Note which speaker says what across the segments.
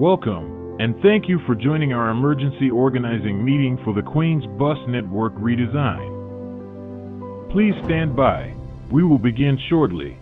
Speaker 1: Welcome, and thank you for joining our emergency organizing meeting for the Queens Bus Network redesign. Please stand by. We will begin shortly.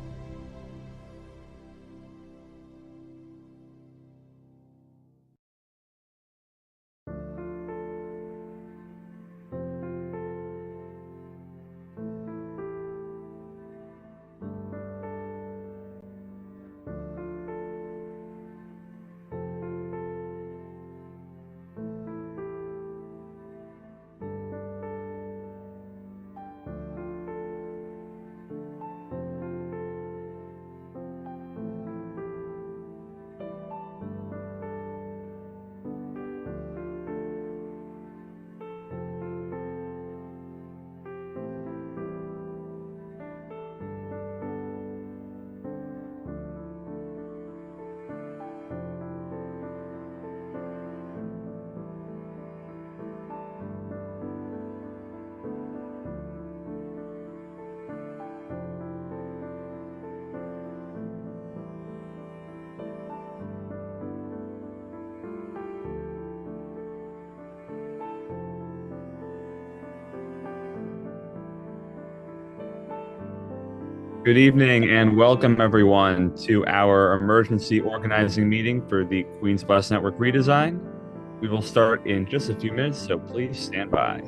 Speaker 2: Good evening and welcome everyone to our emergency organizing meeting for the Queens Bus Network redesign. We will start in just a few minutes, so please stand by.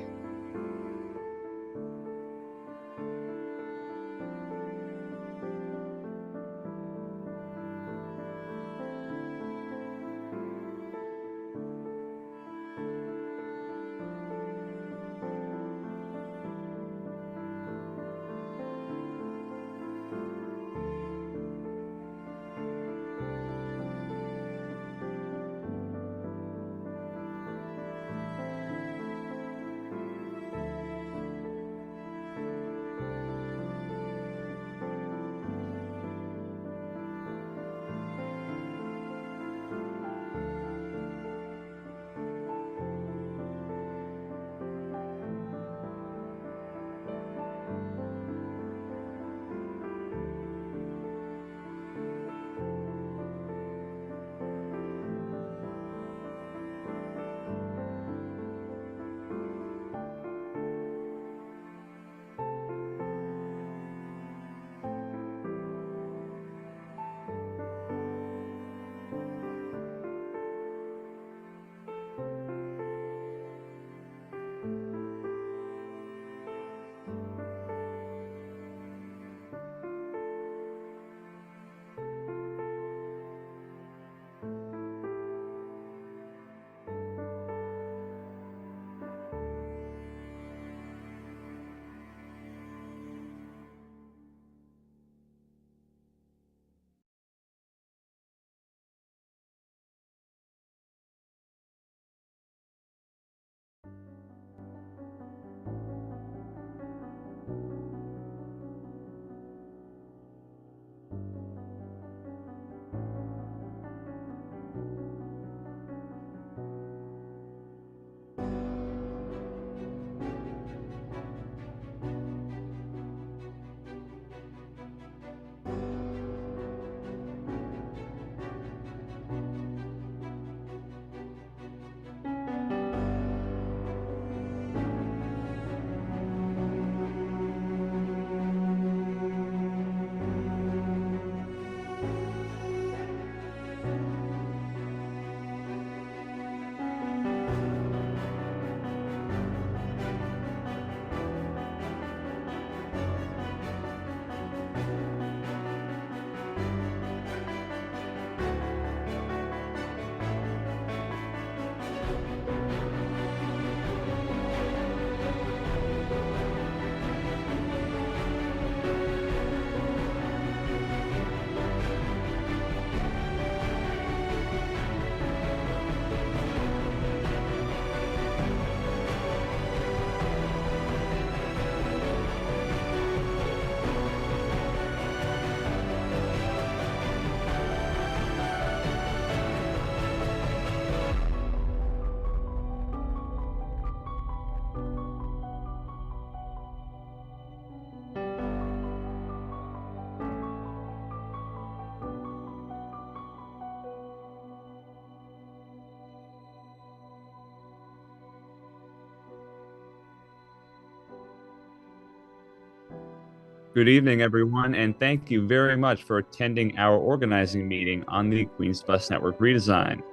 Speaker 2: Good evening, everyone, and thank you very much for attending our organizing meeting on the Queens Bus Network redesign.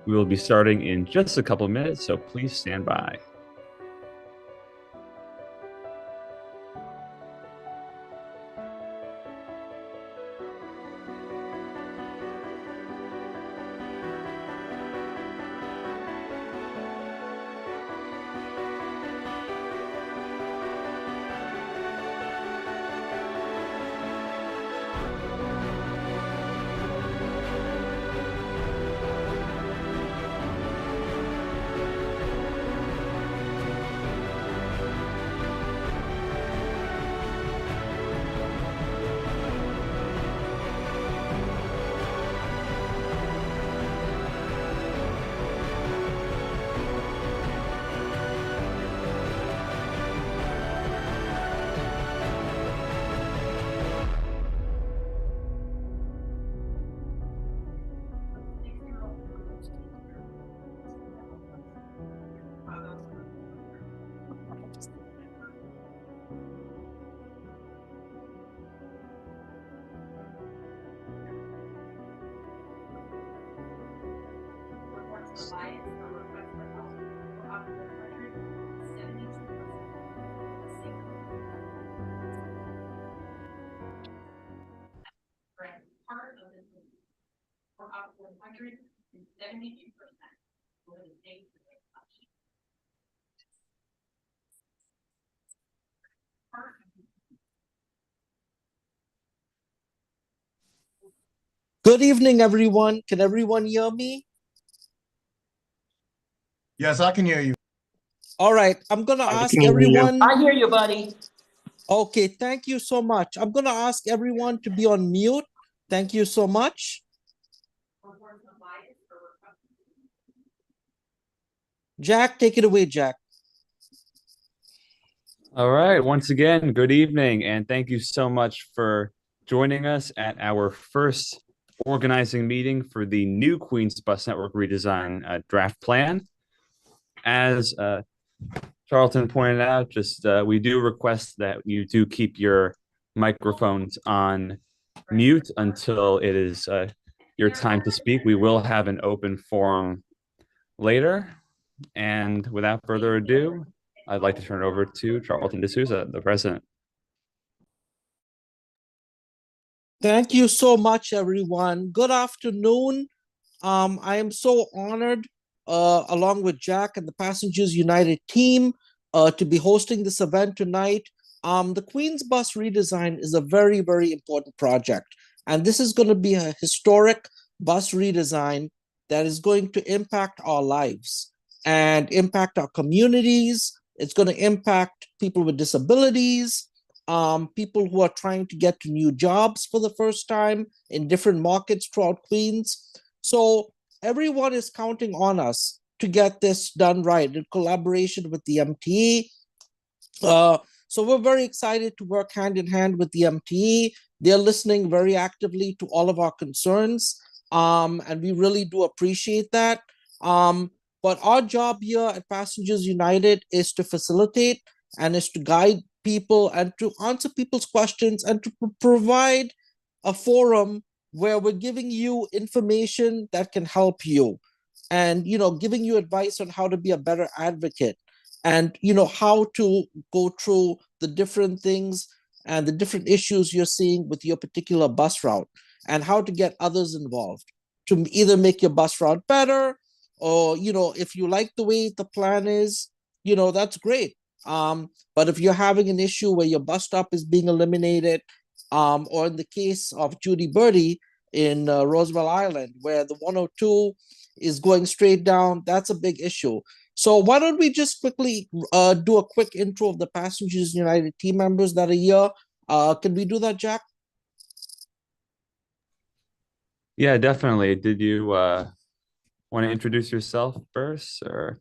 Speaker 2: We will be starting in just a couple of minutes, so please stand by.
Speaker 3: Good evening, everyone. Can everyone hear me?
Speaker 4: Yes, I can hear you.
Speaker 3: All right, I'm going to
Speaker 4: I
Speaker 3: ask
Speaker 4: can hear you.
Speaker 3: everyone.
Speaker 5: I hear you, buddy.
Speaker 3: Okay, thank you so much. I'm going to ask everyone to be on mute. Thank you so much. Jack, take it away, Jack.
Speaker 2: All right, once again, good evening, and thank you so much for joining us at our first organizing meeting for the new Queens Bus Network redesign draft plan. As Charlton pointed out, we do request that you do keep your microphones on mute until it is your time to speak. We will have an open forum later. And without further ado, I'd like to turn it over to Charlton D'Souza, the president.
Speaker 3: Thank you so much, everyone. Good afternoon. I am so honored, along with Jack and the Passengers United team, to be hosting this event tonight. The Queens Bus redesign is a very, very important project. And this is going to be a historic bus redesign that is going to impact our lives and impact our communities. It's going to impact people with disabilities, people who are trying to get to new jobs for the first time in different markets throughout Queens. So everyone is counting on us to get this done right in collaboration with the MTE. So we're very excited to work hand in hand with the MTE. They're listening very actively to all of our concerns, and we really do appreciate that. But our job here at Passengers United is to facilitate and is to guide people and to answer people's questions and to provide a forum where we're giving you information that can help you and giving you advice on how to be a better advocate and how to go through the different things and the different issues you're seeing with your particular bus route and how to get others involved to either make your bus route better or if you like the way the plan is, that's great. But if you're having an issue where your bus stop is being eliminated, or in the case of Judy Birdie in Roosevelt Island, where the 102 is going straight down, that's a big issue. So why don't we just quickly do a quick intro of the Passengers United team members that are here? Can we do that, Jack?
Speaker 2: Yeah, definitely. Did you want to introduce yourself first, or?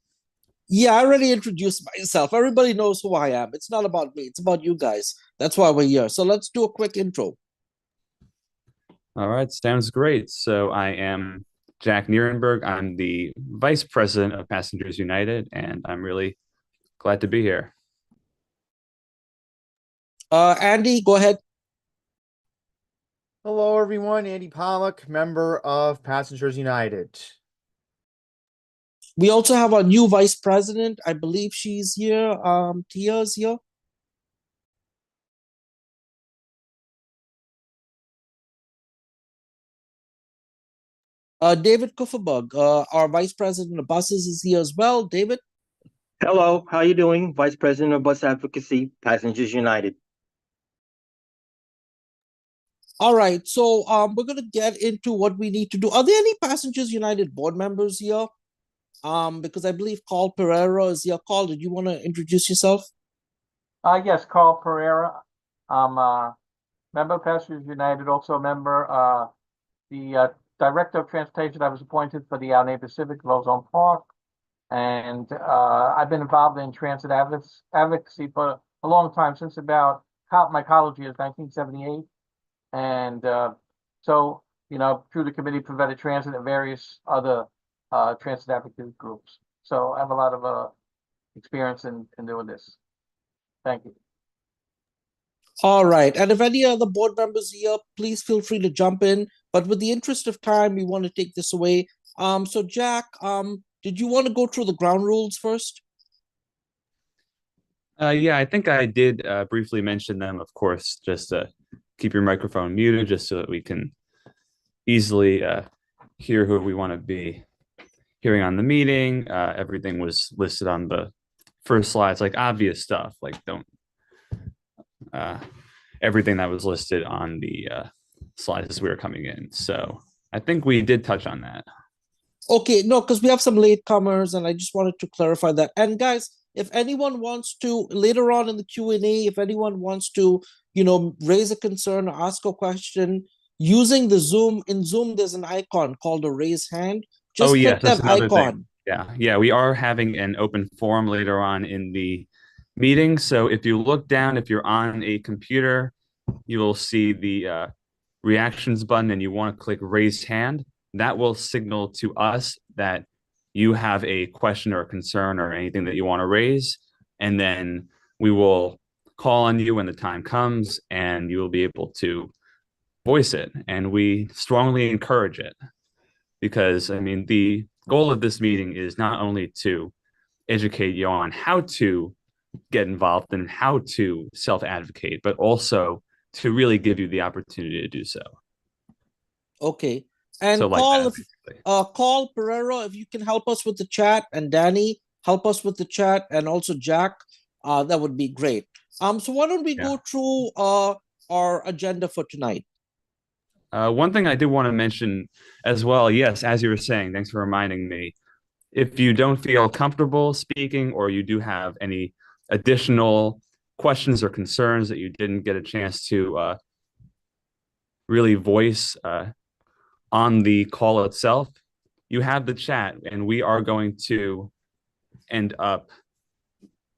Speaker 3: Yeah, I already introduced myself. Everybody knows who I am. It's not about me. It's about you guys. That's why we're here. So let's do a quick intro.
Speaker 2: All right, sounds great. So I am Jack Nierenberg. I'm the vice president of Passengers United, and I'm really glad to be here.
Speaker 3: Andy, go ahead.
Speaker 4: Hello, everyone. Andy Pollock, member of Passengers United.
Speaker 3: We also have our new vice president. I believe she's here. Tia's here. David Kufferberg, our vice president of buses, is here as well. David.
Speaker 5: Hello, how you doing? Vice President of Bus Advocacy, Passengers United.
Speaker 3: All right, so we're gonna get into what we need to do. Are there any Passengers United board members here? Because I believe Carl Pereira is here. Carl, did you want to introduce yourself?
Speaker 6: Yes, Carl Pereira. I'm a member of Passengers United, also a member, the Director of Transportation. I was appointed for the Our Neighbor Civic Ozone Park. And I've been involved in transit advocacy for a long time, since about my college years, 1978. And so, through the Committee for Better Transit and various other transit advocacy groups. So I have a lot of experience in doing this. Thank you.
Speaker 3: All right, and if any other board members here, please feel free to jump in. But with the interest of time, we want to take this away. So Jack, did you want to go through the ground rules first?
Speaker 2: Yeah, I think I did briefly mention them, of course, just to keep your microphone muted, just so that we can easily hear who we want to be hearing on the meeting. Everything was listed on the first slides, like obvious stuff, like everything that was listed on the slides as we were coming in. So I think we did touch on that.
Speaker 3: Okay, no, because we have some latecomers, and I just wanted to clarify that. And guys, if anyone wants to, later on in the Q&A, if anyone wants to, raise a concern or ask a question, using the Zoom, in Zoom, there's an icon called a raise hand. Just click that icon.
Speaker 2: Yeah, we are having an open forum later on in the meeting. So if you look down, if you're on a computer, you will see the reactions button, and you want to click raise hand. That will signal to us that you have a question or a concern or anything that you want to raise. And then we will call on you when the time comes, and you will be able to voice it. And we strongly encourage it, because, I mean, the goal of this meeting is not only to educate you on how to get involved and how to self-advocate, but also to really give you the opportunity to do so.
Speaker 3: Okay. And
Speaker 2: So
Speaker 3: Carl Pereira, if you can help us with the chat, and Danny, help us with the chat, and also Jack, that would be great. So why don't we go through our agenda for tonight?
Speaker 2: One thing I did want to mention as well, yes, as you were saying, thanks for reminding me, if you don't feel comfortable speaking, or you do have any additional questions or concerns that you didn't get a chance to really voice on the call itself, you have the chat, and we are going to end up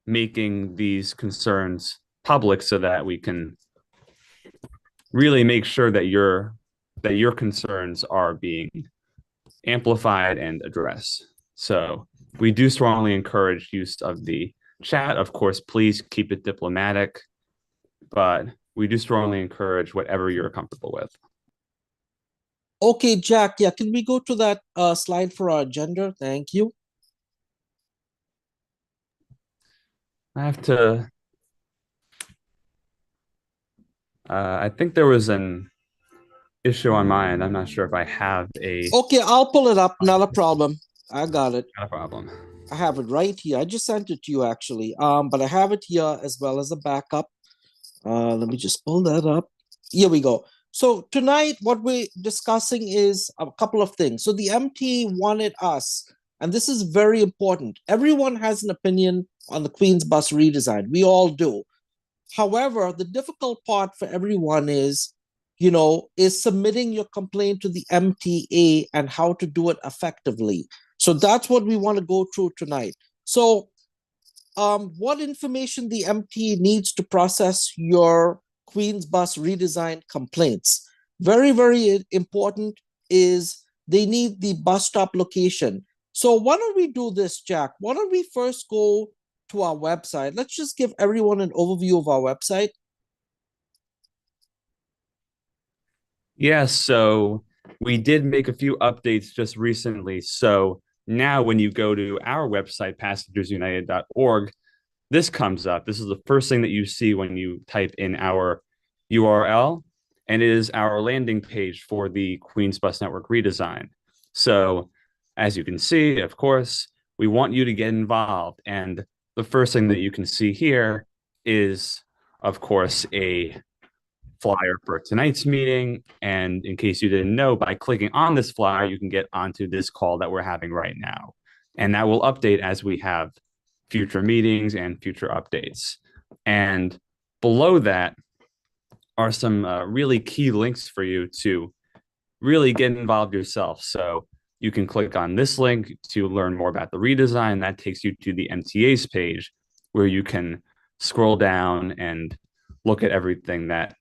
Speaker 2: making these concerns public, so that we can really make sure that your concerns are being amplified and addressed. So we do strongly encourage use of the chat. Of course, please keep it diplomatic, but we do strongly encourage whatever you're comfortable with.
Speaker 3: Okay, Jack, yeah, can we go to that slide for our agenda? Thank you.
Speaker 2: I have to, I think there was an issue on my end. I'm not sure if I have a...
Speaker 3: Okay, I'll pull it up, not a problem. I got it.
Speaker 2: Not a problem.
Speaker 3: I have it right here. I just sent it to you, actually. But I have it here as well as a backup. Let me just pull that up. Here we go. So tonight, what we're discussing is a couple of things. So the MT wanted us, and this is very important. Everyone has an opinion on the Queen's Bus redesign. We all do. However, the difficult part for everyone is submitting your complaint to the MTA and how to do it effectively. So that's what we want to go through tonight. So what information the MT needs to process your Queen's Bus redesign complaints. Very, very important is they need the bus stop location. So why don't we do this, Jack? Why don't we first go to our website? Let's just give everyone an overview of our website.
Speaker 2: Yeah, so we did make a few updates just recently. So now when you go to our website, passengersunited.org, this comes up. This is the first thing that you see when you type in our URL, and it is our landing page for the Queens Bus Network redesign. So as you can see, of course, we want you to get involved. And the first thing that you can see here is, of course, a flyer for tonight's meeting. And in case you didn't know, by clicking on this flyer, you can get onto this call that we're having right now. And that will update as we have future meetings and future updates. And below that are some really key links for you to really get involved yourself. So you can click on this link to learn more about the redesign. That takes you to the MTA's page where you can scroll down and look at everything that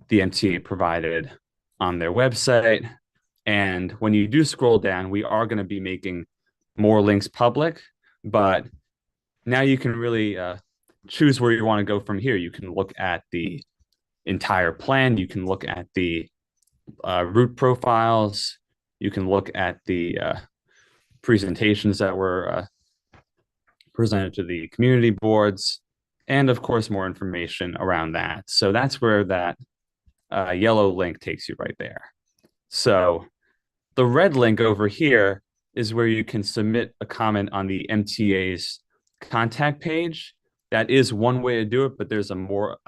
Speaker 2: the MTA provided on their website. And when you do scroll down, we are going to be making more links public, but now you can really choose where you want to go from here. You can look at the entire plan. You can look at the route profiles. You can look at the presentations that were presented to the community boards, and of course, more information around that. So that's where that yellow link takes you right there. So the red link over here is where you can submit a comment on the MTA's contact page. That is one way to do it, but there's a more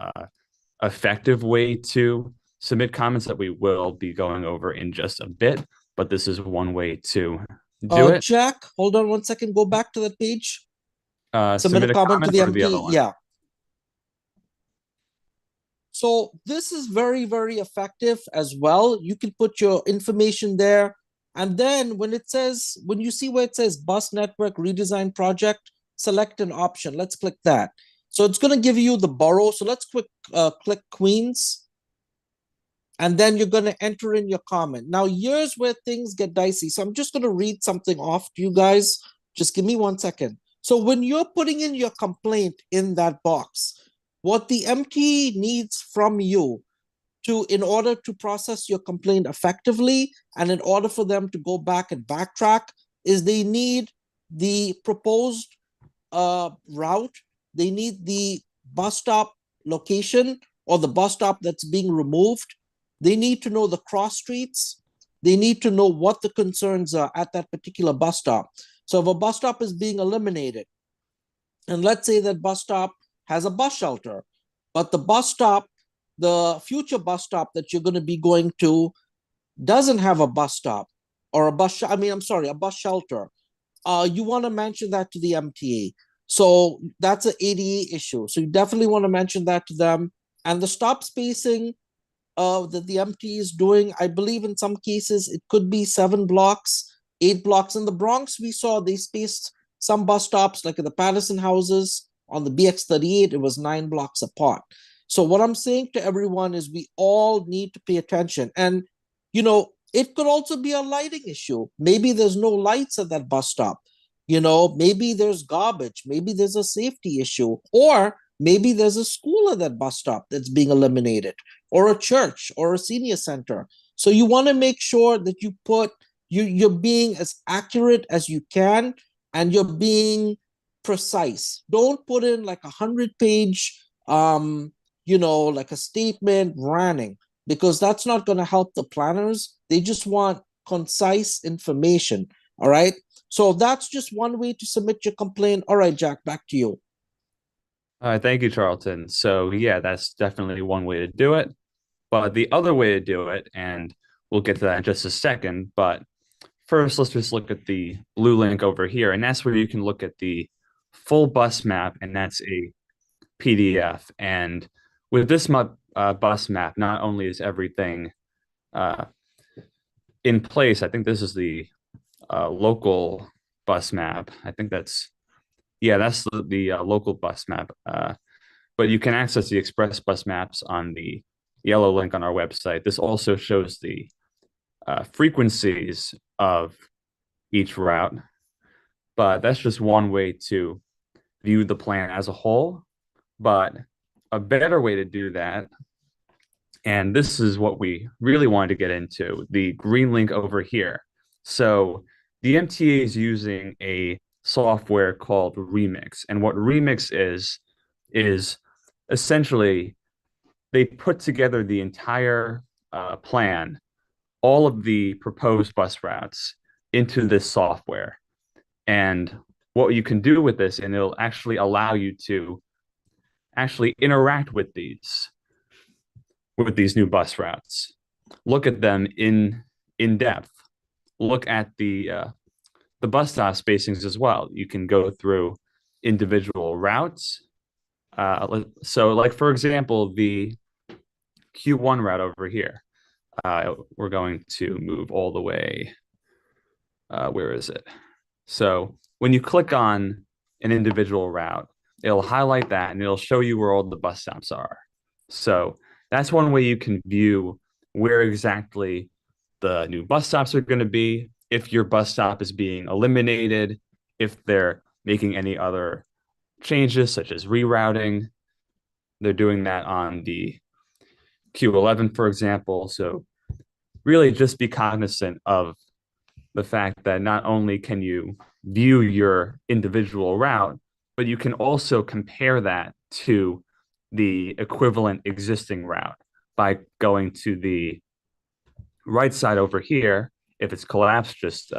Speaker 2: effective way to submit comments that we will be going over in just a bit, but this is one way to do it.
Speaker 3: Jack, hold on 1 second. Go back to that page. Submit a comment to the MT. Yeah. So this is very, very effective as well. You can put your information there. And then when you see where it says bus network redesign project, select an option. Let's click that. So it's going to give you the borough. So let's click Queens. And then you're going to enter in your comment. Now, here's where things get dicey. So I'm just going to read something off to you guys. Just give me 1 second. So when you're putting in your complaint in that box, what the MT needs from you in order to process your complaint effectively, and in order for them to go back and backtrack, is they need the proposed route. They need the bus stop location or the bus stop that's being removed. They need to know the cross streets. They need to know what the concerns are at that particular bus stop. So if a bus stop is being eliminated, and let's say that bus stop has a bus shelter, but the future bus stop that you're going to be going to doesn't have a bus stop or a bus shelter. You want to mention that to the MTA. So that's an ADA issue. So you definitely want to mention that to them. And the stop spacing that the MTA is doing, I believe in some cases it could be 7 blocks, 8 blocks. In the Bronx, we saw they spaced some bus stops, like at the Patterson houses on the BX38, it was 9 blocks apart. So what I'm saying to everyone is we all need to pay attention. And, it could also be a lighting issue. Maybe there's no lights at that bus stop. Maybe there's garbage. Maybe there's a safety issue. Or maybe there's a school at that bus stop that's being eliminated, or a church or a senior center. So you want to make sure that you're being as accurate as you can, and you're being precise. Don't put in like 100-page, like a statement ranting, because that's not going to help the planners. They just want concise information. All right. So that's just one way to submit your complaint. All right, Jack, back to you.
Speaker 2: All right, thank you, Charlton. So yeah, that's definitely one way to do it. But the other way to do it, and we'll get to that in just a second, but first, let's just look at the blue link over here, and that's where you can look at the full bus map, and that's a PDF. And with this bus map, not only is everything in place, I think this is the local bus map. I think that's the local bus map. But you can access the express bus maps on the yellow link on our website. This also shows the frequencies of each route, but that's just one way to view the plan as a whole. But a better way to do that And this is what we really wanted to get into, the green link over here. So the MTA is using a software called Remix. And what Remix is essentially they put together the entire plan, all of the proposed bus routes into this software. And what you can do with this, and it'll actually allow you to actually interact with these new bus routes, look at them in depth, look at the bus stop spacings as well. You can go through individual routes. So, like for example, the Q1 route over here. We're going to move all the way. Where is it? So when you click on an individual route, it'll highlight that and it'll show you where all the bus stops are. So that's one way you can view where exactly the new bus stops are going to be, if your bus stop is being eliminated, if they're making any other changes, such as rerouting. They're doing that on the Q11, for example. So really just be cognizant of the fact that not only can you view your individual route, but you can also compare that to the equivalent existing route by going to the right side over here. If it's collapsed, just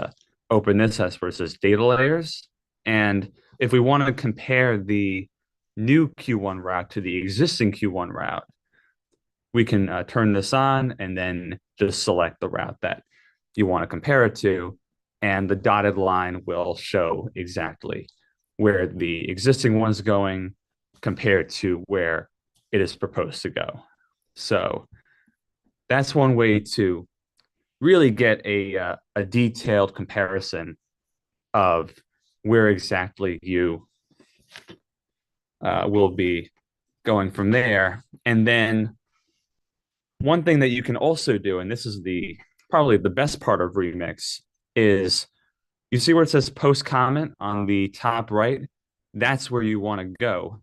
Speaker 2: open this as versus data layers. And if we want to compare the new Q1 route to the existing Q1 route, we can turn this on and then just select the route that you want to compare it to. And the dotted line will show exactly where the existing one's going compared to where it is proposed to go. So that's one way to really get a detailed comparison of where exactly you will be going from there. And then one thing that you can also do, and this is probably the best part of Remix, is you see where it says post comment on the top right? That's where you want to go.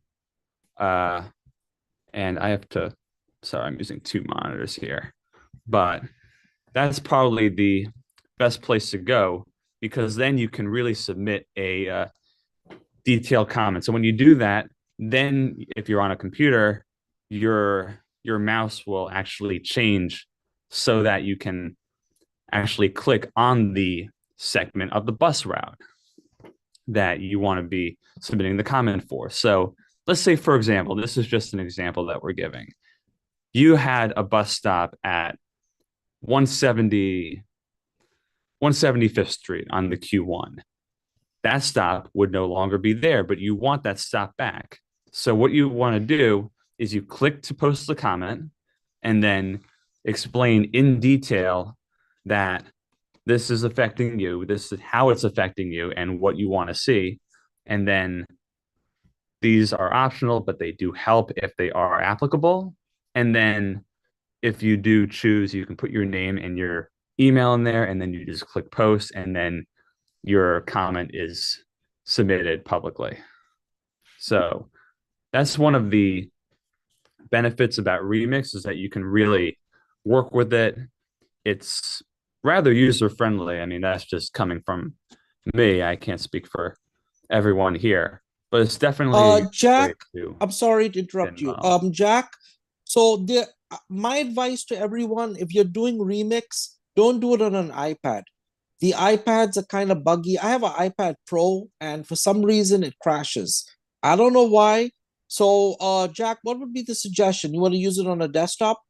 Speaker 2: And I have to, sorry, I'm using two monitors here, but that's probably the best place to go, because then you can really submit a detailed comment. So when you do that, then if you're on a computer, your mouse will actually change so that you can actually click on the segment of the bus route that you want to be submitting the comment for. So let's say, for example, this is just an example that we're giving. You had a bus stop at 175th Street on the Q1. That stop would no longer be there, but you want that stop back. So what you want to do is you click to post the comment and then explain in detail that this is affecting you, this is how it's affecting you, and what you want to see. And then these are optional, but they do help if they are applicable. And then if you do choose, you can put your name and your email in there, and then you just click post, and then your comment is submitted publicly. So that's one of the benefits about Remix, is that you can really work with it. It's rather user friendly. I mean, that's just coming from me. I can't speak for everyone here, but it's definitely
Speaker 3: Jack, I'm sorry to interrupt you. Jack, so my advice to everyone, if you're doing Remix, don't do it on an iPad. The iPads are kind of buggy. I have an iPad Pro, and for some reason it crashes. I don't know why. So, Jack, what would be the suggestion? You want to use it on a desktop?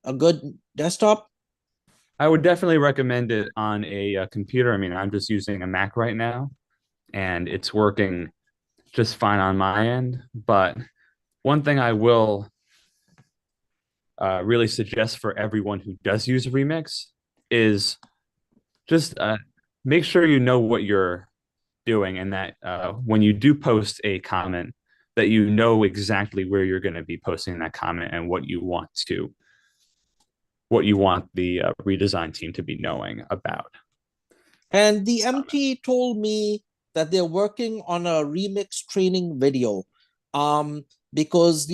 Speaker 3: A good desktop?
Speaker 2: I would definitely recommend it on a computer. I mean, I'm just using a Mac right now, and it's working just fine on my end. But one thing I will really suggest for everyone who does use Remix is just make sure you know what you're doing, and that when you do post a comment, that you know exactly where you're going to be posting that comment and what you want the redesign team to be knowing about.
Speaker 3: And the MT told me that they're working on a Remix training video. Because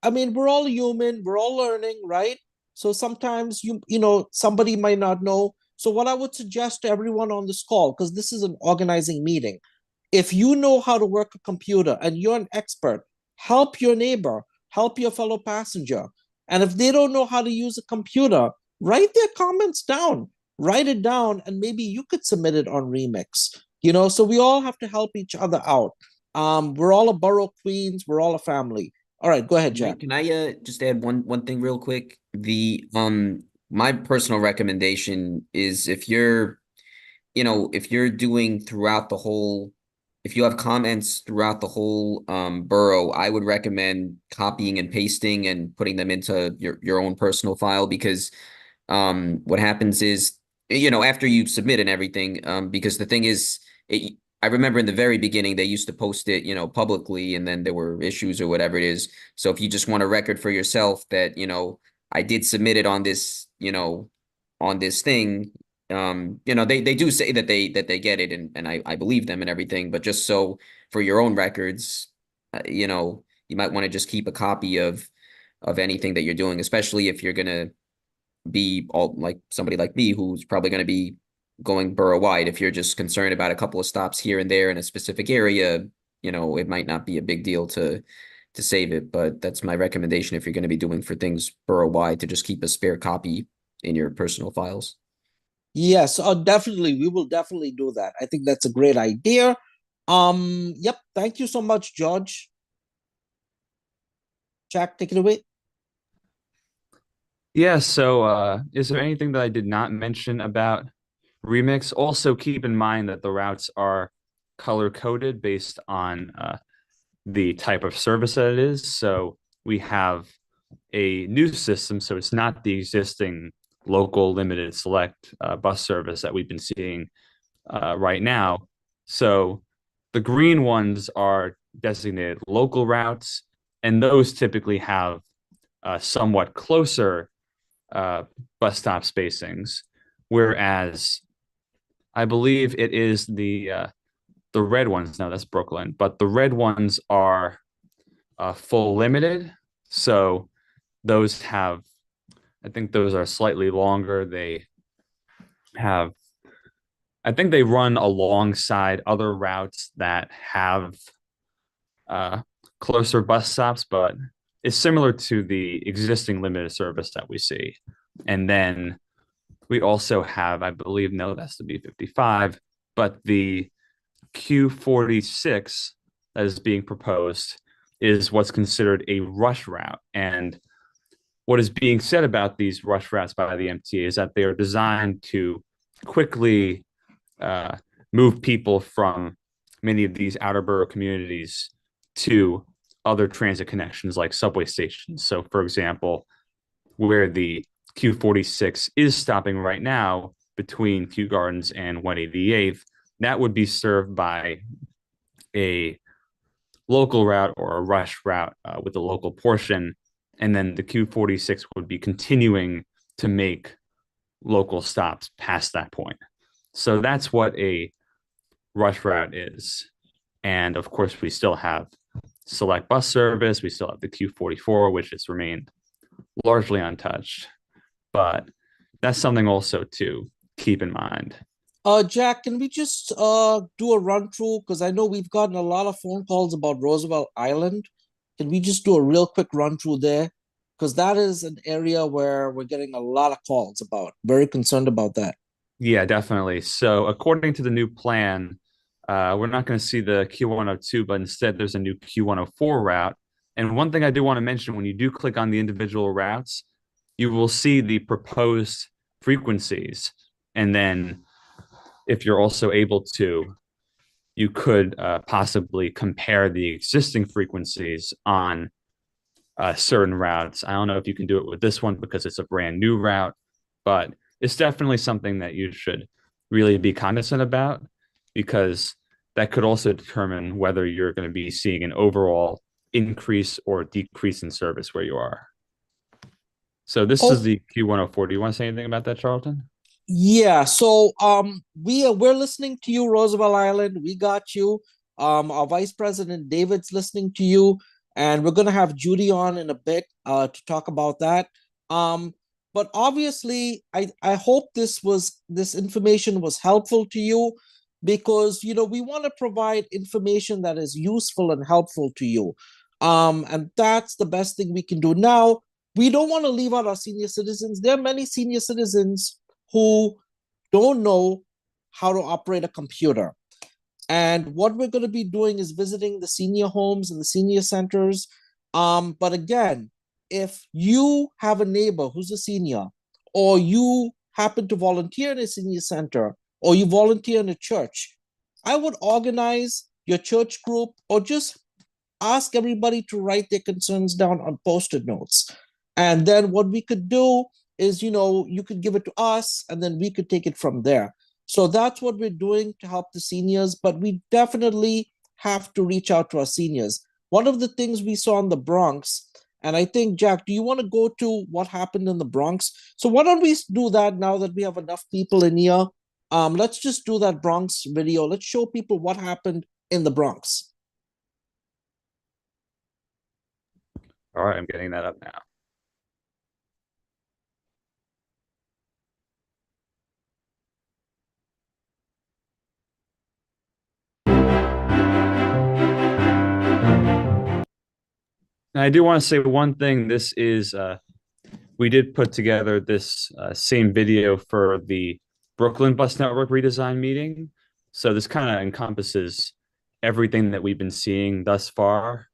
Speaker 3: I mean, we're all human, we're all learning, right? So sometimes somebody might not know. So what I would suggest to everyone on this call, because this is an organizing meeting, if you know how to work a computer and you're an expert, help your neighbor, help your fellow passenger. And if they don't know how to use a computer, write their comments down, write it down, and maybe you could submit it on Remix. So we all have to help each other out. We're all a borough Queens, we're all a family. All right, go ahead, Jack.
Speaker 7: Can I just add one thing real quick? The my personal recommendation is if you're doing throughout the whole, if you have comments throughout the whole borough, I would recommend copying and pasting and putting them into your own personal file, because what happens is, after you submit and everything, because the thing is, I remember in the very beginning, they used to post it, publicly, and then there were issues or whatever it is. So if you just want a record for yourself that, I did submit it on this, on this thing, they do say that they get it, and I believe them and everything, but just so for your own records, you might want to just keep a copy of anything that you're doing, especially if you're gonna be all like somebody like me who's probably going to be going borough wide. If you're just concerned about a couple of stops here and there in a specific area, it might not be a big deal to save it. But that's my recommendation if you're going to be doing for things borough wide, to just keep a spare copy in your personal files.
Speaker 3: Yes, definitely. We will definitely do that. I think that's a great idea. Yep. Thank you so much, George. Jack, take it away.
Speaker 2: Yeah, so is there anything that I did not mention about Remix? Also, keep in mind that the routes are color coded based on the type of service that it is. So we have a new system, so it's not the existing local limited select bus service that we've been seeing right now. So the green ones are designated local routes, and those typically have somewhat closer bus stop spacings, whereas I believe it is the red ones. No, that's Brooklyn, but the red ones are full limited. So those have, I think those are slightly longer. They have, I think they run alongside other routes that have closer bus stops, but it's similar to the existing limited service that we see. And then we also have, I believe, no, that's the B55, but the Q46 that is being proposed is what's considered a rush route. And what is being said about these rush routes by the MTA is that they are designed to quickly move people from many of these outer borough communities to other transit connections like subway stations. So, for example, where the Q46 is stopping right now between Kew Gardens and 188th, that would be served by a local route or a rush route with a local portion. And then the Q46 would be continuing to make local stops past that point. So that's what a rush route is. And of course, we still have select bus service. We still have the Q44, which has remained largely untouched. But that's something also to keep in mind.
Speaker 3: Jack, can we just do a run through? Because I know we've gotten a lot of phone calls about Roosevelt Island. Can we just do a real quick run through there? Because that is an area where we're getting a lot of calls about. Very concerned about that.
Speaker 2: Yeah, definitely. So according to the new plan, we're not going to see the Q102, but instead there's a new Q104 route. And one thing I do want to mention, when you do click on the individual routes, you will see the proposed frequencies. And then if you're also able to, you could possibly compare the existing frequencies on certain routes. I don't know if you can do it with this one because it's a brand new route, but it's definitely something that you should really be cognizant about, because that could also determine whether you're going to be seeing an overall increase or decrease in service where you are. So this is the Q104. Do you want to say anything about that, Charlton?
Speaker 3: Yeah, so we're listening to you, Roosevelt Island. We got you. Our Vice President David's listening to you, and we're gonna have Judy on in a bit to talk about that. But obviously, I hope this information was helpful to you, because we want to provide information that is useful and helpful to you. And that's the best thing we can do. Now, we don't want to leave out our senior citizens. There are many senior citizens who don't know how to operate a computer. And what we're going to be doing is visiting the senior homes and the senior centers. But again, if you have a neighbor who's a senior, or you happen to volunteer in a senior center, or you volunteer in a church, I would organize your church group, or just ask everybody to write their concerns down on Post-it notes. And then what we could do is, you could give it to us, and then we could take it from there. So that's what we're doing to help the seniors, but we definitely have to reach out to our seniors. One of the things we saw in the Bronx, and I think, Jack, do you want to go to what happened in the Bronx? So why don't we do that now that we have enough people in here? Let's just do that Bronx video. Let's show people what happened in the Bronx.
Speaker 2: All right, I'm getting that up now. And I do want to say one thing. This is, we did put together this same video for the Brooklyn Bus Network redesign meeting. So this kind of encompasses everything that we've been seeing thus far.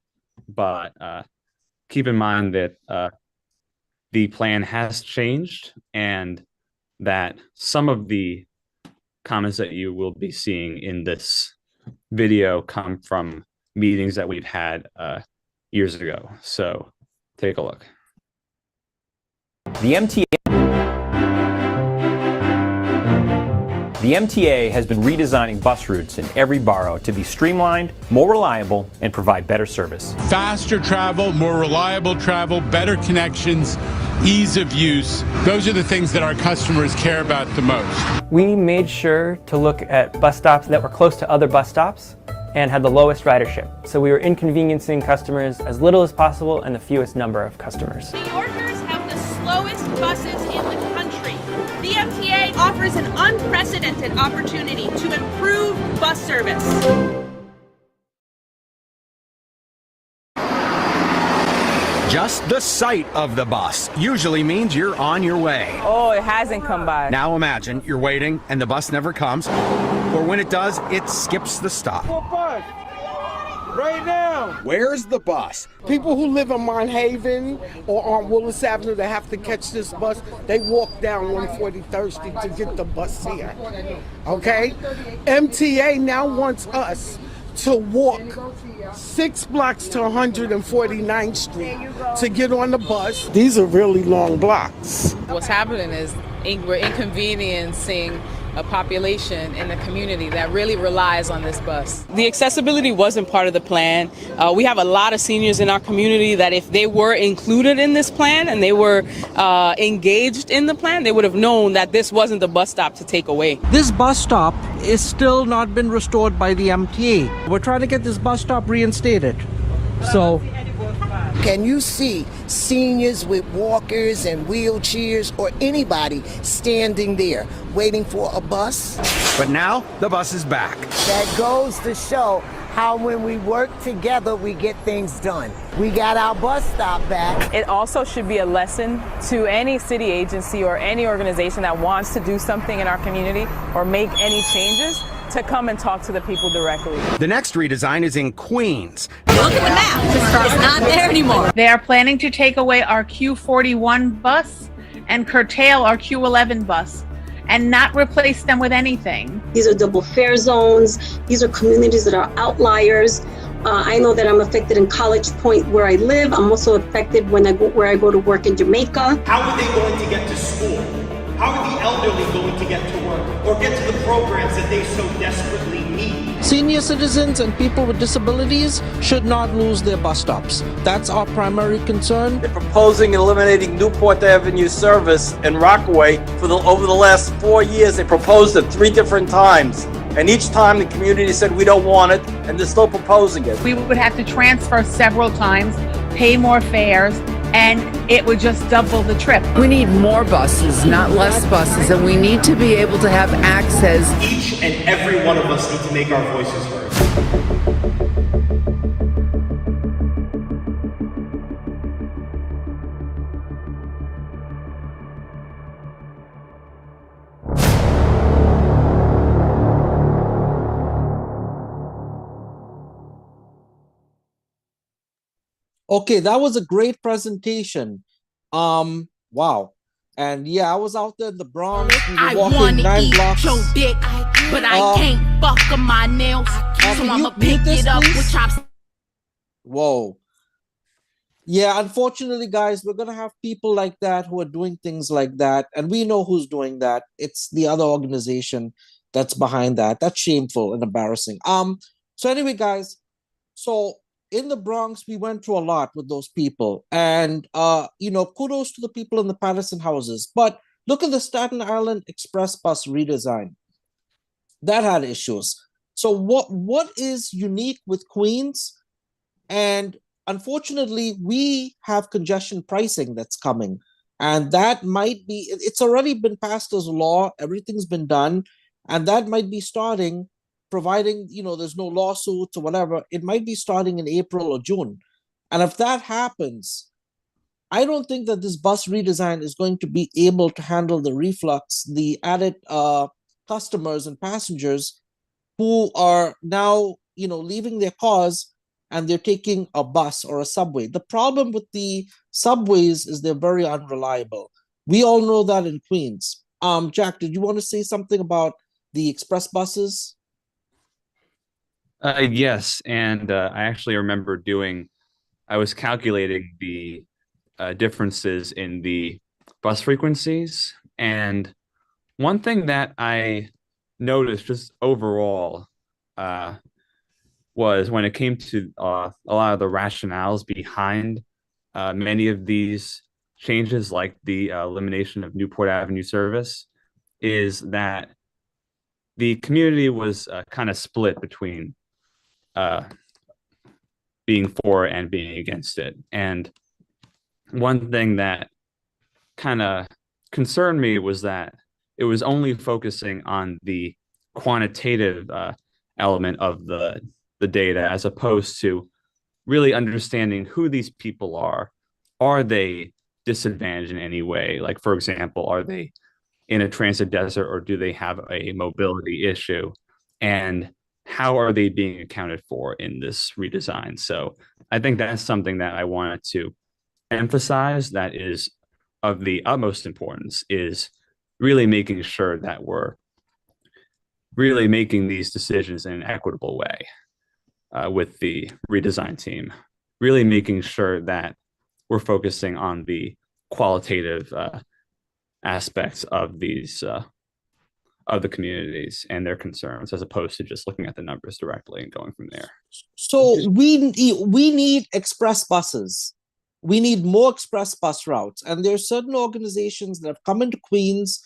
Speaker 2: But keep in mind that the plan has changed, and that some of the comments that you will be seeing in this video come from meetings that we've had years ago. So take a look.
Speaker 8: The MTA has been redesigning bus routes in every borough to be streamlined, more reliable, and provide better service.
Speaker 9: Faster travel, more reliable travel, better connections, ease of use. Those are the things that our customers care about the most.
Speaker 10: We made sure to look at bus stops that were close to other bus stops and had the lowest ridership. So we were inconveniencing customers as little as possible and the fewest number of customers.
Speaker 11: New Yorkers have the slowest buses in the country. The MTA offers an unprecedented opportunity to improve bus service.
Speaker 12: Just the sight of the bus usually means you're on your way.
Speaker 13: Oh, it hasn't come by.
Speaker 12: Now imagine you're waiting and the bus never comes, or when it does, it skips the stop.
Speaker 14: Bus right now.
Speaker 12: Where's the bus?
Speaker 14: People who live in Monhaven or on Willis Avenue that have to catch this bus, they walk down 143rd Street to get the bus here. Okay? MTA now wants us to walk 6 blocks to 149th Street to get on the bus. These are really long blocks.
Speaker 13: What's happening is we're inconveniencing a population in the community that really relies on this bus. The accessibility wasn't part of the plan. We have a lot of seniors in our community that if they were included in this plan and they were engaged in the plan, they would have known that this wasn't the bus stop to take away.
Speaker 3: This bus stop is still not been restored by the MTA. We're trying to get this bus stop reinstated. So
Speaker 15: can you see seniors with walkers and wheelchairs or anybody standing there waiting for a bus?
Speaker 12: But now the bus is back.
Speaker 15: That goes to show how when we work together, we get things done. We got our bus stop back.
Speaker 13: It also should be a lesson to any city agency or any organization that wants to do something in our community or make any changes to come and talk to the people directly.
Speaker 12: The next redesign is in Queens.
Speaker 11: Look at the map. It's not there anymore.
Speaker 16: They are planning to take away our Q41 bus and curtail our Q11 bus and not replace them with anything.
Speaker 17: These are double fare zones. These are communities that are outliers. I know that I'm affected in College Point where I live. I'm also affected where I go to work in Jamaica.
Speaker 18: How are they going to get to school? How are the elderly going to get to work or get to the programs that they so desperately need?
Speaker 3: Senior citizens and people with disabilities should not lose their bus stops. That's our primary concern.
Speaker 19: They're proposing eliminating Newport Avenue service in Rockaway over the last 4 years. They proposed it 3 different times. And each time the community said we don't want it, and they're still proposing it.
Speaker 16: We would have to transfer several times, pay more fares, and it would just double the trip.
Speaker 20: We need more buses, not less buses, and we need to be able to have access.
Speaker 18: Each and every one of us need to make our voices heard.
Speaker 3: Okay, that was a great presentation. Wow. And yeah, I was out there in the Bronx. We were walking 9 blocks.
Speaker 11: Your dick, but I can't fuck on my nails, so I'ma pick it up with chops.
Speaker 3: Whoa. Yeah, unfortunately, guys, we're gonna have people like that who are doing things like that, and we know who's doing that. It's the other organization that's behind that. That's shameful and embarrassing. So anyway, guys, so in the Bronx, we went through a lot with those people, and kudos to the people in the Patterson houses. But look at the Staten Island Express bus redesign. That had issues. So what is unique with Queens? And unfortunately, we have congestion pricing that's coming, and that might be, it's already been passed as law, everything's been done, and that might be starting, providing, there's no lawsuits or whatever, it might be starting in April or June. And if that happens, I don't think that this bus redesign is going to be able to handle the reflux, the added customers and passengers who are now, leaving their cars and they're taking a bus or a subway. The problem with the subways is they're very unreliable. We all know that in Queens. Jack, did you want to say something about the express buses?
Speaker 2: Yes, and I actually remember I was calculating the differences in the bus frequencies, and one thing that I noticed just overall was when it came to a lot of the rationales behind many of these changes, like the elimination of Newport Avenue service, is that the community was kind of split between being for and being against it. And one thing that kind of concerned me was that it was only focusing on the quantitative element of the data, as opposed to really understanding who these people are. Are they disadvantaged in any way? Like, for example, are they in a transit desert, or do they have a mobility issue? And how are they being accounted for in this redesign? So I think that's something that I wanted to emphasize, that is of the utmost importance, is really making sure that we're really making these decisions in an equitable way with the redesign team, really making sure that we're focusing on the qualitative aspects of these of the communities and their concerns, as opposed to just looking at the numbers directly and going from there.
Speaker 3: So we need express buses. We need more express bus routes. And there are certain organizations that have come into Queens,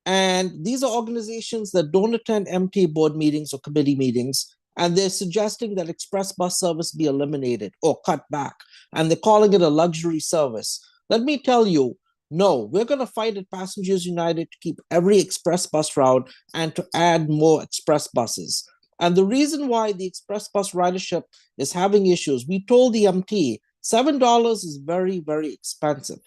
Speaker 3: and these are organizations that don't attend MTA board meetings or committee meetings, and they're suggesting that express bus service be eliminated or cut back, and they're calling it a luxury service. Let me tell you, no, we're going to fight at Passengers United to keep every express bus route and to add more express buses. And the reason why the express bus ridership is having issues, we told the MT, $7 is very, very expensive.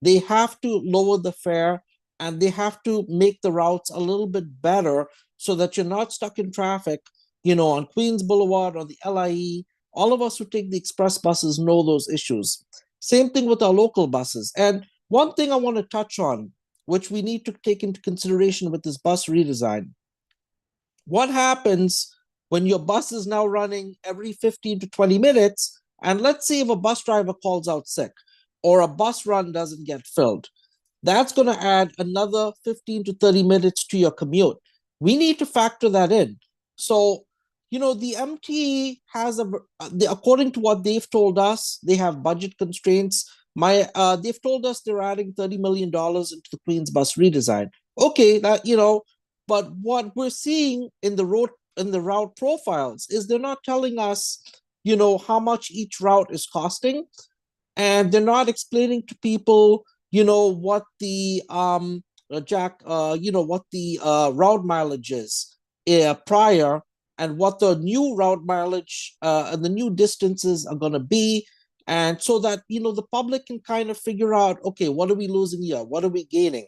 Speaker 3: They have to lower the fare, and they have to make the routes a little bit better so that you're not stuck in traffic, on Queens Boulevard or the LIE. All of us who take the express buses know those issues. Same thing with our local buses. And one thing I want to touch on, which we need to take into consideration with this bus redesign, what happens when your bus is now running every 15 to 20 minutes, and let's say if a bus driver calls out sick or a bus run doesn't get filled, that's going to add another 15 to 30 minutes to your commute. We need to factor that in. So, the MT has according to what they've told us, they have budget constraints. They've told us they're adding $30 million into the Queens bus redesign. Okay, that, but what we're seeing in the route profiles is they're not telling us, how much each route is costing. and they're not explaining to people, what the what the route mileage is prior, and what the new route mileage and the new distances are going to be, and so that the public can kind of figure out, okay, what are we losing here, what are we gaining.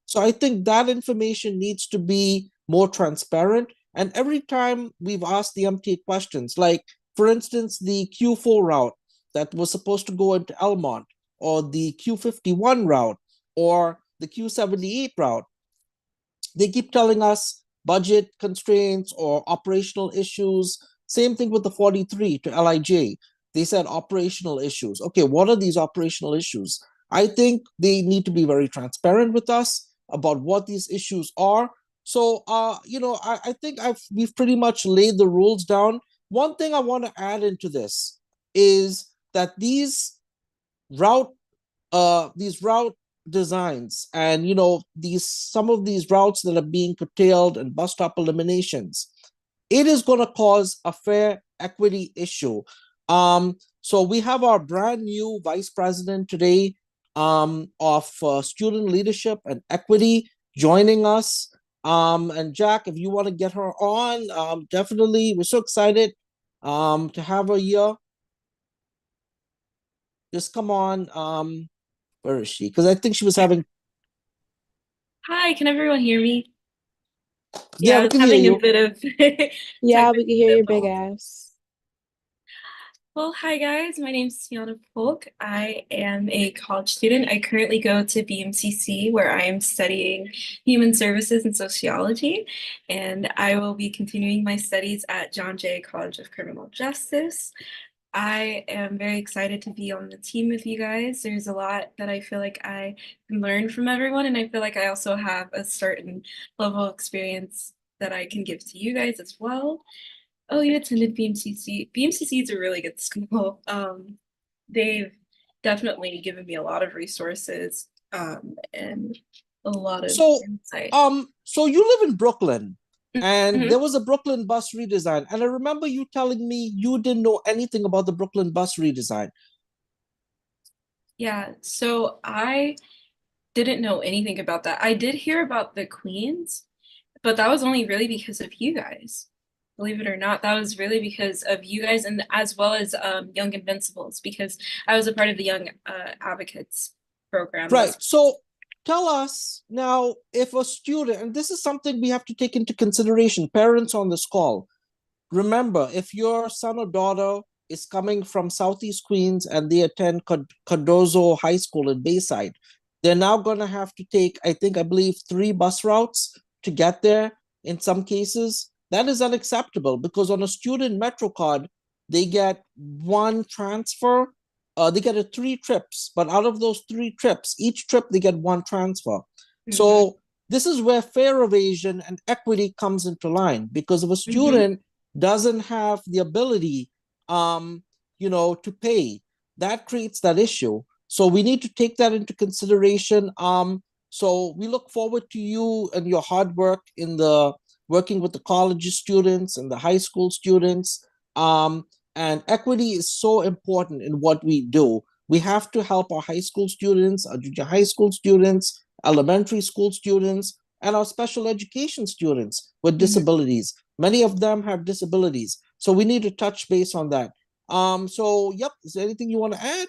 Speaker 3: So I think that information needs to be more transparent. And every time we've asked the MTA questions, like for instance the Q4 route that was supposed to go into Elmont, or the Q51 route, or the Q78 route, they keep telling us budget constraints or operational issues. Same thing with the 43 to LIJ. They said operational issues. Okay, what are these operational issues? I think they need to be very transparent with us about what these issues are. So, I think we've pretty much laid the rules down. One thing I want to add into this is that route these route designs, and these some of these routes that are being curtailed and bus stop eliminations, it is going to cause a fair equity issue. So we have our brand new vice president today of student leadership and equity joining us. And Jack, if you want to get her on, definitely, we're so excited to have her here. Just come on. Where is she? Because I think she was having.
Speaker 21: Hi, can everyone hear me?
Speaker 3: Yeah,
Speaker 21: I
Speaker 3: we
Speaker 21: was
Speaker 3: can hear
Speaker 21: having
Speaker 3: you.
Speaker 21: a bit of
Speaker 22: Yeah, we can hear your big
Speaker 21: technical
Speaker 22: ass.
Speaker 21: Well, hi guys, my name is Tiana Polk. I am a college student. I currently go to BMCC where I am studying human services and sociology, and I will be continuing my studies at John Jay College of Criminal Justice. I am very excited to be on the team with you guys. There's a lot that I feel like I can learn from everyone, and I feel like I also have a certain level of experience that I can give to you guys as well. Oh, you attended BMCC. BMCC is a really good school. They've definitely given me a lot of resources and a lot of
Speaker 3: So,
Speaker 21: insight.
Speaker 3: so you live in Brooklyn, and
Speaker 21: Mhm.
Speaker 3: there was a Brooklyn bus redesign, and I remember you telling me you didn't know anything about the Brooklyn bus redesign.
Speaker 21: Yeah, so I didn't know anything about that. I did hear about the Queens, but that was only really because of you guys. Believe it or not, that was really because of you guys, and as well as Young Invincibles, because I was a part of the Young Advocates program.
Speaker 3: Right. So tell us now, if a student, and this is something we have to take into consideration, parents on this call, remember, if your son or daughter is coming from Southeast Queens and they attend Cardozo High School in Bayside, they're now going to have to take, I believe, 3 bus routes to get there in some cases. That is unacceptable, because on a student Metro card, they get 1 transfer. They get 3 trips, but out of those 3 trips, each trip they get 1 transfer. So this is where fare evasion and equity comes into line, because if a student doesn't have the ability to pay, that creates that issue. So we need to take that into consideration. So we look forward to you and your hard work in the working with the college students and the high school students. And equity is so important in what we do. We have to help our high school students, our junior high school students, elementary school students, and our special education students with disabilities. Many of them have disabilities. So we need to touch base on that. So yep, is there anything you want to add?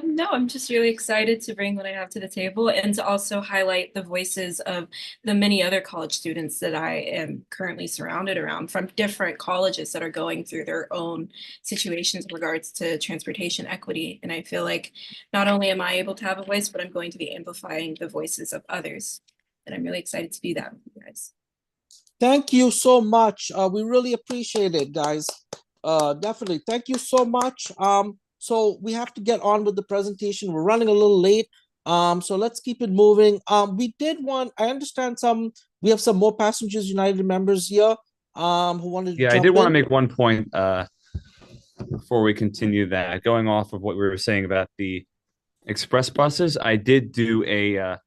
Speaker 21: No, I'm just really excited to bring what I have to the table and to also highlight the voices of the many other college students that I am currently surrounded around from different colleges that are going through their own situations in regards to transportation equity. And I feel like not only am I able to have a voice, but I'm going to be amplifying the voices of others. And I'm really excited to do that with you guys.
Speaker 3: Thank you so much. We really appreciate it, guys. Definitely. Thank you so much. So we have to get on with the presentation. We're running a little late. So let's keep it moving. I understand we have some more Passengers United members here who wanted to
Speaker 2: Yeah, I
Speaker 3: jump
Speaker 2: did want to
Speaker 3: in.
Speaker 2: make one point before we continue that. Going off of what we were saying about the express buses, I did do an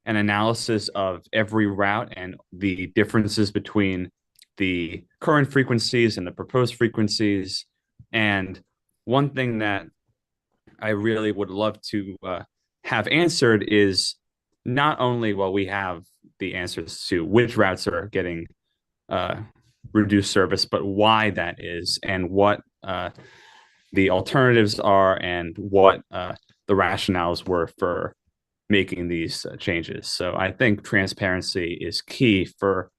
Speaker 2: analysis of every route and the differences between the current frequencies and the proposed frequencies. And one thing that I really would love to have answered is not only, well, we have the answers to which routes are getting reduced service, but why that is and what the alternatives are and what the rationales were for making these changes. So I think transparency is key for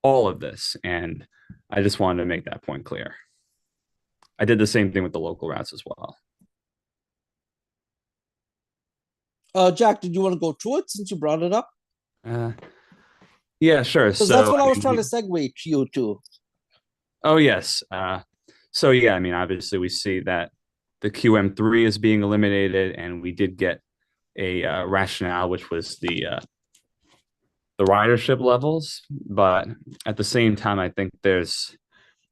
Speaker 2: all of this. And I just wanted to make that point clear. I did the same thing with the local routes as well.
Speaker 3: Jack, did you want to go through it since you brought it up?
Speaker 2: Yeah, sure.
Speaker 3: Because
Speaker 2: So
Speaker 3: that's what I was trying to segue you to.
Speaker 2: Oh, yes. So yeah, I mean, obviously we see that the QM3 is being eliminated, and we did get a rationale, which was the ridership levels. But at the same time, I think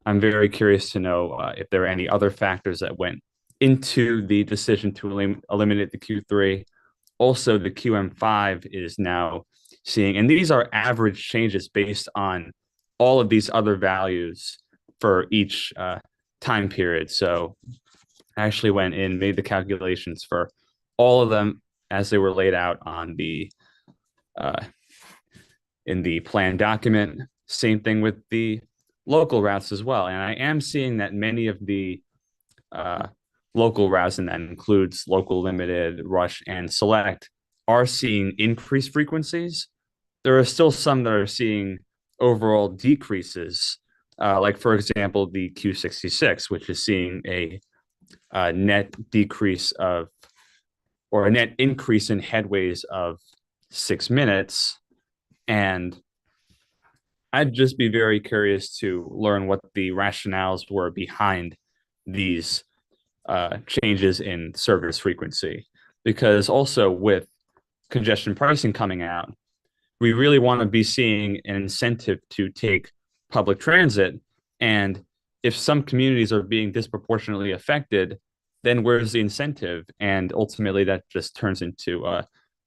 Speaker 2: I'm very curious to know if there are any other factors that went into the decision to eliminate the Q3. Also, the QM5 is now seeing, and these are average changes based on all of these other values for each time period. So I actually went in, made the calculations for all of them as they were laid out on the in the plan document. Same thing with the local routes as well. And I am seeing that many of the local routes, and that includes local limited, rush, and select, are seeing increased frequencies. There are still some that are seeing overall decreases, like, for example, the Q66, which is seeing a net decrease of, or a net increase in headways of 6 minutes. And I'd just be very curious to learn what the rationales were behind these changes in service frequency, because also with congestion pricing coming out, we really want to be seeing an incentive to take public transit. And if some communities are being disproportionately affected, then where's the incentive? And ultimately that just turns into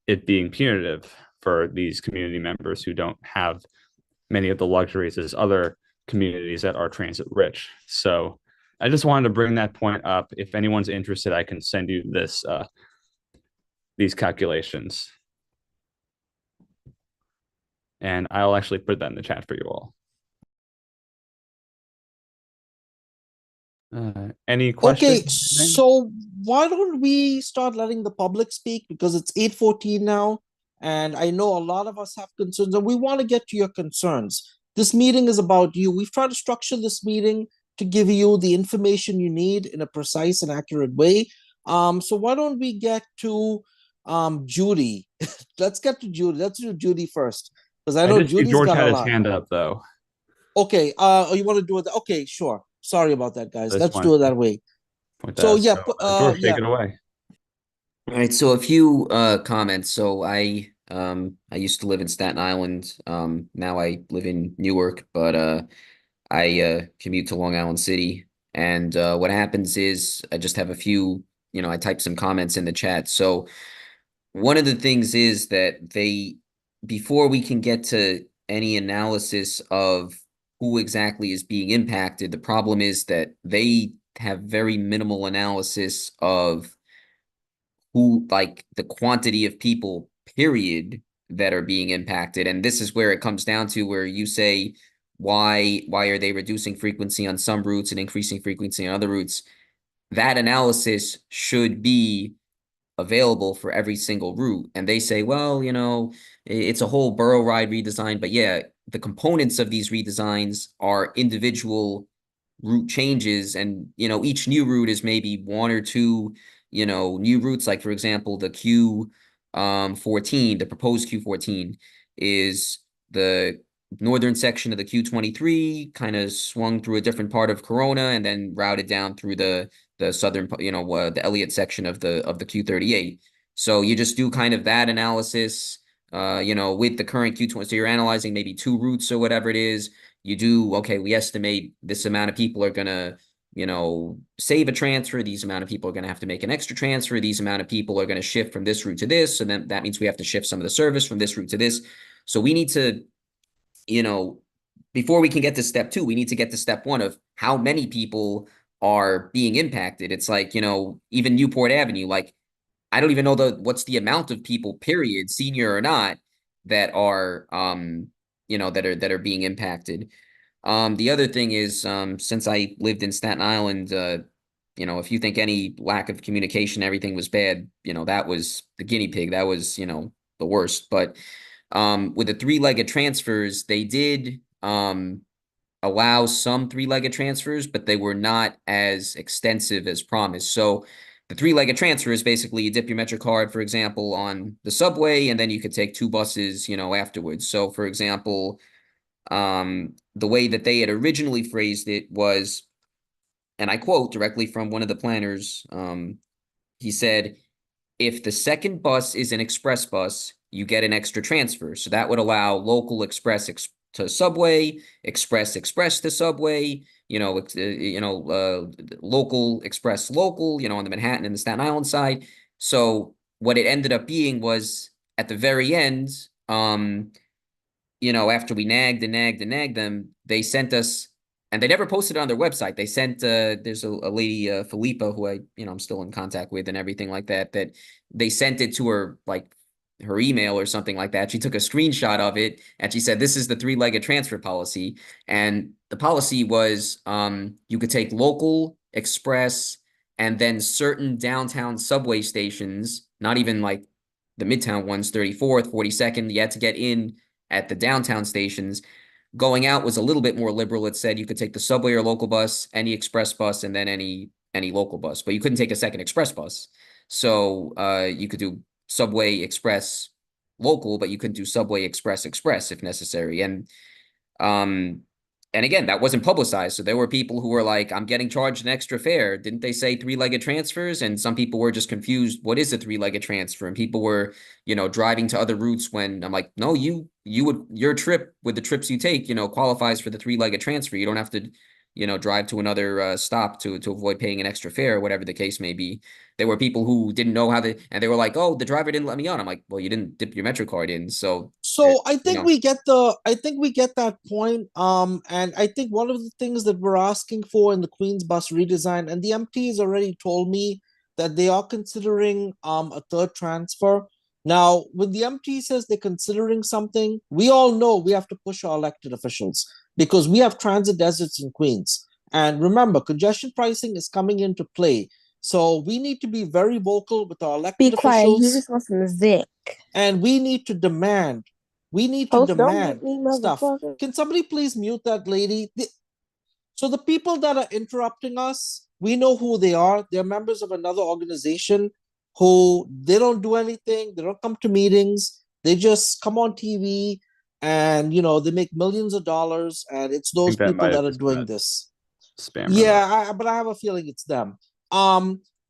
Speaker 2: it being punitive for these community members who don't have many of the luxuries as other communities that are transit rich. So I just wanted to bring that point up. If anyone's interested, I can send you these calculations. And I'll actually put that in the chat for you all. Any questions?
Speaker 3: Okay, so why don't we start letting the public speak, because it's 8:14 now, and I know a lot of us have concerns, and we want to get to your concerns. This meeting is about you. We've tried to structure this meeting to give you the information you need in a precise and accurate way. So why don't we get to Judy? Let's get to Judy. Let's do Judy first, because I know Judy's
Speaker 2: George
Speaker 3: got
Speaker 2: had
Speaker 3: a
Speaker 2: his
Speaker 3: lot.
Speaker 2: hand up though.
Speaker 3: Okay, you want to do it? Okay, sure. Sorry about that, guys.
Speaker 2: That's
Speaker 3: Let's
Speaker 2: fine.
Speaker 3: do it that way.
Speaker 2: So
Speaker 3: yeah,
Speaker 2: George,
Speaker 3: yeah.
Speaker 2: take it away.
Speaker 7: All right, so a few comments. So I used to live in Staten Island. Now I live in Newark, but I commute to Long Island City. And what happens is I just have a few, I typed some comments in the chat. So one of the things is that before we can get to any analysis of who exactly is being impacted, the problem is that they have very minimal analysis of who, like, the quantity of people, period, that are being impacted. And this is where it comes down to where you say, why are they reducing frequency on some routes and increasing frequency on other routes? That analysis should be available for every single route. And they say, well, it's a whole borough ride redesign. But yeah, the components of these redesigns are individual route changes. And, each new route is maybe one or two, new routes. Like, for example, the Q14, the proposed Q14 is the northern section of the Q23, kind of swung through a different part of Corona and then routed down through the southern, the Elliott section of the Q38. So you just do kind of that analysis, with the current Q20. So you're analyzing maybe two routes or whatever it is. You do, okay, we estimate this amount of people are going to, save a transfer. These amount of people are going to have to make an extra transfer. These amount of people are going to shift from this route to this. So then that means we have to shift some of the service from this route to this. So we need to, before we can get to step two, we need to get to step one of how many people are being impacted. It's like, even Newport Avenue, like I don't even know what's the amount of people, period, senior or not, that are that are being impacted. The other thing is, since I lived in Staten Island, if you think any lack of communication, everything was bad, that was the guinea pig. That was, the worst. But with the three-legged transfers, they did allow some three-legged transfers, but they were not as extensive as promised. So the three-legged transfer is basically you dip your MetroCard, for example, on the subway, and then you could take two buses, afterwards. So, for example, the way that they had originally phrased it was, and I quote directly from one of the planners, he said, if the second bus is an express bus, you get an extra transfer. So that would allow local express to subway, express to subway, local express local, on the Manhattan and the Staten Island side. So what it ended up being was at the very end, after we nagged them, they sent us, and they never posted it on their website. They sent, there's a lady, Philippa, who I'm still in contact with and everything like that, that they sent it to her, like her email or something like that. She took a screenshot of it and she said, this is the three-legged transfer policy. And the policy was, you could take local, express, and then certain downtown subway stations, not even like the Midtown ones, 34th, 42nd, you had to get in at the downtown stations. Going out was a little bit more liberal. It said you could take the subway or local bus, any express bus, and then any local bus, but you couldn't take a second express bus. So you could do subway, express, local, but you couldn't do subway, express if necessary. And again, that wasn't publicized. So there were people who were like, I'm getting charged an extra fare. Didn't they say three-legged transfers? And some people were just confused. What is a three-legged transfer? And people were, driving to other routes when I'm like, no, your trip with the trips you take, qualifies for the three-legged transfer. You don't have to, drive to another stop to avoid paying an extra fare, whatever the case may be. There were people who didn't know and they were like, oh, the driver didn't let me on. I'm like, well, you didn't dip your MetroCard in. So
Speaker 3: I think we get that point. And I think one of the things that we're asking for in the Queens bus redesign, and the MTs already told me that they are considering a third transfer. Now, when the MT says they're considering something, we all know we have to push our elected officials because we have transit deserts in Queens. And remember, congestion pricing is coming into play. So we need to be very vocal with our elected officials.
Speaker 22: You just want some zinc.
Speaker 3: And we need to demand. Stuff. Can somebody please mute that lady? So the people that are interrupting us, we know who they are. They're members of another organization who they don't do anything. They don't come to meetings. They just come on TV and, they make millions of dollars. And it's those people that are doing this.
Speaker 2: Spam.
Speaker 3: Yeah, but I have a feeling it's them.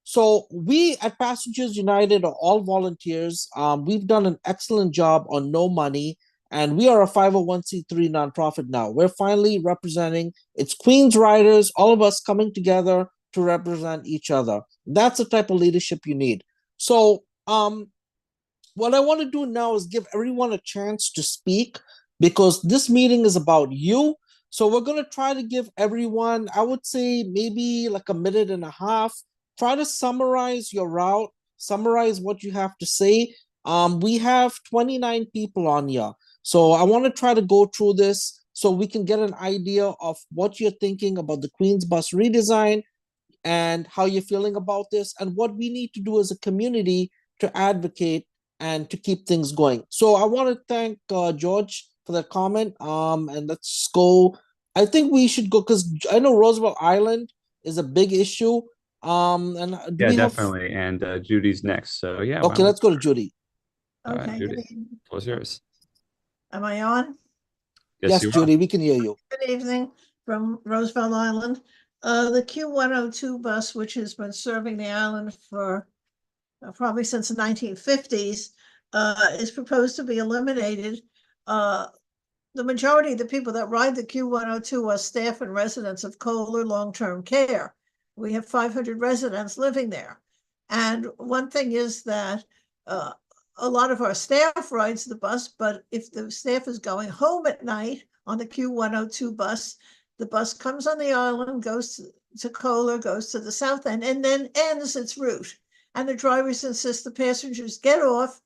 Speaker 3: So we at Passengers United are all volunteers. We've done an excellent job on no money, and we are a 501c3 nonprofit now. We're finally representing, it's Queens riders, all of us coming together to represent each other. That's the type of leadership you need. So what I want to do now is give everyone a chance to speak because this meeting is about you. So we're going to try to give everyone, I would say maybe like a minute and a half. Try to summarize your route, summarize what you have to say. We have 29 people on here. So I want to try to go through this so we can get an idea of what you're thinking about the Queens bus redesign and how you're feeling about this and what we need to do as a community to advocate and to keep things going. So I want to thank George for that comment. And let's go. I think we should go because I know Roosevelt Island is a big issue. And
Speaker 2: definitely. And Judy's next. So yeah.
Speaker 3: Okay, let's go to Judy.
Speaker 2: All right, Judy, what's yours?
Speaker 1: Am I on?
Speaker 3: Yes, Judy, we can hear you.
Speaker 1: Good evening from Roosevelt Island. The Q102 bus, which has been serving the island for probably since the 1950s, is proposed to be eliminated. The majority of the people that ride the Q102 are staff and residents of Kohler long-term care. We have 500 residents living there. And one thing is that a lot of our staff rides the bus, but if the staff is going home at night on the Q102 bus, The bus comes on the island, goes to Kohler, goes to the south end, and then ends its route. And the drivers insist the passengers get off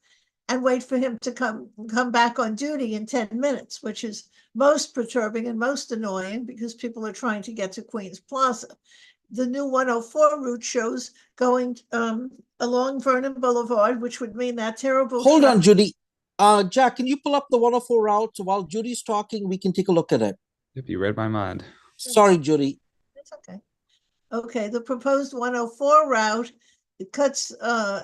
Speaker 1: and wait for him to come back on duty in 10 minutes, which is most perturbing and most annoying because people are trying to get to Queens Plaza. The new 104 route shows going along Vernon Boulevard, which would mean that terrible.
Speaker 3: Hold on, Judy. Jack, can you pull up the 104 route? So while Judy's talking, we can take a look at it.
Speaker 2: If you read my mind.
Speaker 3: Sorry, Judy.
Speaker 1: That's okay. Okay, the proposed 104 route, it cuts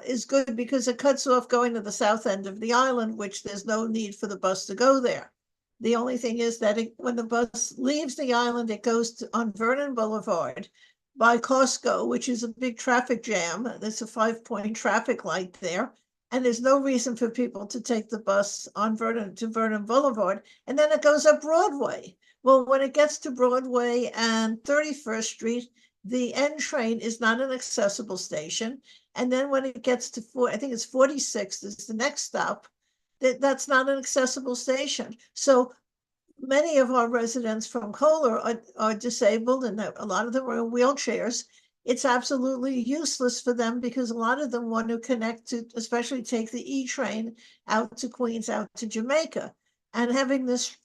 Speaker 1: is good because it cuts off going to the south end of the island, which there's no need for the bus to go there. The only thing is that when the bus leaves the island, it goes on Vernon Boulevard by Costco, which is a big traffic jam. There's a 5-point traffic light there, and there's no reason for people to take the bus on Vernon Boulevard, and then it goes up Broadway. Well, when it gets to Broadway and 31st Street, the N train is not an accessible station. And then when it gets to I think it's 46th is the next stop, that's not an accessible station. So many of our residents from Kohler are disabled, and a lot of them are in wheelchairs. It's absolutely useless for them because a lot of them want to connect to, especially take the E train out to Queens, out to Jamaica. And having this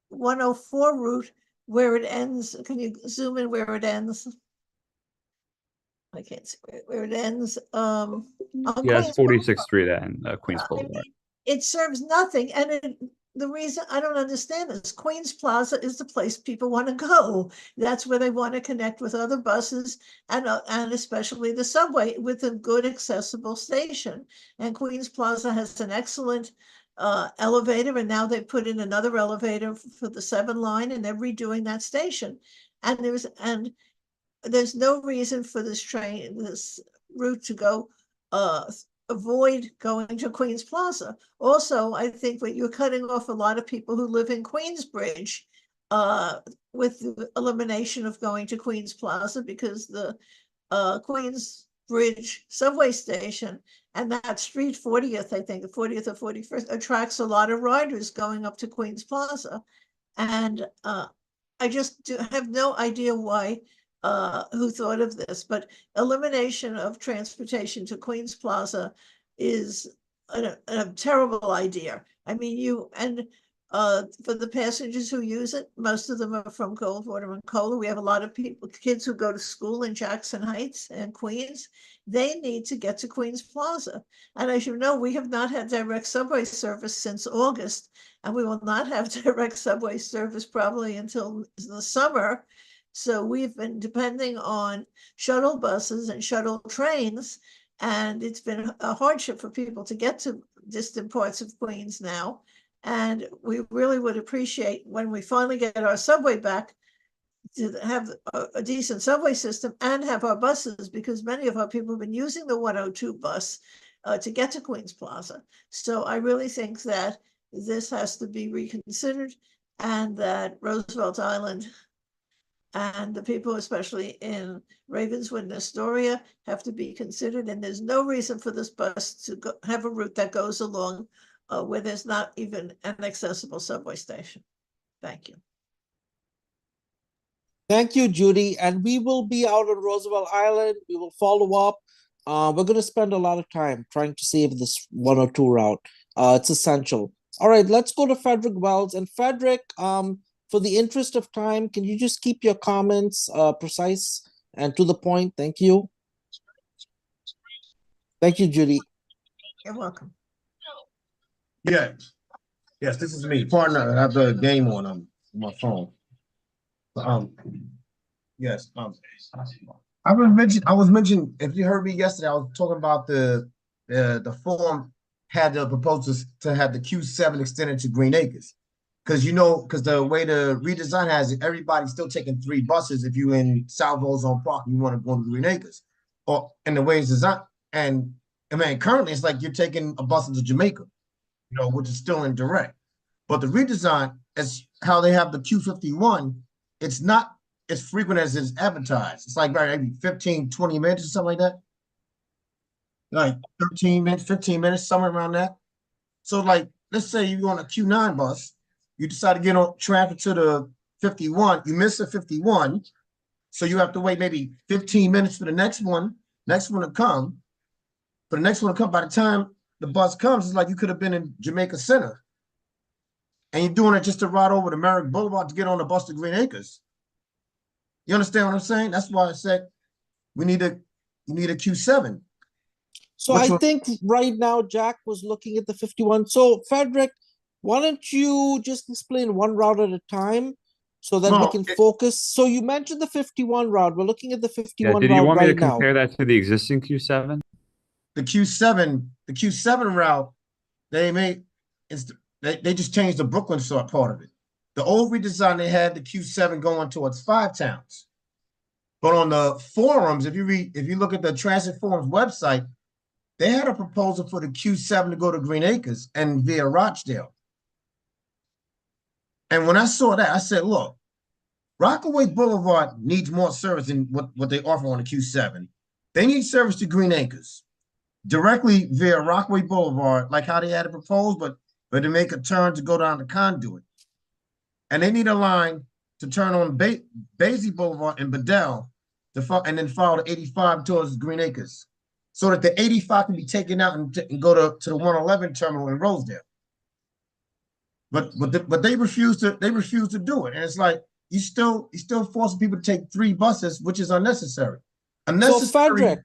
Speaker 1: 104 route where it ends, can you zoom in where it ends? I can't see where it ends.
Speaker 2: Yes, 46th Street and Queens Boulevard.
Speaker 1: It serves nothing. And the reason I don't understand is Queens Plaza is the place people want to go. That's where they want to connect with other buses and especially the subway with a good accessible station. And Queens Plaza has an excellent elevator, and now they put in another elevator for the 7 line, and they're redoing that station. And there's no reason for this route to go avoid going to Queens Plaza. Also, I think that you're cutting off a lot of people who live in Queensbridge with the elimination of going to Queens Plaza, because the Queensbridge subway station and that street 40th, I think, the 40th or 41st, attracts a lot of riders going up to Queens Plaza. And I just have no idea why who thought of this, but elimination of transportation to Queens Plaza is a terrible idea. I mean, for the passengers who use it, most of them are from Goldwater and Kohler. We have a lot of kids who go to school in Jackson Heights and Queens. They need to get to Queens Plaza. And as you know, we have not had direct subway service since August, and we will not have direct subway service probably until the summer. So we've been depending on shuttle buses and shuttle trains, and it's been a hardship for people to get to distant parts of Queens now. And we really would appreciate when we finally get our subway back to have a decent subway system and have our buses, because many of our people have been using the 102 bus to get to Queens Plaza. So I really think that this has to be reconsidered, and that Roosevelt Island and the people, especially in Ravenswood and Astoria, have to be considered. And there's no reason for this bus to have a route that goes along where there's not even an accessible subway station. Thank you.
Speaker 3: Thank you, Judy. And we will be out on Roosevelt Island. We will follow up. We're going to spend a lot of time trying to save this 102 route. It's essential. All right, let's go to Frederick Wells. And Frederick, for the interest of time, can you just keep your comments precise and to the point? Thank you. Thank you, Judy.
Speaker 1: You're welcome.
Speaker 4: Yes. Yes, this is me. Partner, I have the game on my phone. Yes. I was mentioning, if you heard me yesterday, I was talking about the form had the proposal to have the Q7 extended to Green Acres. Because the way the redesign has it, everybody's still taking 3 buses if you in South Ozone Park and you want to go to Green Acres. Or in the way it's designed. And I mean, currently it's like you're taking a bus into Jamaica, which is still indirect. But the redesign is how they have the Q51. It's not as frequent as it's advertised. It's like maybe 15, 20 minutes or something like that. Like 13 minutes, 15 minutes, somewhere around that. So like, let's say you're on a Q9 bus, you decide to get on traffic to the 51, you miss a 51, so you have to wait maybe 15 minutes for the next one to come. For the next one to come, by the time the bus comes, it's like you could have been in Jamaica Center. And you're doing it just to ride over to Merrick Boulevard to get on the bus to Green Acres. You understand what I'm saying? That's why I said you need a Q7.
Speaker 3: So I think right now Jack was looking at the 51. So Frederick, why don't you just explain one route at a time so that we can focus? So you mentioned the 51 route. We're looking at the 51
Speaker 2: did
Speaker 3: route
Speaker 2: you want me to
Speaker 3: right now.
Speaker 2: compare that to the existing Q7?
Speaker 4: The Q7 route, they just changed the Brooklyn sort part of it. The old redesign, they had the Q7 going towards 5 towns. But on the forums, if you look at the Transit Forums website, they had a proposal for the Q7 to go to Green Acres and via Rochdale. And when I saw that, I said, look, Rockaway Boulevard needs more service than what they offer on the Q7. They need service to Green Acres directly via Rockaway Boulevard, like how they had it proposed, but to make a turn to go down the conduit. And they need a line to turn on Basie Boulevard and Bedell and then follow the 85 towards Green Acres, so that the 85 can be taken out and go to the 111 terminal in Rosedale. But they refuse to do it. And it's like you still forcing people to take 3 buses, which is unnecessary.
Speaker 3: So Frederick,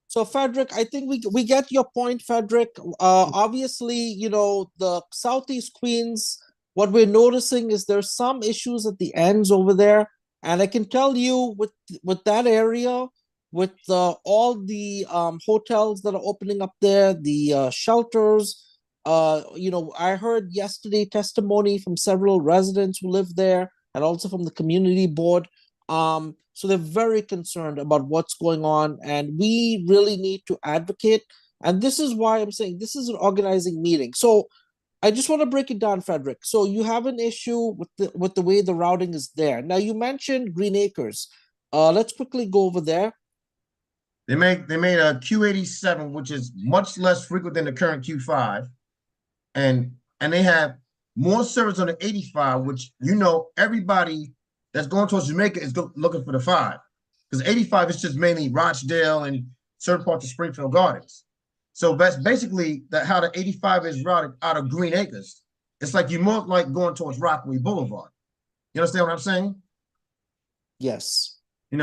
Speaker 4: So
Speaker 3: Frederick, I think we get your point, Frederick. Obviously, the Southeast Queens, what we're noticing is there's some issues at the ends over there. And I can tell you with that area, with all the hotels that are opening up there, the shelters, I heard yesterday testimony from several residents who live there and also from the community board. So they're very concerned about what's going on, and we really need to advocate. And this is why I'm saying this is an organizing meeting. So I just want to break it down, Frederick. So you have an issue with the way the routing is there. Now you mentioned Green Acres. Let's quickly go over there.
Speaker 4: They made a Q87, which is much less frequent than the current Q5, and they have more service on the 85, which everybody that's going towards Jamaica is looking for the 5, because 85 is just mainly Rochdale and certain parts of Springfield Gardens. So that's basically how the 85 is routed out of Green Acres. It's like you're more like going towards Rockaway Boulevard. You understand what I'm saying?
Speaker 3: Yes.
Speaker 4: And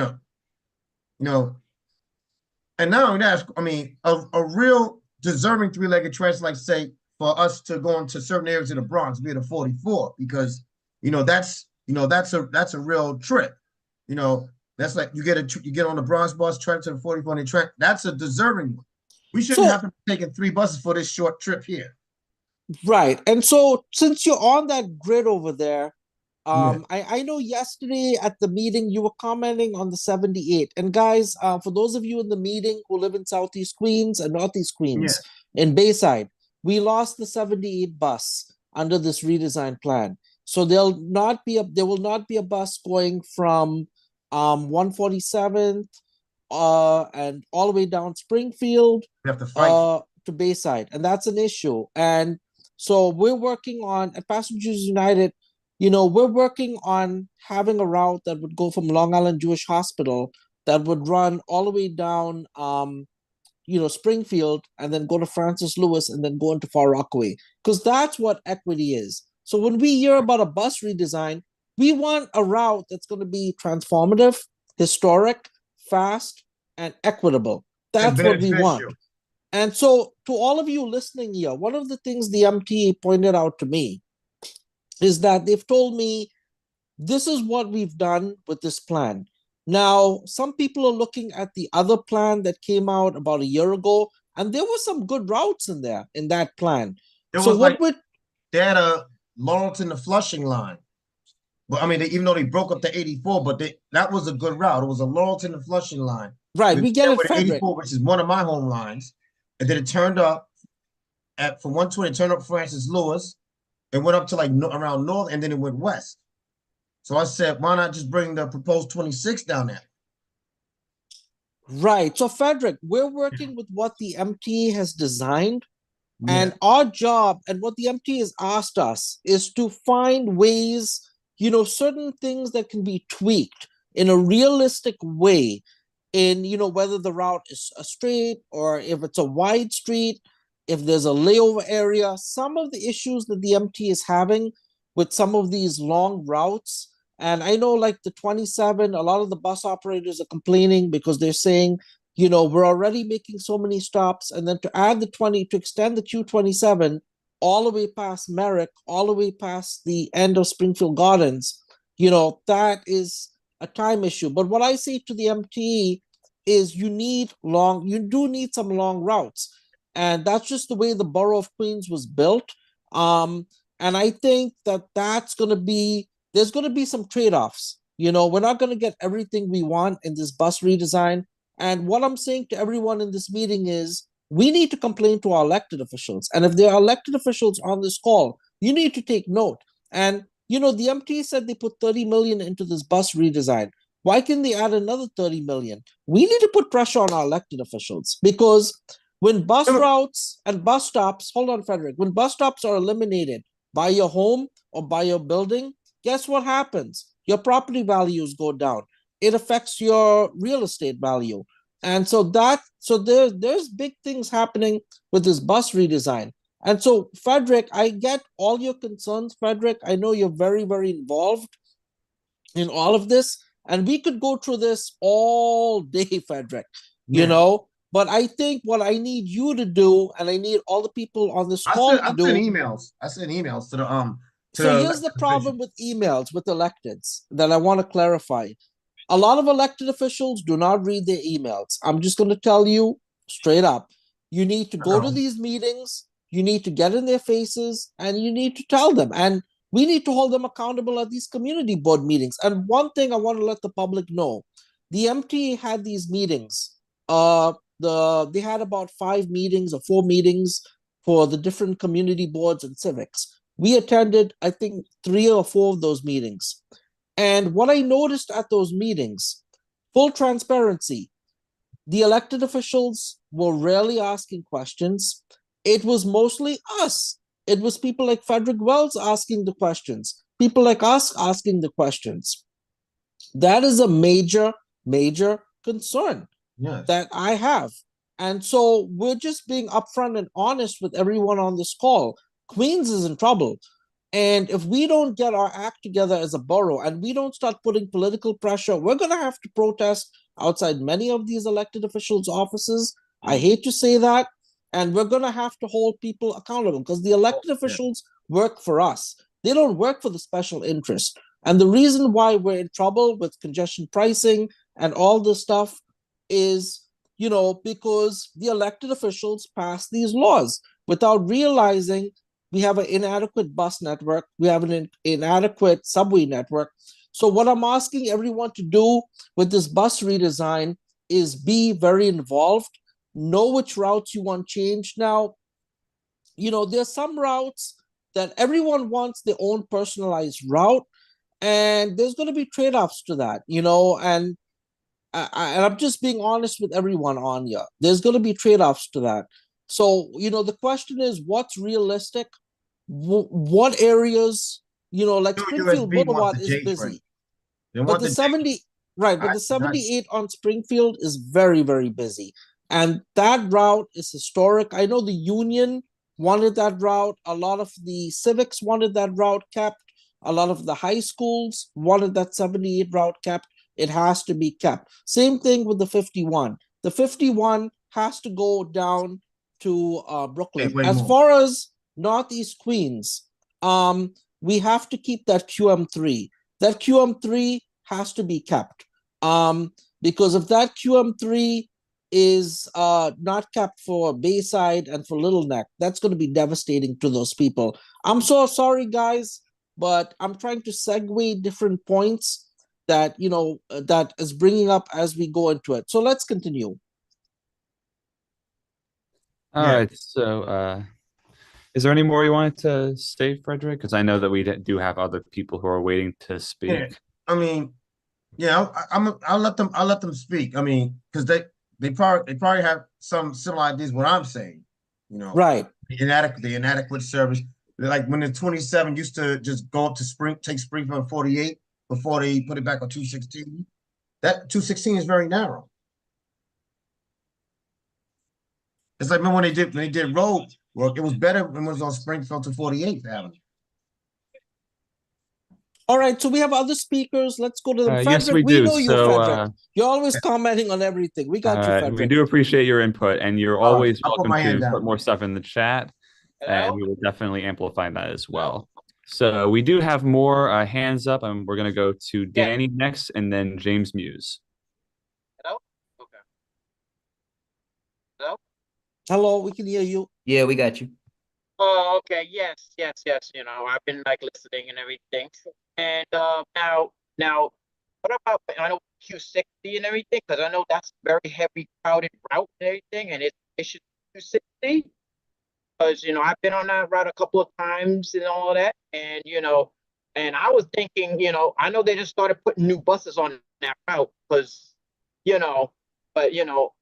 Speaker 4: not only that, I mean, a real deserving 3-legged transit, like say for us to go into certain areas of the Bronx, be the 44, because that's a real trip. That's like you get on the Bronx bus, track to the 44, and track. That's a deserving one. We shouldn't have to be taking 3 buses for this short trip here.
Speaker 3: Right. And so since you're on that grid over there, I know yesterday at the meeting you were commenting on the 78. And guys, for those of you in the meeting who live in Southeast Queens and Northeast Queens in Bayside, we lost the 78 bus under this redesign plan. So there will not be a bus going from 147th and all the way down Springfield to Bayside, and that's an issue. And so we're working on at Passengers United, we're working on having a route that would go from Long Island Jewish Hospital that would run all the way down Springfield and then go to Francis Lewis and then go into Far Rockaway, because that's what equity is. So when we hear about a bus redesign, we want a route that's going to be transformative, historic, fast, and equitable. That's what we want. And so to all of you listening here, one of the things the MTA pointed out to me is that they've told me this is what we've done with this plan. Now, some people are looking at the other plan that came out about a year ago, and there were some good routes in there in that plan.
Speaker 4: They had a Laurelton to Flushing line. But I mean, even though they broke up the 84, but that was a good route. It was a Laurelton to Flushing line.
Speaker 3: Right, we get it, Frederick.
Speaker 4: 84, which is one of my home lines. And then it turned up from 120, it turned up Francis Lewis. It went up to like around north, and then it went west. So I said, why not just bring the proposed 26 down there?
Speaker 3: Right. So Frederick, we're working with what the MTA has designed. And our job and what the MTA has asked us is to find ways, certain things that can be tweaked in a realistic way in, whether the route is a straight or if it's a wide street, if there's a layover area, some of the issues that the MT is having with some of these long routes. And I know like the 27, a lot of the bus operators are complaining because they're saying, we're already making so many stops. And then to add the 20, to extend the Q27 all the way past Merrick, all the way past the end of Springfield Gardens, that is a time issue. But what I say to the MTE is you do need some long routes. And that's just the way the borough of Queens was built. And I think there's going to be some trade-offs. We're not going to get everything we want in this bus redesign. And what I'm saying to everyone in this meeting is we need to complain to our elected officials. And if there are elected officials on this call, you need to take note. And, the MT said they put 30 million into this bus redesign. Why can they add another 30 million? We need to put pressure on our elected officials because when bus routes and bus stops, hold on, Frederick, when bus stops are eliminated by your home or by your building, guess what happens? Your property values go down. It affects your real estate value. And so there's big things happening with this bus redesign. And so, Frederick, I get all your concerns, Frederick. I know you're very, very involved in all of this. And we could go through this all day, Frederick, but I think what I need you to do, and I need all the people on this call to do.
Speaker 4: I sent emails to the
Speaker 3: So here's the problem with emails with electeds that I want to clarify. A lot of elected officials do not read their emails. I'm just going to tell you straight up. You need to go to these meetings, you need to get in their faces, and you need to tell them. And we need to hold them accountable at these community board meetings. And one thing I want to let the public know, the MTA had these meetings. They had about 5 meetings or 4 meetings for the different community boards and civics. We attended, I think, 3 or 4 of those meetings. And what I noticed at those meetings, full transparency, the elected officials were rarely asking questions. It was mostly us. It was people like Frederick Wells asking the questions, people like us asking the questions. That is a major, major concern that I have. And so we're just being upfront and honest with everyone on this call. Queens is in trouble. And if we don't get our act together as a borough and we don't start putting political pressure, we're going to have to protest outside many of these elected officials' offices. I hate to say that. And we're going to have to hold people accountable because the elected officials work for us. They don't work for the special interest. And the reason why we're in trouble with congestion pricing and all this stuff is, because the elected officials pass these laws without realizing we have an inadequate bus network, we have an inadequate subway network. So what I'm asking everyone to do with this bus redesign is be very involved, know which routes you want changed. Now, there's some routes that everyone wants their own personalized route, and there's going to be trade-offs to that, and I'm just being honest with everyone on here. There's going to be trade-offs to that. So, the question is, what's realistic? What areas, like Springfield Boulevard is busy. But the 78 on Springfield is very, very busy. And that route is historic. I know the Union wanted that route. A lot of the civics wanted that route kept. A lot of the high schools wanted that 78 route kept. It has to be kept. Same thing with the 51. The 51 has to go down to Brooklyn. As far as Northeast Queens, we have to keep that QM3. That QM3 has to be kept. Because if that QM3 is not kept for Bayside and for Little Neck, that's going to be devastating to those people. I'm so sorry, guys, but I'm trying to segue different points that, that is bringing up as we go into it. So let's continue.
Speaker 2: All right. So, is there any more you wanted to say, Frederick? Because I know that we do have other people who are waiting to speak.
Speaker 4: Yeah. I mean, I'll let them speak. I mean, because they probably have some similar ideas what I'm saying.
Speaker 3: Right.
Speaker 4: The inadequate service. Like when the 27 used to just go up to take Springfield 48 before they put it back on 216. That 216 is very narrow. It's like remember when they did road work, it was better when it was on Springfield to 48th Avenue.
Speaker 3: All right, so we have other speakers. Let's go to them.
Speaker 2: Yes,
Speaker 3: Frederick,
Speaker 2: we do.
Speaker 3: know you,
Speaker 2: So,
Speaker 3: Frederick. You're always commenting on everything. We got you, Frederick.
Speaker 2: we do appreciate your input, and you're always
Speaker 4: I'll put
Speaker 2: welcome
Speaker 4: my
Speaker 2: to
Speaker 4: hand down.
Speaker 2: put more stuff in the chat, and we will definitely amplify that as well. So we do have more hands up, and we're going to go to Danny next, and then James Muse.
Speaker 5: Hello? Okay. Hello?
Speaker 3: Hello, we can hear you.
Speaker 7: Yeah, we got you.
Speaker 5: Oh, okay. Yes. You know, I've been like listening and everything. And now, what about I know Q60 and everything? Because I know that's a very heavy crowded route and everything, and it should Q60. Because you know, I've been on that route a couple of times and all that, and you know, and I was thinking, you know, I know they just started putting new buses on that route because, you know, but you know,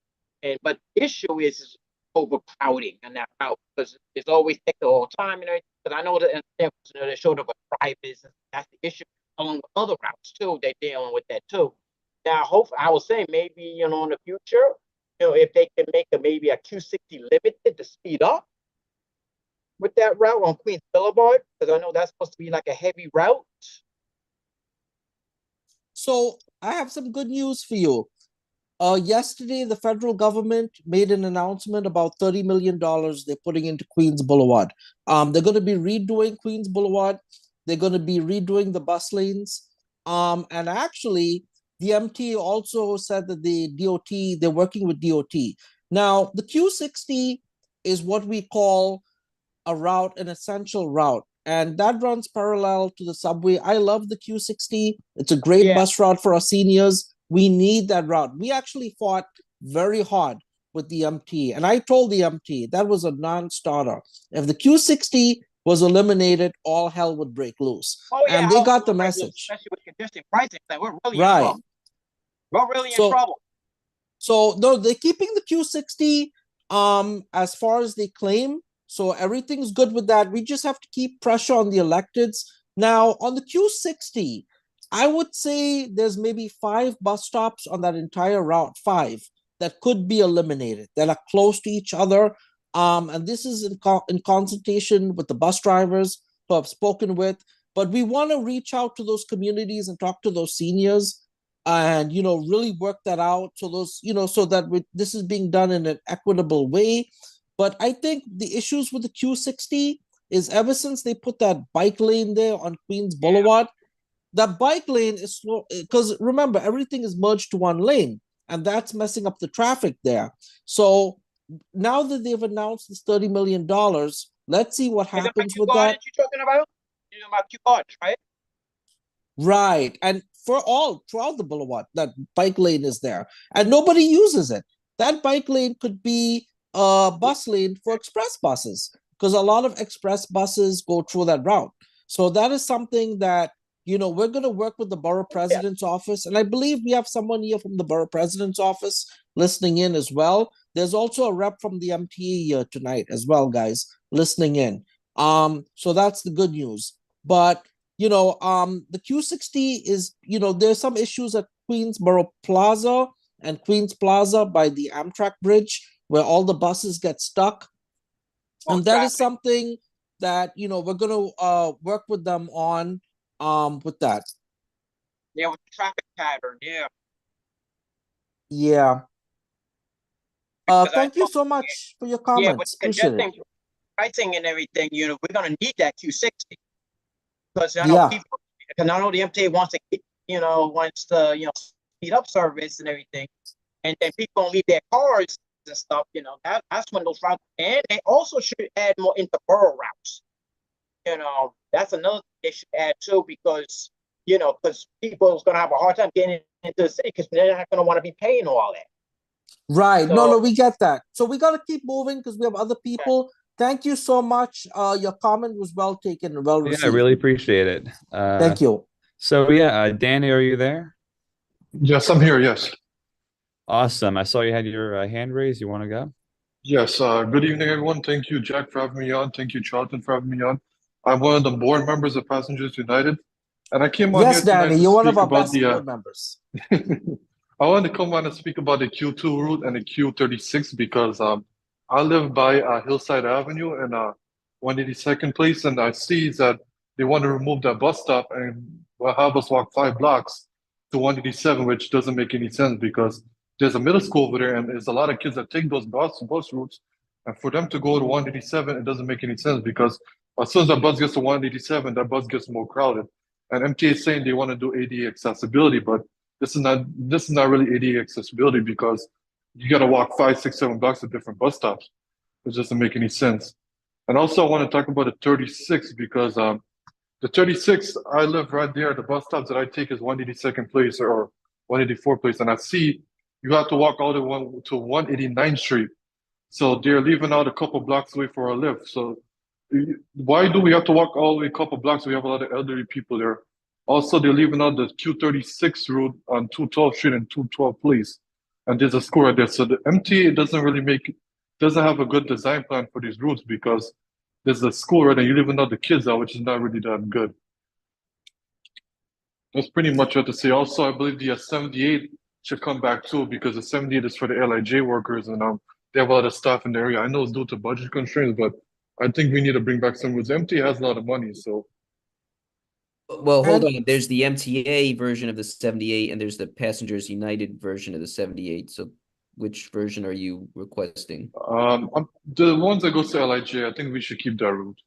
Speaker 5: but the issue is overcrowding on that route because it's always taken all the time and everything. But I know that you know, they're short of drivers, and that's the issue. Along with other routes too, they're dealing with that too. Now, hopefully, I was saying maybe you know in the future, you know, if they can make maybe a Q60 limited to speed up with that route on Queens Boulevard, because I know that's supposed to be like a heavy route.
Speaker 3: So I have some good news for you. Yesterday, the federal government made an announcement about $30 million they're putting into Queens Boulevard. They're going to be redoing Queens Boulevard. They're going to be redoing the bus lanes. And actually, the MTA also said that the DOT, they're working with DOT. Now, the Q60 is what we call a route, an essential route. And that runs parallel to the subway. I love the Q60. It's a great bus route for our seniors. We need that route. We actually fought very hard with the MT. And I told the MT that was a non-starter. If the Q60 was eliminated, all hell would break loose.
Speaker 5: Oh, yeah,
Speaker 3: and they got the message.
Speaker 5: Especially with congestion pricing, that we're really
Speaker 3: Right.
Speaker 5: in trouble. We're really in trouble.
Speaker 3: So no, they're keeping the Q60 as far as they claim. So everything's good with that. We just have to keep pressure on the electeds. Now, on the Q60, I would say there's maybe 5 bus stops on that entire route, 5, that could be eliminated, that are close to each other. And this is in consultation with the bus drivers who I've spoken with. But we want to reach out to those communities and talk to those seniors and, you know, really work that out. So those, you know, so that this is being done in an equitable way. But I think the issues with the Q60 is ever since they put that bike lane there on Queens Boulevard, that bike lane is slow because remember, everything is merged to one lane and that's messing up the traffic there. So now that they've announced this $30 million, let's see what happens with that.
Speaker 5: You're talking about? You're talking about Q Gardens, right?
Speaker 3: Right. And throughout the boulevard, that bike lane is there and nobody uses it. That bike lane could be a bus lane for express buses because a lot of express buses go through that route. So that is something that, you know, we're going to work with the borough president's office. And I believe we have someone here from the borough president's office listening in as well. There's also a rep from the MTA here tonight as well, guys, listening in. So that's the good news. But, you know, the Q60 is, you know, there's some issues at Queensboro Plaza and Queens Plaza by the Amtrak Bridge where all the buses get stuck. And that is something that, you know, we're going to work with them on with that.
Speaker 5: Yeah, with the traffic pattern, yeah.
Speaker 3: Yeah. Thank you so much for your comments.
Speaker 5: Yeah, with
Speaker 3: Appreciate it.
Speaker 5: pricing and everything, you know, we're gonna need that Q60 because I know people, because I know the MTA wants to, you know, wants to, you know, speed up service and everything, and then people gonna leave their cars and stuff. You know, that's when those routes, and they also should add more interborough routes. You know, that's another thing they should add too, because you know, because people is gonna have a hard time getting into the city because they're not gonna want to be paying all that.
Speaker 3: Right.
Speaker 5: So,
Speaker 3: no, we get that. So we got to keep moving because we have other people. Thank you so much. Your comment was well taken and well received.
Speaker 2: Yeah, I really appreciate it.
Speaker 3: Thank you.
Speaker 2: So yeah, Danny, are you there?
Speaker 6: Yes, I'm here. Yes.
Speaker 2: Awesome. I saw you had your hand raised. You want to go?
Speaker 6: Yes. Good evening, everyone. Thank you, Jack, for having me on. Thank you, Charlton, for having me on. I'm one of the board members of Passengers United, and I came on
Speaker 3: Yes,
Speaker 6: here tonight
Speaker 3: Danny,
Speaker 6: to
Speaker 3: you're one of
Speaker 6: speak
Speaker 3: our
Speaker 6: about
Speaker 3: best
Speaker 6: the.
Speaker 3: board members.
Speaker 6: I wanted to come on and speak about the Q2 route and the Q36 because I live by Hillside Avenue and 182nd Place, and I see that they want to remove that bus stop and have us walk 5 blocks to 187, which doesn't make any sense because there's a middle school over there, and there's a lot of kids that take those bus routes, and for them to go to 187, it doesn't make any sense because as soon as that bus gets to 187, that bus gets more crowded. And MTA is saying they want to do ADA accessibility, but this is not really ADA accessibility because you got to walk 5, 6, 7 blocks to different bus stops. It doesn't make any sense. And also, I want to talk about the 36 because the 36, I live right there. The bus stops that I take is 182nd Place or 184 Place, and I see you have to walk all the way to 189th Street. So they're leaving out a couple blocks away for a lift. So why do we have to walk all the way a couple blocks? We have a lot of elderly people there. Also, they're leaving out the Q36 route on 212 Street and 212 Place. And there's a school right there. So the MTA doesn't have a good design plan for these routes because there's a school right there. You're leaving out the kids out, which is not really that good. That's pretty much what to say. Also, I believe the 78 should come back too because the 78 is for the LIJ workers and they have a lot of staff in the area. I know it's due to budget constraints, but I think we need to bring back some routes. MTA has a lot of money, so.
Speaker 7: Well, hold on. There's the MTA version of the 78 and there's the Passengers United version of the 78. So which version are you requesting?
Speaker 6: The ones that go to LIJ, I think we should keep that route.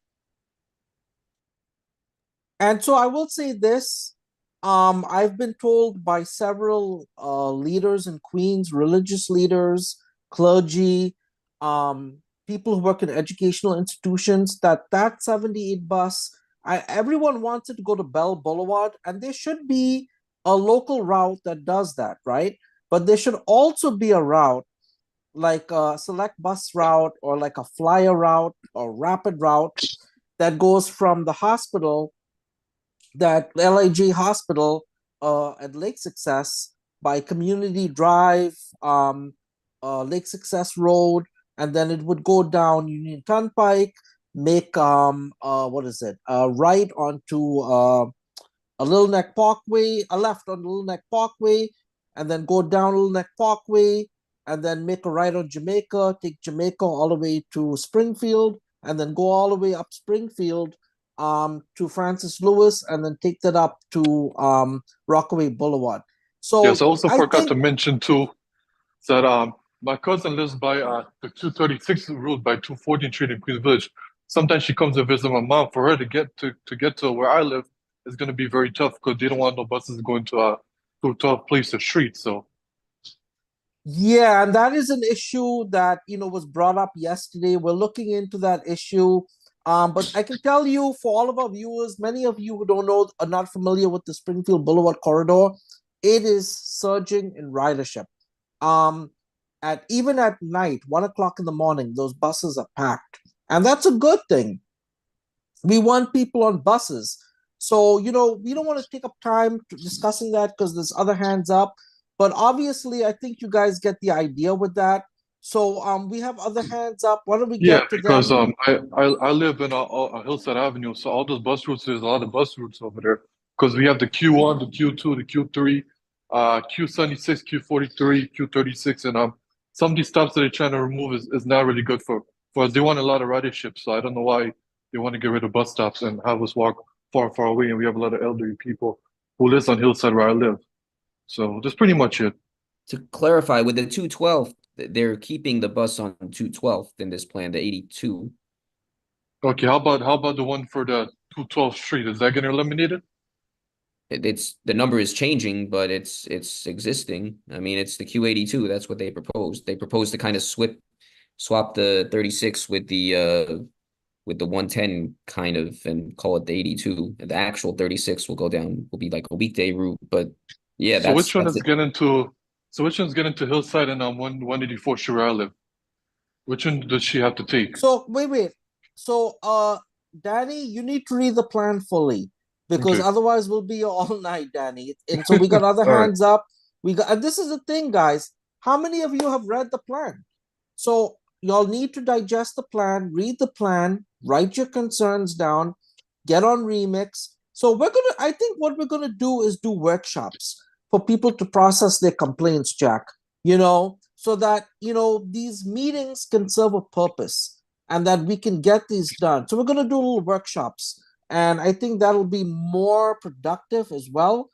Speaker 3: And so I will say this. I've been told by several leaders in Queens, religious leaders, clergy, people who work in educational institutions, that 78 bus, everyone wants it to go to Bell Boulevard, and there should be a local route that does that, right? But there should also be a route like a select bus route or like a flyer route or rapid route that goes from the hospital, that LIJ hospital at Lake Success by Community Drive, Lake Success Road, and then it would go down Union Turnpike, make right onto a Little Neck Parkway, a left on Little Neck Parkway, and then go down Little Neck Parkway, and then make a right on Jamaica, take Jamaica all the way to Springfield, and then go all the way up Springfield to Francis Lewis, and then take that up to Rockaway Boulevard. So
Speaker 6: yes, I also forgot to mention too that my cousin lives by the 236 route by 214th Street in Queens Village. Sometimes she comes to visit my mom. For her to get to where I live is going to be very tough because they don't want no buses going to 212 Place or Street. So.
Speaker 3: Yeah, and that is an issue that was brought up yesterday. We're looking into that issue. But I can tell you, for all of our viewers, many of you who don't know, are not familiar with the Springfield Boulevard corridor, it is surging in ridership. Even at night, 1 o'clock in the morning, those buses are packed. And that's a good thing. We want people on buses. So, we don't want to take up time discussing that because there's other hands up. But obviously, I think you guys get the idea with that. So we have other hands up. Why don't we get to
Speaker 6: because
Speaker 3: them?
Speaker 6: I live in a Hillside Avenue, so all those bus routes, there's a lot of bus routes over there. Because we have the Q1, the Q2, the Q3, Q76, Q43, Q36, and some of these stops that they're trying to remove is not really good for us. They want a lot of ridership, so I don't know why they want to get rid of bus stops and have us walk far, far away. And we have a lot of elderly people who live on Hillside where I live. So that's pretty much it.
Speaker 7: To clarify, with the 212, they're keeping the bus on 212 in this plan, the 82.
Speaker 6: Okay, how about the one for the 212th Street? Is that getting eliminated?
Speaker 7: It's the number is changing, but it's existing. I mean, it's the Q82. That's what they proposed. They proposed to kind of swap the 36 with the 110 kind of and call it the 82. And the actual 36 will be like a weekday route. But yeah,
Speaker 6: so which one is getting to Hillside and 184 Street where I live? Which one does she have to take?
Speaker 3: So wait. So Danny, you need to read the plan fully. Because otherwise we'll be all night, Danny. And so we got other hands up. And this is the thing, guys. How many of you have read the plan? So y'all need to digest the plan, read the plan, write your concerns down. get on Remix. So I think what we're gonna do is do workshops for people to process their complaints, Jack, so that, these meetings can serve a purpose and that we can get these done. So we're gonna do little workshops, and I think that'll be more productive as well.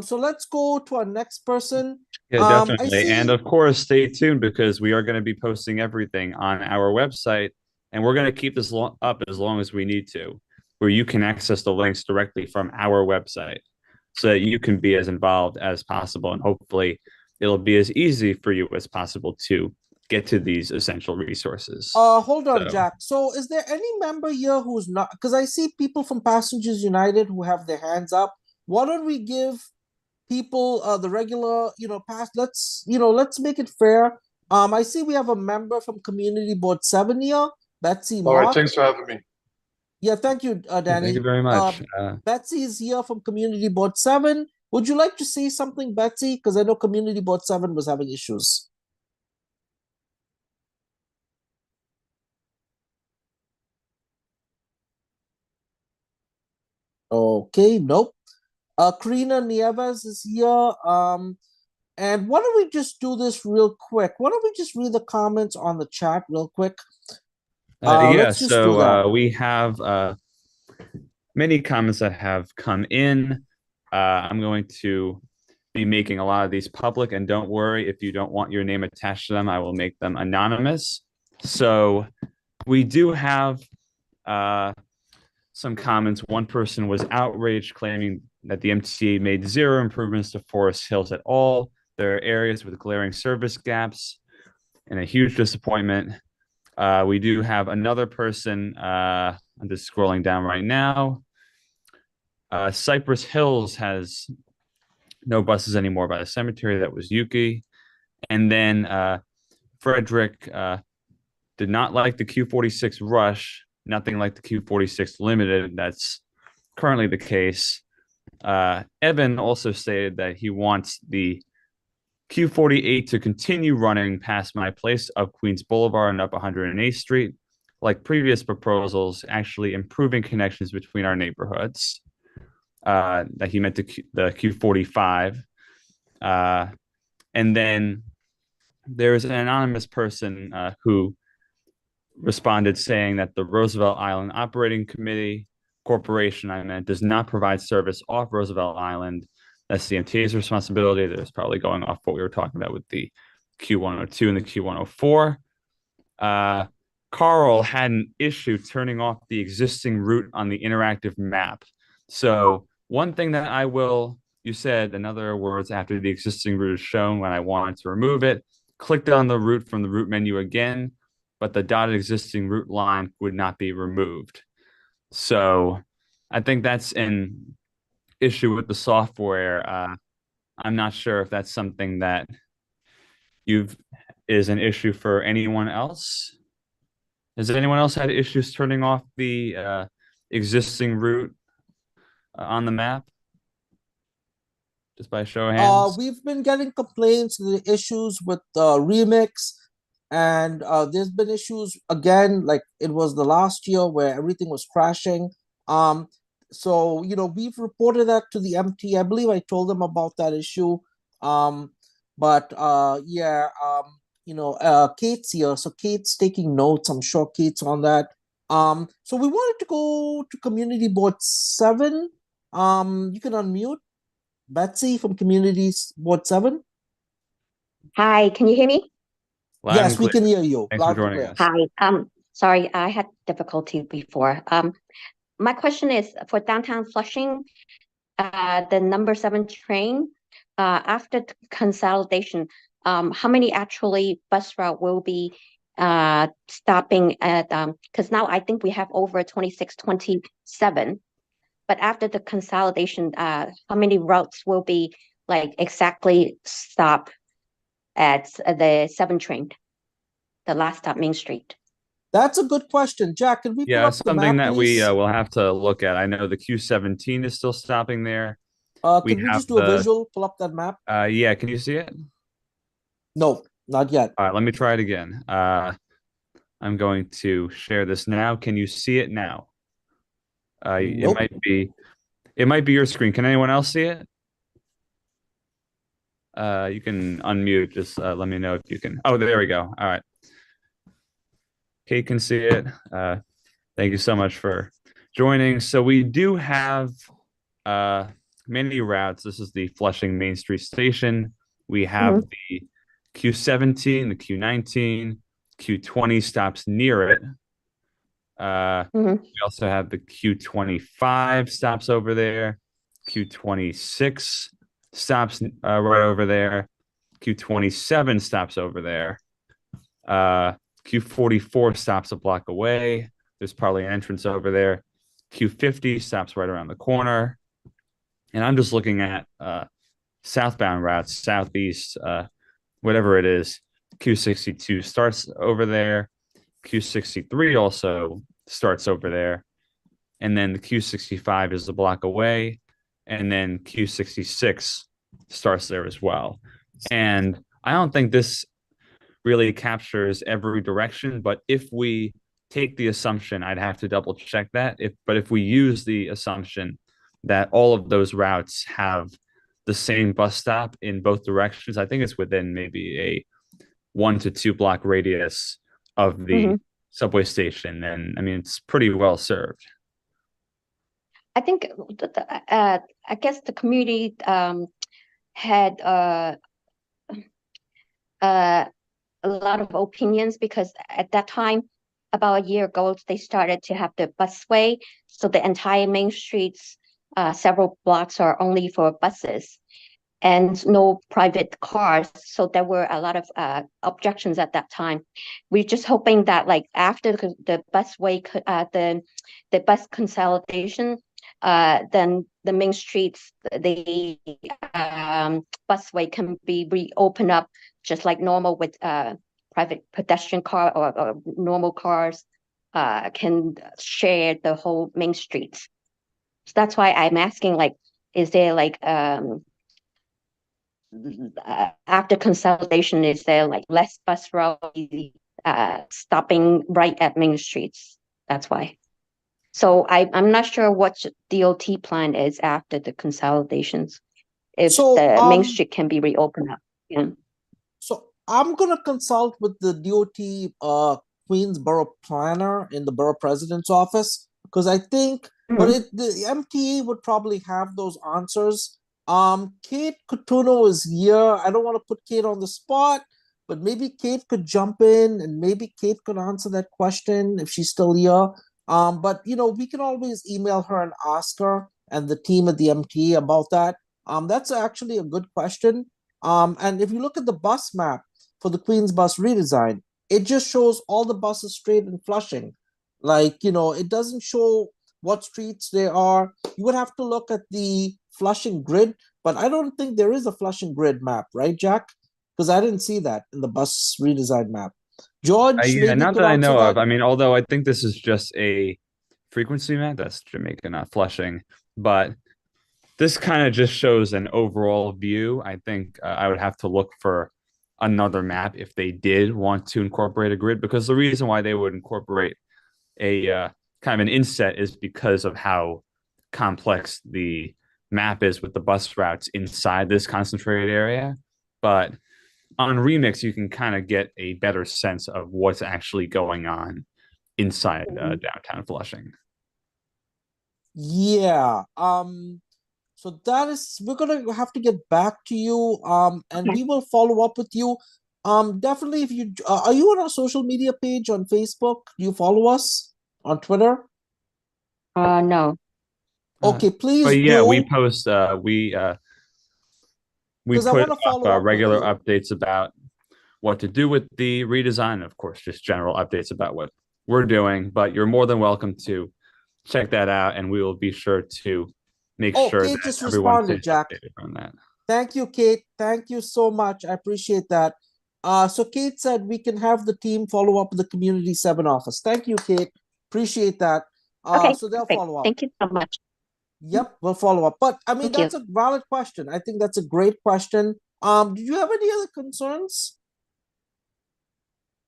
Speaker 3: So let's go to our next person.
Speaker 2: Yeah,
Speaker 3: I
Speaker 2: definitely. And
Speaker 3: see.
Speaker 2: of course, stay tuned because we are going to be posting everything on our website, and we're going to keep this up as long as we need to, where you can access the links directly from our website so that you can be as involved as possible. And hopefully it'll be as easy for you as possible to get to these essential resources.
Speaker 3: Hold on,
Speaker 2: So-
Speaker 3: Jack. So is there any member here who's not, because I see people from Passengers United who have their hands up. Why don't we give people the regular, let's make it fair. I see we have a member from Community Board 7 here, Betsy
Speaker 6: All right,
Speaker 3: Mock.
Speaker 6: thanks for having me.
Speaker 3: Yeah, thank you, Danny.
Speaker 2: Thank you very much.
Speaker 3: Betsy is here from Community Board 7. Would you like to say something, Betsy? Because I know Community Board 7 was having issues. Okay, nope. Karina Nieves is here. And why don't we just do this real quick? Why don't we just read the comments on the chat real quick?
Speaker 2: Yeah,
Speaker 3: Let's just do that.
Speaker 2: so we have many comments that have come in. I'm going to be making a lot of these public, and don't worry if you don't want your name attached to them, I will make them anonymous. So we do have some comments. One person was outraged, claiming that the MTA made zero improvements to Forest Hills at all. There are areas with glaring service gaps and a huge disappointment. We do have another person, I'm just scrolling down right now. Cypress Hills has no buses anymore by the cemetery. That was Yuki. And then Frederick did not like the Q46 Rush, nothing like the Q46 Limited. That's currently the case. Evan also stated that he wants the Q48 to continue running past my place up Queens Boulevard and up 108th Street, like previous proposals, actually improving connections between our neighborhoods. That he meant the Q45. And then there's an anonymous person who responded saying that the Roosevelt Island Operating Committee Corporation, does not provide service off Roosevelt Island. That's the MTA's responsibility. There's probably going off what we were talking about with the Q102 and the Q104. Carl had an issue turning off the existing route on the interactive map. So one thing that you said, in other words, after the existing route is shown, when I wanted to remove it, clicked on the route from the route menu again, but the dotted existing route line would not be removed. So I think that's an issue with the software. I'm not sure if that's something that is an issue for anyone else. Has anyone else had issues turning off the existing route on the map? Just by show of hands.
Speaker 3: We've been getting complaints, the issues with Remix, and there's been issues again, like it was the last year where everything was crashing. So we've reported that to the MT. I believe I told them about that issue. Kate's here, so Kate's taking notes. I'm sure Kate's on that. So we wanted to go to Community Board 7. You can unmute. Betsy from Community Board 7.
Speaker 8: Hi, can you hear me?
Speaker 3: Yes, we can hear you.
Speaker 2: Thanks for joining us.
Speaker 8: Hi. Sorry, I had difficulty before. My question is for downtown Flushing, the number 7 train, after consolidation, how many actually bus route will be stopping at, because now I think we have over 26, 27, but after the consolidation, how many routes will be like exactly stop at the 7 train, the last stop Main Street?
Speaker 3: That's a good question. Jack, can we pull up the
Speaker 2: something
Speaker 3: map,
Speaker 2: that
Speaker 3: please?
Speaker 2: we will have to look at. I know the Q17 is still stopping there.
Speaker 3: Can we just do a visual? Pull up that map?
Speaker 2: Yeah, can you see it?
Speaker 3: No, not yet.
Speaker 2: All right, let me try it again. I'm going to share this now. Can you see it now?
Speaker 3: Nope.
Speaker 2: It might be your screen. Can anyone else see it? You can unmute. Just let me know if you can. Oh, there we go. All right. Kate can see it. Thank you so much for joining. So we do have many routes. This is the Flushing Main Street Station. We have the Q17, the Q19, Q20 stops near it. We also have the Q25 stops over there, Q26 stops right over there, Q27 stops over there, Q44 stops a block away. There's probably an entrance over there. Q50 stops right around the corner. And I'm just looking at southbound routes, southeast, whatever it is. Q62 starts over there. Q63 also starts over there. And then the Q65 is a block away. And then Q66 starts there as well. And I don't think this really captures every direction, but if we take the assumption, I'd have to double check that. But if we use the assumption that all of those routes have the same bus stop in both directions, I think it's within maybe a 1 to 2 block radius of the subway station. And I mean, it's pretty well served.
Speaker 8: I think I guess the community had a lot of opinions because at that time, about a year ago, they started to have the busway. So the entire main streets, several blocks are only for buses and no private cars. So there were a lot of objections at that time. We're just hoping that like after the busway, the bus consolidation, then the main streets, the busway can be reopened up just like normal with private pedestrian car or normal cars can share the whole main streets. So that's why I'm asking, like, is there like after consolidation, is there like less bus route stopping right at main streets? That's why. So I'm not sure what DOT plan is after the consolidations. If the main street can be reopened up. Yeah.
Speaker 3: So I'm gonna consult with the DOT Queensborough planner in the borough president's office because I think, but the MTA would probably have those answers. Kate Cotuno is here. I don't want to put Kate on the spot, but maybe Kate could jump in and maybe Kate could answer that question if she's still here. But you know, we can always email her and ask her and the team at the MTA about that. That's actually a good question. And if you look at the bus map for the Queens Bus redesign, it just shows all the buses straight in Flushing. Like, you know, it doesn't show what streets they are. You would have to look at the Flushing grid, but I don't think there is a Flushing grid map, right, Jack? Because I didn't see that in the bus redesign map. George,
Speaker 2: Yeah, not that I know of. I mean, although I think this is just a frequency map, that's Jamaica, not Flushing, but this kind of just shows an overall view. I think I would have to look for another map if they did want to incorporate a grid, because the reason why they would incorporate a kind of an inset is because of how complex the map is with the bus routes inside this concentrated area. But on Remix, you can kind of get a better sense of what's actually going on inside downtown Flushing.
Speaker 3: Yeah. So that is, we're gonna have to get back to you. And we will follow up with you. Definitely, if you are you on our social media page on Facebook? Do you follow us on Twitter?
Speaker 8: No.
Speaker 3: Okay, please
Speaker 2: But yeah,
Speaker 3: do.
Speaker 2: we post we put up regular updates about what to do with the redesign, of course, just general updates about what we're doing. But you're more than welcome to check that out, and we will be sure to make sure
Speaker 3: Kate
Speaker 2: that
Speaker 3: just
Speaker 2: everyone
Speaker 3: responded,
Speaker 2: stays
Speaker 3: Jack.
Speaker 2: updated on that.
Speaker 3: Thank you, Kate. Thank you so much. I appreciate that. So Kate said we can have the team follow up with the Community 7 office. Thank you, Kate. Appreciate that.
Speaker 8: Okay,
Speaker 3: so they'll
Speaker 8: perfect.
Speaker 3: follow up.
Speaker 8: Thank you so much.
Speaker 3: Yep, we'll follow up. But I mean,
Speaker 8: Thank
Speaker 3: that's a valid question. I think that's a great question. Did you have any other concerns?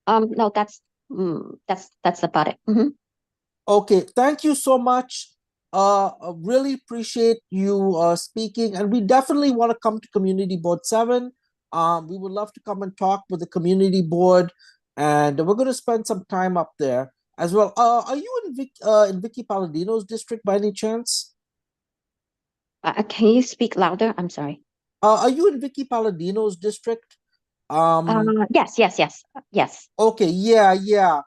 Speaker 8: No, that's about it.
Speaker 3: Okay, thank you so much. Really appreciate you speaking, and we definitely want to come to Community Board 7. We would love to come and talk with the community board, and we're going to spend some time up there as well. Are you in Vicky Palladino's district by any chance?
Speaker 8: Can you speak louder? I'm sorry.
Speaker 3: Are you in Vicky Palladino's district?
Speaker 8: Yes.
Speaker 3: Okay, yeah.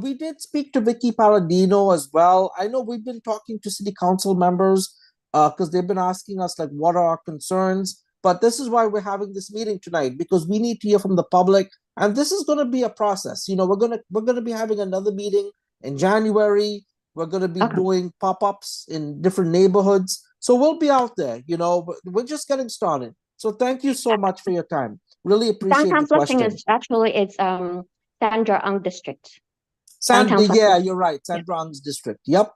Speaker 3: We did speak to Vicky Palladino as well. I know we've been talking to city council members because they've been asking us like what are our concerns. But this is why we're having this meeting tonight, because we need to hear from the public. And this is gonna be a process. You know, we're gonna be having another meeting in January. We're gonna be doing pop-ups in different neighborhoods. So we'll be out there, you know, but we're just getting started. So thank you so much for your time. Really appreciate
Speaker 8: Downtown
Speaker 3: the
Speaker 8: Flushing
Speaker 3: question.
Speaker 8: is actually it's Sandra Ang district.
Speaker 3: Sandra,
Speaker 8: Downtown
Speaker 3: yeah,
Speaker 8: Flushing.
Speaker 3: you're right. Sandra Ang's district. Yep.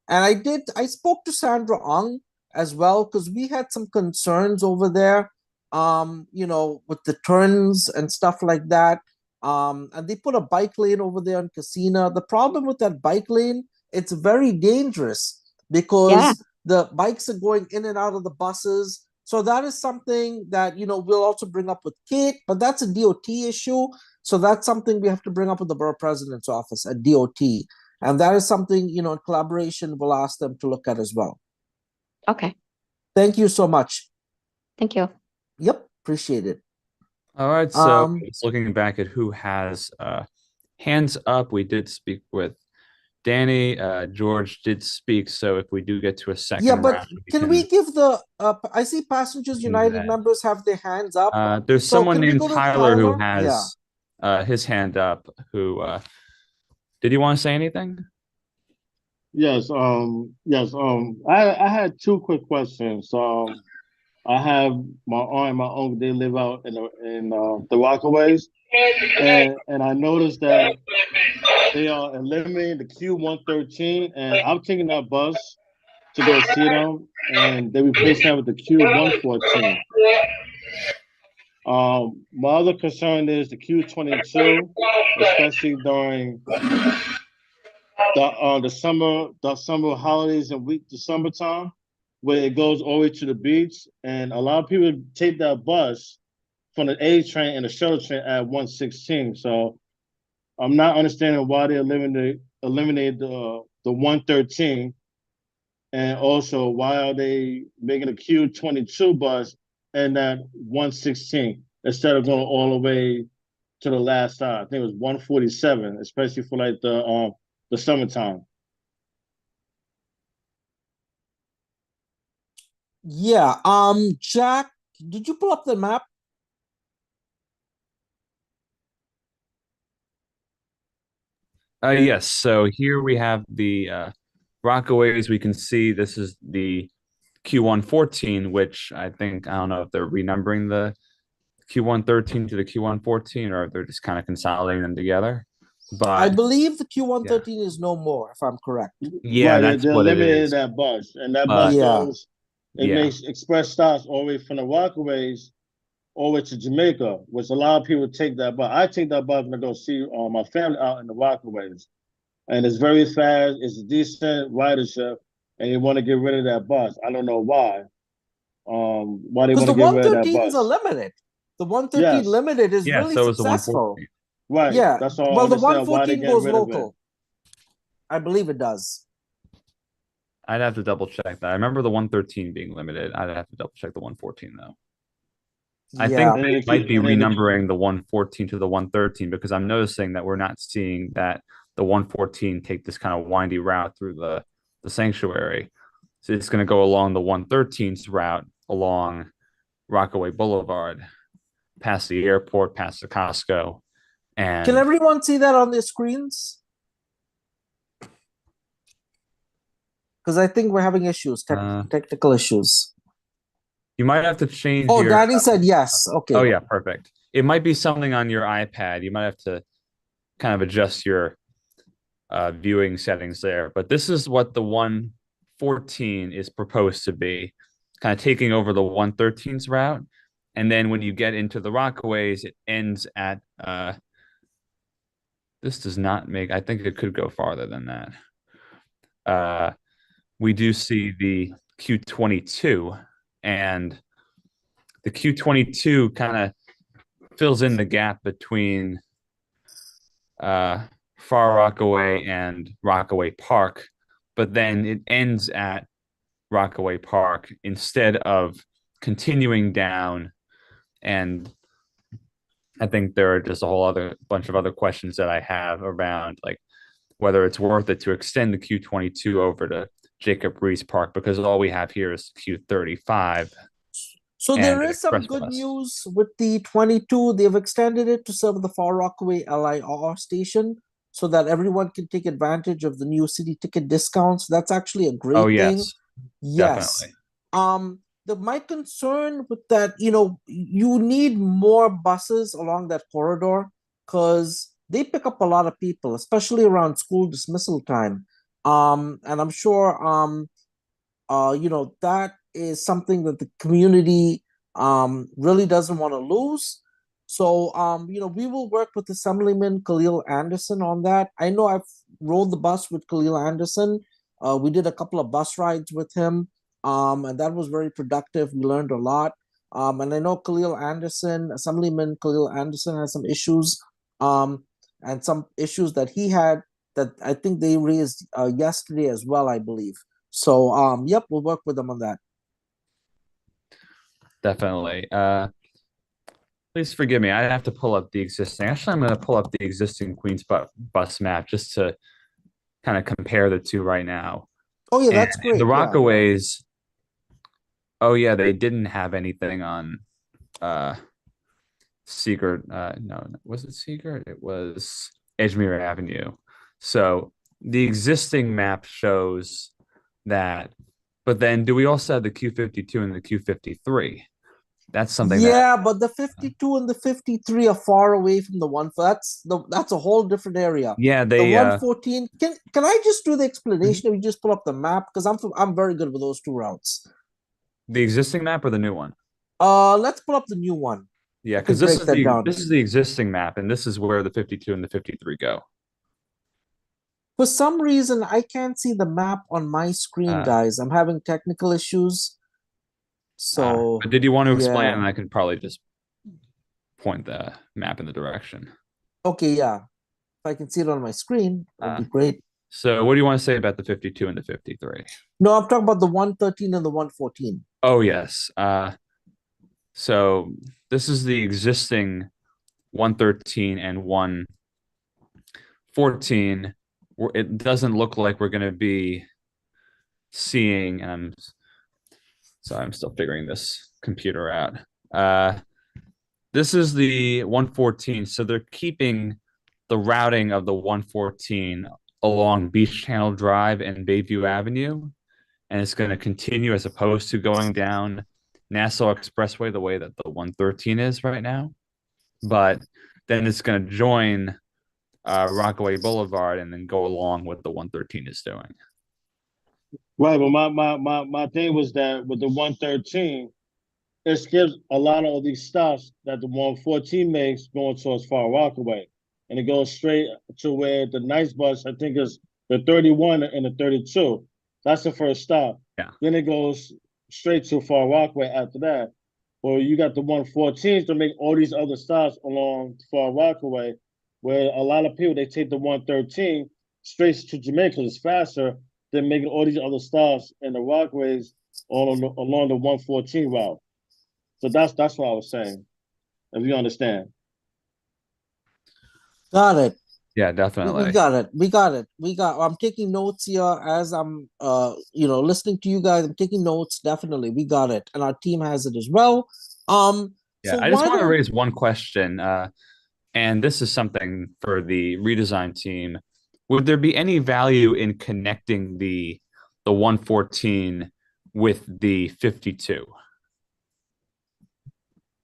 Speaker 3: And I spoke to Sandra Ang as well because we had some concerns over there, you know, with the turns and stuff like that. And they put a bike lane over there in Casino. The problem with that bike lane, it's very dangerous because the bikes are going in and out of the buses. So that is something that, you know, we'll also bring up with Kate, but that's a DOT issue. So that's something we have to bring up with the borough president's office at DOT. And that is something, you know, in collaboration, we'll ask them to look at as well.
Speaker 8: Okay.
Speaker 3: Thank you so much.
Speaker 8: Thank you.
Speaker 3: Yep. Appreciate it.
Speaker 2: All right. So just looking back at who has hands up, we did speak with Danny. George did speak. So if we do get to a second
Speaker 3: but
Speaker 2: round,
Speaker 3: can we give the I see Passengers United members have their hands up.
Speaker 2: There's
Speaker 3: So
Speaker 2: someone
Speaker 3: can we
Speaker 2: named
Speaker 3: go to
Speaker 2: Tyler who
Speaker 3: Tyler?
Speaker 2: has his hand up. Who did you want to say anything?
Speaker 9: Yes. I had two quick questions. I have my aunt and my uncle. They live out in the Rockaways, and I noticed that they are eliminating the Q113, and I'm taking that bus to go see them, and they replaced that with the Q114. My other concern is the Q22, especially during the summer holidays and the summertime, where it goes all the way to the beach, and a lot of people take that bus from the A train and the shuttle train at 116. So I'm not understanding why they eliminated the 113, and also why are they making a Q22 bus and that 116 instead of going all the way to the last side. I think it was 147, especially for like the summertime.
Speaker 3: Yeah. Jack, did you pull up the map?
Speaker 2: Yes. So here we have the Rockaways. We can see this is the Q114, which I don't know if they're renumbering the Q113 to the Q114 or if they're just kind of consolidating them together. But
Speaker 3: I believe the Q113 is no more, if I'm correct.
Speaker 2: Yeah,
Speaker 9: right,
Speaker 2: that's
Speaker 9: they
Speaker 2: what it
Speaker 9: eliminated
Speaker 2: is.
Speaker 9: that bus, and that bus goes. It makes express stops all the way from the Rockaways all the way to Jamaica, which a lot of people take that bus. I take that bus when I go see my family out in the Rockaways, and it's very fast. It's a decent ridership, and they want to get rid of that bus. I don't know why. Why they want to get rid of that bus?
Speaker 3: Because the 113s are limited. The 113 limited is really
Speaker 2: so is the
Speaker 3: successful.
Speaker 2: 114.
Speaker 9: Right.
Speaker 3: Yeah.
Speaker 9: That's all.
Speaker 3: Well, the
Speaker 9: Understand why they
Speaker 3: 114
Speaker 9: get
Speaker 3: goes
Speaker 9: rid of it.
Speaker 3: local. I believe it does.
Speaker 2: I'd have to double check that. I remember the 113 being limited. I'd have to double check the 114 though. I think they might be renumbering the 114 to the 113 because I'm noticing that we're not seeing that the 114 take this kind of windy route through the sanctuary. So it's going to go along the 113's route along Rockaway Boulevard, past the airport, past the Costco. And
Speaker 3: can everyone see that on their screens? Because I think we're having issues, technical issues.
Speaker 2: You might have to change.
Speaker 3: Oh, Danny said yes. Okay.
Speaker 2: Oh yeah, perfect. It might be something on your iPad. You might have to kind of adjust your viewing settings there. But this is what the 114 is proposed to be, kind of taking over the 113's route. And then when you get into the Rockaways, it ends at this does not make, I think it could go farther than that. we do see the Q22, and the Q22 kind of fills in the gap between Far Rockaway and Rockaway Park, but then it ends at Rockaway Park instead of continuing down. And I think there are just a whole other bunch of other questions that I have around, like whether it's worth it to extend the Q22 over to Jacob Reese Park, because all we have here is Q35.
Speaker 3: So
Speaker 2: and
Speaker 3: there
Speaker 2: an
Speaker 3: is some
Speaker 2: express
Speaker 3: good
Speaker 2: bus.
Speaker 3: news with the 22. They've extended it to serve the Far Rockaway LIR station so that everyone can take advantage of the new city ticket discounts. That's actually a great
Speaker 2: Oh,
Speaker 3: thing.
Speaker 2: yes,
Speaker 3: Yes.
Speaker 2: definitely.
Speaker 3: My concern with that, you need more buses along that corridor because they pick up a lot of people, especially around school dismissal time. And I'm sure that is something that the community really doesn't want to lose. So we will work with Assemblyman Khalil Anderson on that. I know I've rode the bus with Khalil Anderson. We did a couple of bus rides with him, and that was very productive. We learned a lot. And I know Assemblyman Khalil Anderson has some issues, and some issues that he had that I think they raised yesterday as well, I believe. So, yep, we'll work with them on that.
Speaker 2: Definitely. Please forgive me. I have to pull up the existing. Actually, I'm going to pull up the existing Queens bus map just to kind of compare the two right now.
Speaker 3: Oh yeah, that's great.
Speaker 2: The
Speaker 3: Yeah.
Speaker 2: Rockaways. Oh yeah, they didn't have anything on Seagirt. No, was it Seagirt? It was Edgemere Avenue. So the existing map shows that, but then do we also have the Q52 and the Q53? That's something
Speaker 3: Yeah, but the 52 and the 53 are far away from the one. That's a whole different area.
Speaker 2: Yeah,
Speaker 3: The
Speaker 2: they
Speaker 3: 114. Can I just do the explanation? If you just pull up the map because I'm very good with those two routes.
Speaker 2: the existing map or the new one?
Speaker 3: Let's pull up the new one.
Speaker 2: Yeah,
Speaker 3: I can
Speaker 2: because
Speaker 3: break that down.
Speaker 2: this is the existing map, and this is where the 52 and the 53 go.
Speaker 3: For some reason, I can't see the map on my screen, guys. I'm having technical issues. So,
Speaker 2: but did you want to explain?
Speaker 3: yeah.
Speaker 2: And I could probably just point the map in the direction.
Speaker 3: Okay, yeah. If I can see it on my screen, that'd be great.
Speaker 2: So what do you want to say about the 52 and the 53?
Speaker 3: No, I'm talking about the 113 and the 114.
Speaker 2: Oh, yes. So this is the existing 113 and 114. It doesn't look like we're going to be seeing, and I'm still figuring this computer out. This is the 114. So they're keeping the routing of the 114 along Beach Channel Drive and Bayview Avenue, and it's going to continue as opposed to going down Nassau Expressway the way that the 113 is right now. But then it's going to join Rockaway Boulevard and then go along what the 113 is doing.
Speaker 9: Right, but my thing was that with the 113, it skips a lot of these stops that the 114 makes going towards Far Rockaway. And it goes straight to where the nice bus, I think, is the 31 and the 32. That's the first stop.
Speaker 2: Yeah.
Speaker 9: Then it goes straight to Far Rockaway after that. Or you got the 114s to make all these other stops along Far Rockaway, where a lot of people, they take the 113 straight to Jamaica. It's faster than making all these other stops in the Rockaways along the 114 route. So that's what I was saying, if you understand.
Speaker 3: Got it.
Speaker 2: Yeah, definitely.
Speaker 3: We got it. I'm taking notes here as I'm listening to you guys. I'm taking notes. Definitely. We got it. And our team has it as well.
Speaker 2: Yeah,
Speaker 3: So
Speaker 2: I just
Speaker 3: why
Speaker 2: want to
Speaker 3: don't-
Speaker 2: raise one question. And this is something for the redesign team. Would there be any value in connecting the 114 with the 52?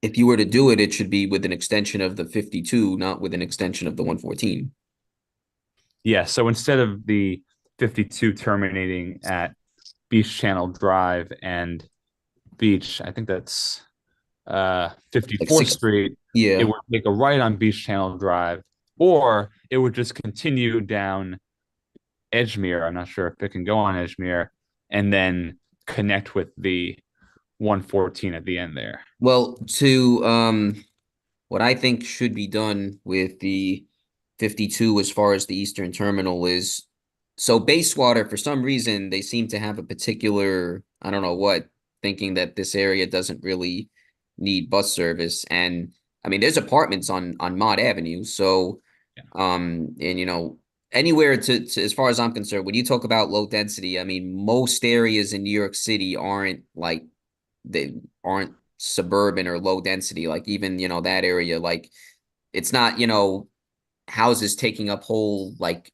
Speaker 7: If you were to do it, it should be with an extension of the 52, not with an extension of the 114.
Speaker 2: Yeah, so instead of the 52 terminating at Beach Channel Drive and Beach, I think that's 54th Street.
Speaker 7: Yeah.
Speaker 2: It would make a right on Beach Channel Drive, or it would just continue down Edgemere. I'm not sure if it can go on Edgemere and then connect with the 114 at the end there.
Speaker 7: Well, to what I think should be done with the 52 as far as the Eastern Terminal is, so Bayswater, for some reason, they seem to have a particular, I don't know what, thinking that this area doesn't really need bus service. And I mean, there's apartments on Mott Avenue. So, and you know, anywhere to as far as I'm concerned, when you talk about low density, I mean, most areas in New York City aren't like, they aren't suburban or low density. Like even, you know, that area, like it's not, you know, houses taking up whole like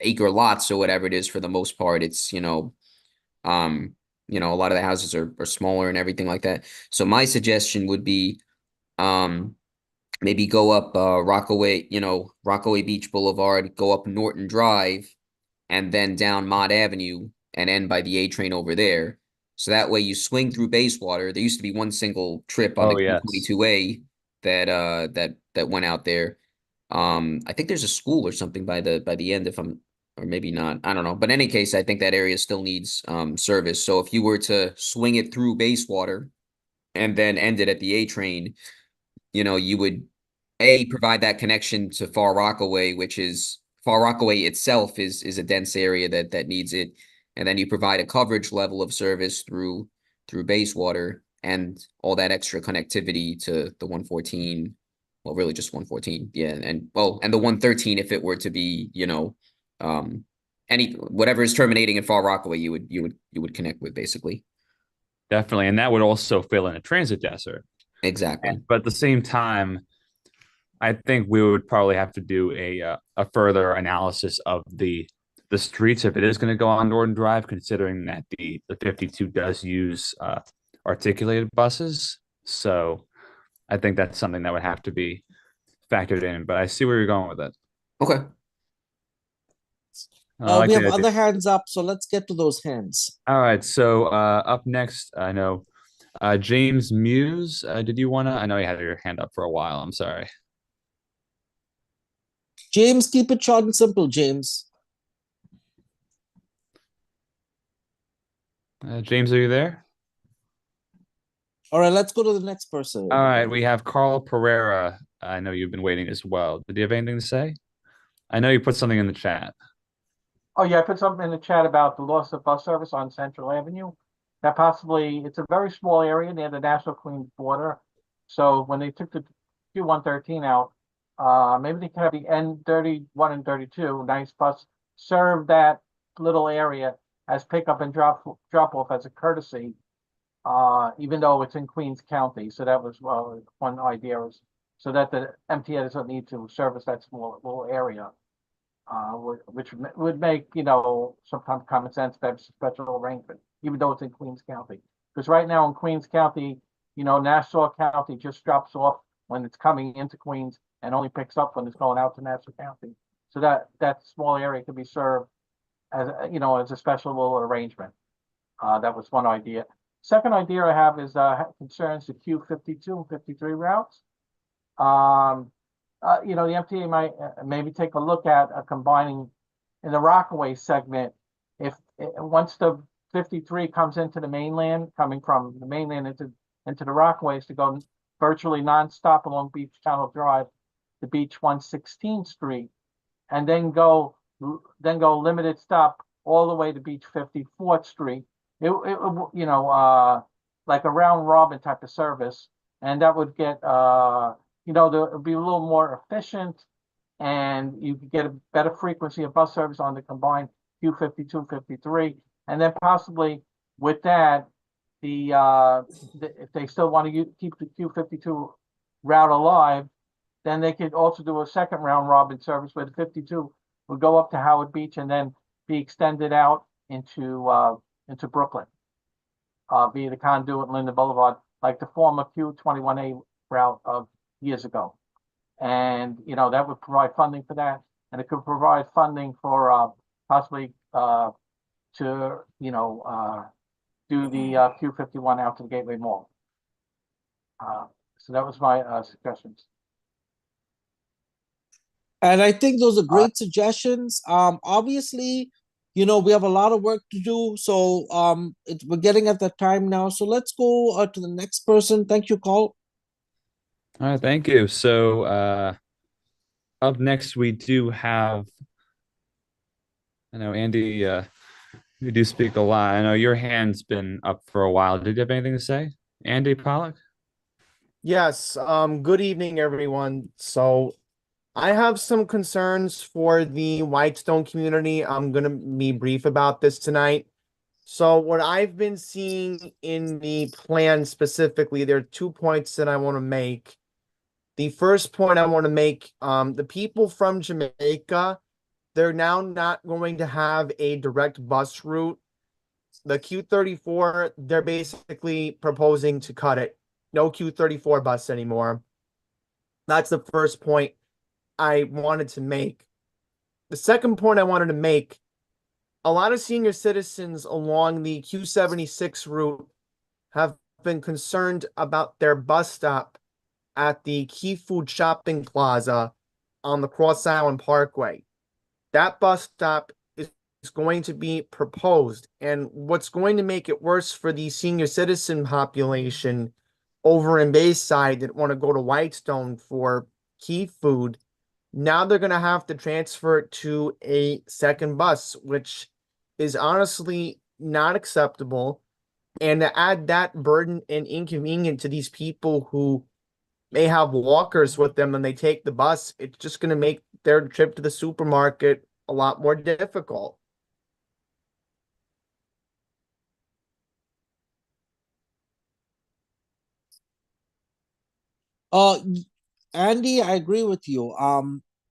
Speaker 7: acre lots or whatever it is. For the most part, it's, you know, a lot of the houses are smaller and everything like that. So my suggestion would be maybe go up Rockaway, you know, Rockaway Beach Boulevard, go up Norton Drive, and then down Mott Avenue and end by the A train over there. So that way you swing through Bayswater. There used to be one single trip on the 22A that went out there. I think there's a school or something by the end, if I'm, or maybe not. I don't know. But in any case, I think that area still needs service. So if you were to swing it through Bayswater and then end it at the A train, you know, you would provide that connection to Far Rockaway, which is Far Rockaway itself is a dense area that needs it. And then you provide a coverage level of service through Bayswater and all that extra connectivity to the 114. Well, really just 114. Yeah. And the 113, if it were to be, you know, whatever is terminating in Far Rockaway, you would connect with, basically.
Speaker 2: Definitely. And that would also fill in a transit desert.
Speaker 7: Exactly.
Speaker 2: But at the same time, I think we would probably have to do a further analysis of the streets if it is going to go on Norton Drive, considering that the 52 does use articulated buses. So I think that's something that would have to be factored in. But I see where you're going with it.
Speaker 7: Okay.
Speaker 3: We have other hands up, so let's get to those hands.
Speaker 2: All right. So up next, I know James Muse. Did you want to? I know you had your hand up for a while. I'm sorry.
Speaker 3: James, keep it short and simple, James.
Speaker 2: James, are you there?
Speaker 3: All right, let's go to the next person.
Speaker 2: All right, we have Carl Pereira. I know you've been waiting as well. Did you have anything to say? I know you put something in the chat.
Speaker 5: Oh, yeah, I put something in the chat about the loss of bus service on Central Avenue. That possibly, it's a very small area near the National Queens border. So when they took the Q113 out, maybe they could have the N31 and 32, nice bus, serve that little area as pickup and drop off as a courtesy, even though it's in Queens County. So that was, well, one idea was so that the MTA doesn't need to service that small little area. Which would make, you know, sometimes common sense to have special arrangement, even though it's in Queens County. Because right now in Queens County, you know, Nassau County just drops off when it's coming into Queens and only picks up when it's going out to Nassau County. So that small area could be served as, you know, as a special little arrangement. That was one idea. Second idea I have is concerns the Q52 and 53 routes. You know, the MTA might maybe take a look at combining in the Rockaway segment. If once the 53 comes into the mainland, coming from the mainland into the Rockaways, to go virtually nonstop along Beach Channel Drive to Beach 116th Street, and then go limited stop all the way to Beach 54th Street. It you know, like a round robin type of service, and that would get you know, it would be a little more efficient, and you could get a better frequency of bus service on the combined Q52, 53, and then possibly with that, if they still want to keep the Q52 route alive, then they could also do a second round robin service where the 52 would go up to Howard Beach and then be extended out into Brooklyn via the conduit and Linden Boulevard, like the former Q21A route of years ago. And, you know, that would provide funding for that. And it could provide funding for possibly to, you know, do the Q51 out to the Gateway Mall. So that was my suggestions.
Speaker 3: And I think those are great suggestions. Obviously, we have a lot of work to do. So we're getting at that time now. So let's go to the next person. Thank you, Call.
Speaker 2: All right, thank you. So up next, we do have, I know, Andy, you do speak a lot. I know your hand's been up for a while. Did you have anything to say, Andy Pollock?
Speaker 10: Yes, good evening, everyone. So I have some concerns for the Whitestone community. I'm gonna be brief about this tonight. So what I've been seeing in the plan specifically, there are 2 points that I want to make. The first point I want to make, the people from Jamaica, they're now not going to have a direct bus route. The Q34, they're basically proposing to cut it. No Q34 bus anymore. That's the first point I wanted to make. The second point I wanted to make, a lot of senior citizens along the Q76 route have been concerned about their bus stop at the Key Food Shopping Plaza on the Cross Island Parkway. That bus stop is going to be proposed, and what's going to make it worse for the senior citizen population over in Bayside that want to go to Whitestone for Key Food, now they're going to have to transfer it to a second bus, which is honestly not acceptable. And to add that burden and inconvenience to these people who may have walkers with them and they take the bus, it's just going to make their trip to the supermarket a lot more difficult.
Speaker 3: Andy, I agree with you.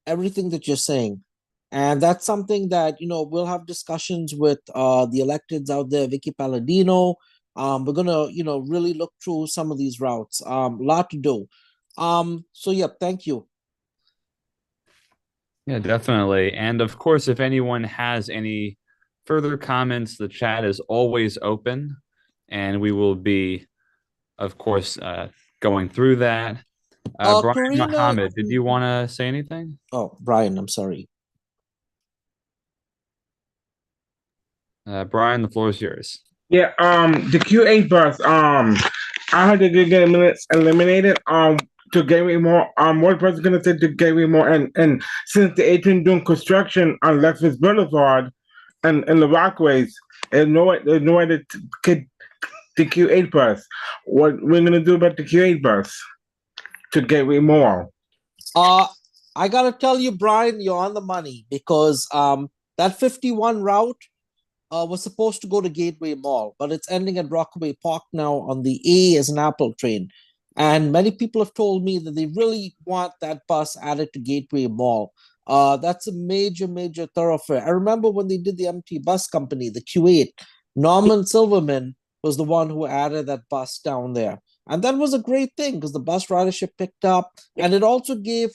Speaker 3: Everything that you're saying. And that's something that, we'll have discussions with the electeds out there, Vicky Palladino. We're gonna, really look through some of these routes. A lot to do. So yeah, thank you.
Speaker 2: Yeah, definitely. And of course, if anyone has any further comments, the chat is always open, and we will be, of course, going through that. Brian
Speaker 3: Karina-
Speaker 2: Muhammad, did you want to say anything?
Speaker 3: Oh, Brian, I'm sorry.
Speaker 2: Brian, the floor is yours.
Speaker 14: Yeah, the Q8 bus, I heard they did get eliminated, to Gateway Mall. What was gonna say to Gateway Mall, and since the agent doing construction on Lexus Boulevard and the Rockaways, there's no way to get the Q8 bus. What we're gonna do about the Q8 bus to Gateway Mall?
Speaker 3: I gotta tell you, Brian, you're on the money because that 51 route was supposed to go to Gateway Mall, but it's ending at Rockaway Park now on the A as an Apple train. And many people have told me that they really want that bus added to Gateway Mall. That's a major, major thoroughfare. I remember when they did the MT Bus Company, the Q8, Norman Silverman was the one who added that bus down there. And that was a great thing because the bus ridership picked up, and it also gave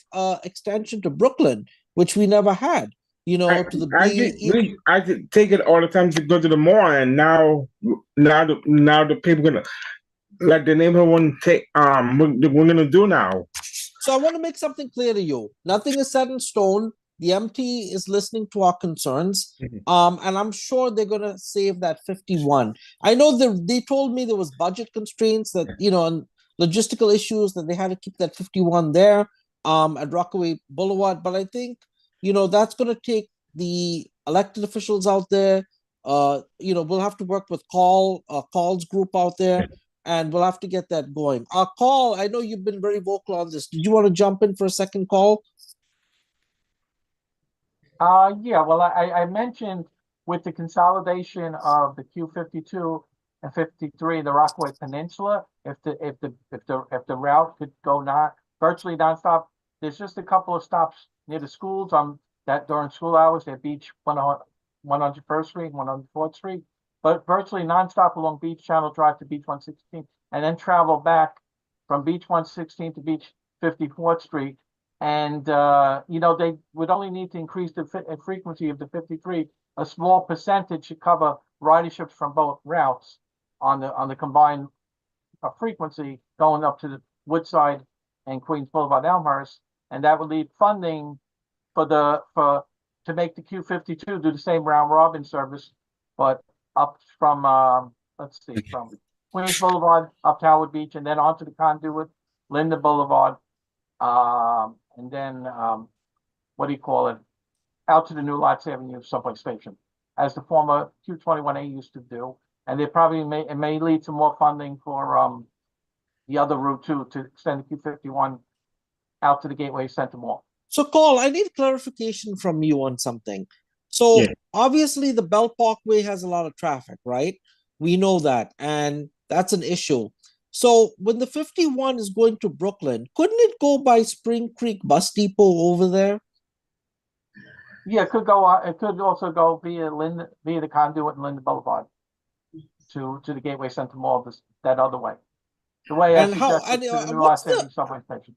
Speaker 3: extension to Brooklyn, which we never had. To the
Speaker 14: I could take it all the time to go to the mall, and now the people gonna like the neighborhood won't take we're gonna do now.
Speaker 3: So I want to make something clear to you. Nothing is set in stone. The MT is listening to our concerns. And I'm sure they're gonna save that 51. I know they told me there was budget constraints that, and logistical issues that they had to keep that 51 there at Rockaway Boulevard. But I think, that's gonna take the elected officials out there. We'll have to work with Call's group out there. And we'll have to get that going. Call, I know you've been very vocal on this. Did you want to jump in for a second, Call?
Speaker 5: Yeah, well, I mentioned with the consolidation of the Q52 and 53, the Rockaway Peninsula, if the route could go virtually nonstop, there's just a couple of stops near the schools that during school hours at Beach 101st Street, 104th Street, but virtually nonstop along Beach Channel Drive to Beach 116, and then travel back from Beach 116 to Beach 54th Street. And, they would only need to increase the frequency of the 53. A small percentage should cover riderships from both routes on the combined frequency going up to the Woodside and Queens Boulevard Elmhurst. And that would leave funding for to make the Q52 do the same round robin service, but up from, let's see, from Queens Boulevard up to Howard Beach and then onto the conduit, Linden Boulevard, and then, what do you call it? Out to the New Lots Avenue subway station, as the former Q21A used to do. And it may lead to more funding for, the other route too, to extend the Q51 out to the Gateway Center Mall.
Speaker 3: So, Cole, I need clarification from you on something. So,
Speaker 14: Yeah.
Speaker 3: obviously, the Bell Parkway has a lot of traffic, right? We know that, and that's an issue. So, when the 51 is going to Brooklyn, couldn't it go by Spring Creek Bus Depot over there?
Speaker 5: Yeah, it could go. It could also go via the conduit and Linden Boulevard to the Gateway Center Mall that other way. The way I
Speaker 3: And how?
Speaker 5: suggested to the New
Speaker 3: What's
Speaker 5: Lots Avenue subway station.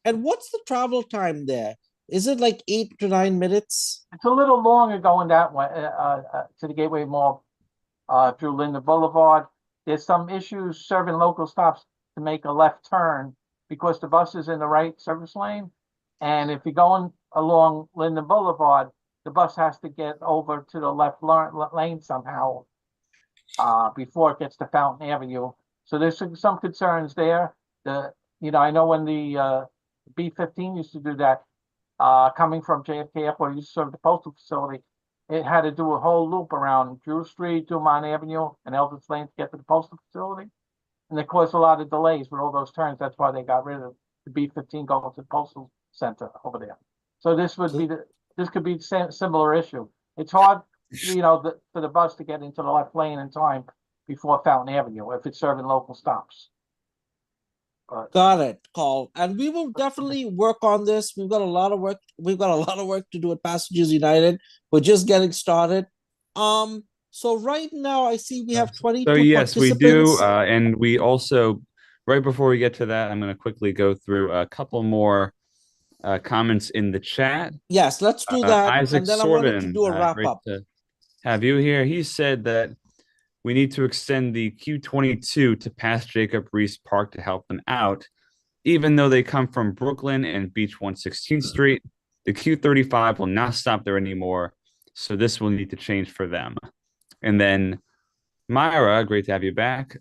Speaker 3: and what's the travel time there? Is it like 8 to 9 minutes?
Speaker 5: It's a little longer going that way to the Gateway Mall through Linden Boulevard. There's some issues serving local stops to make a left turn because the bus is in the right service lane. And if you're going along Linden Boulevard, the bus has to get over to the left lane somehow before it gets to Fountain Avenue. So there's some concerns there. I know when the B-15 used to do that, coming from JFK Airport, used to serve the postal facility. It had to do a whole loop around Drew Street, Dumont Avenue, and Eldridge Lane to get to the postal facility. And it caused a lot of delays with all those turns. That's why they got rid of the B-15 going to the postal center over there. So this could be the similar issue. It's hard, for the bus to get into the left lane in time before Fountain Avenue if it's serving local stops.
Speaker 3: Got it, Cole. And we will definitely work on this. We've got a lot of work. We've got a lot of work to do at Passengers United. We're just getting started. So right now I see we have 22
Speaker 2: So yes, we do,
Speaker 3: participants.
Speaker 2: and we also, right before we get to that, I'm going to quickly go through a couple more comments in the chat.
Speaker 3: Yes, let's do that.
Speaker 2: Isaac
Speaker 3: And then I wanted to
Speaker 2: Sorden,
Speaker 3: do a wrap
Speaker 2: great
Speaker 3: up.
Speaker 2: to have you here. He said that we need to extend the Q22 to past Jacob Reese Park to help them out. Even though they come from Brooklyn and Beach 116th Street, the Q35 will not stop there anymore. So this will need to change for them. And then Myra, great to have you back.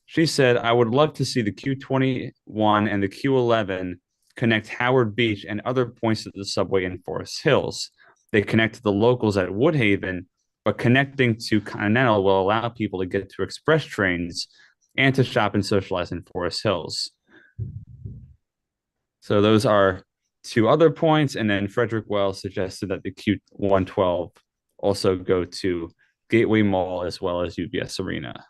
Speaker 2: She said, I would love to see the Q21 and the Q11 connect Howard Beach and other points of the subway in Forest Hills. They connect to the locals at Woodhaven, but connecting to Continental will allow people to get to express trains and to shop and socialize in Forest Hills. So those are two other points. And then Frederick Wells suggested that the Q112 also go to Gateway Mall as well as UBS Arena.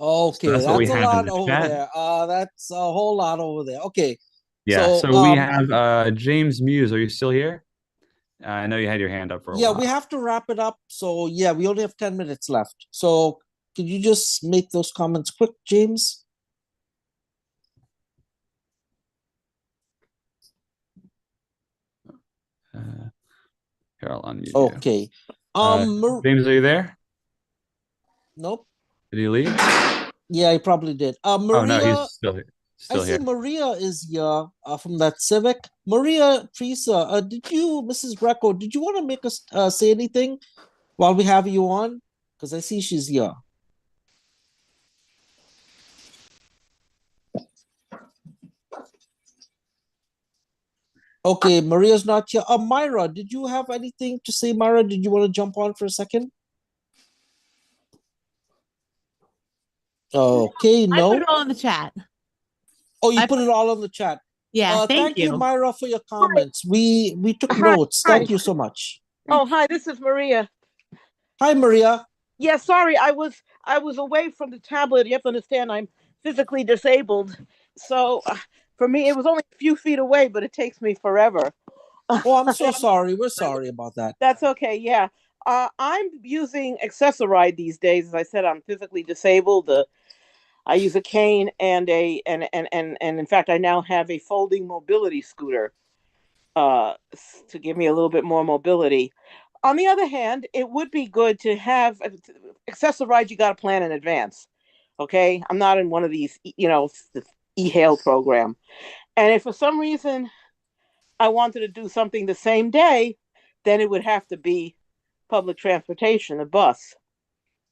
Speaker 3: Okay,
Speaker 2: So that's what we
Speaker 3: that's a
Speaker 2: have in
Speaker 3: lot
Speaker 2: the
Speaker 3: over
Speaker 2: chat.
Speaker 3: there. That's a whole lot over there. Okay.
Speaker 2: Yeah, so we have James Muse. Are you still here? I know you had your hand up for a while.
Speaker 3: we have to wrap it up. So yeah, we only have 10 minutes left. So could you just make those comments quick, James?
Speaker 2: Here, I'll unmute you.
Speaker 3: Okay.
Speaker 2: James, are you there?
Speaker 3: Nope.
Speaker 2: Did he leave?
Speaker 3: Yeah, he probably did. Maria,
Speaker 2: Oh no, he's still here.
Speaker 3: I see Maria is here from that Civic. Maria, Teresa, did you, Mrs. Greco, did you want to make us say anything while we have you on? Because I see she's here. Okay, Maria's not here. Myra, did you have anything to say, Myra? Did you want to jump on for a second? Okay, no.
Speaker 13: I put it all in the chat.
Speaker 3: Oh, you put it all on the chat.
Speaker 13: Yeah,
Speaker 3: thank you, Myra, for your comments. We took notes. Thank you so much.
Speaker 15: Oh, hi, this is Maria.
Speaker 3: Hi, Maria.
Speaker 15: Yeah, sorry, I was away from the tablet. You have to understand, I'm physically disabled. So for me, it was only a few feet away, but it takes me forever.
Speaker 3: Oh, I'm so sorry. We're sorry about that.
Speaker 15: That's okay, yeah. I'm using Accessoride these days. As I said, I'm physically disabled. I use a cane and in fact, I now have a folding mobility scooter to give me a little bit more mobility. On the other hand, it would be good to have Accessoride. You got to plan in advance. Okay, I'm not in one of these, the e-hail program. And if for some reason I wanted to do something the same day, then it would have to be public transportation, a bus.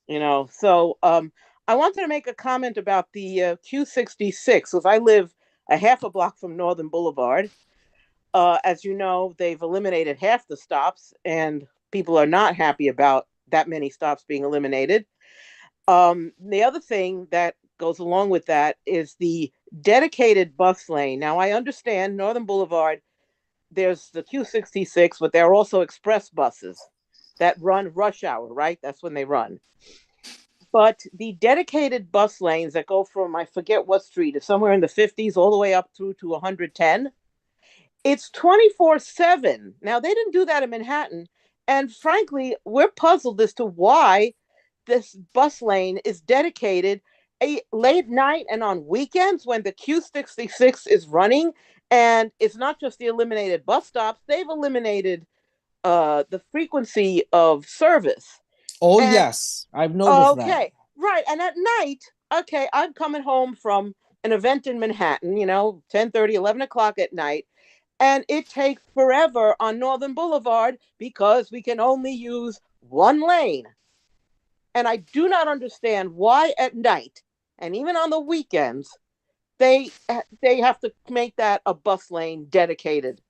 Speaker 15: So I wanted to make a comment about the Q66. If I live a half a block from Northern Boulevard, as you know, they've eliminated half the stops, and people are not happy about that many stops being eliminated. The other thing that goes along with that is the dedicated bus lane. Now, I understand Northern Boulevard, there's the Q66, but there are also express buses that run rush hour, right? That's when they run. But the dedicated bus lanes that go from, I forget what street, it's somewhere in the 50s all the way up through to 110, it's 24/7. Now, they didn't do that in Manhattan. And frankly, we're puzzled as to why this bus lane is dedicated a late night and on weekends when the Q66 is running. And it's not just the eliminated bus stops, they've eliminated the frequency of service.
Speaker 3: Oh,
Speaker 15: And-
Speaker 3: yes, I've noticed that.
Speaker 15: Okay, right. And at night, okay, I'm coming home from an event in Manhattan, 10:30, 11 o'clock at night, and it takes forever on Northern Boulevard because we can only use one lane. And I do not understand why at night, and even on the weekends, they have to make that a bus lane dedicated.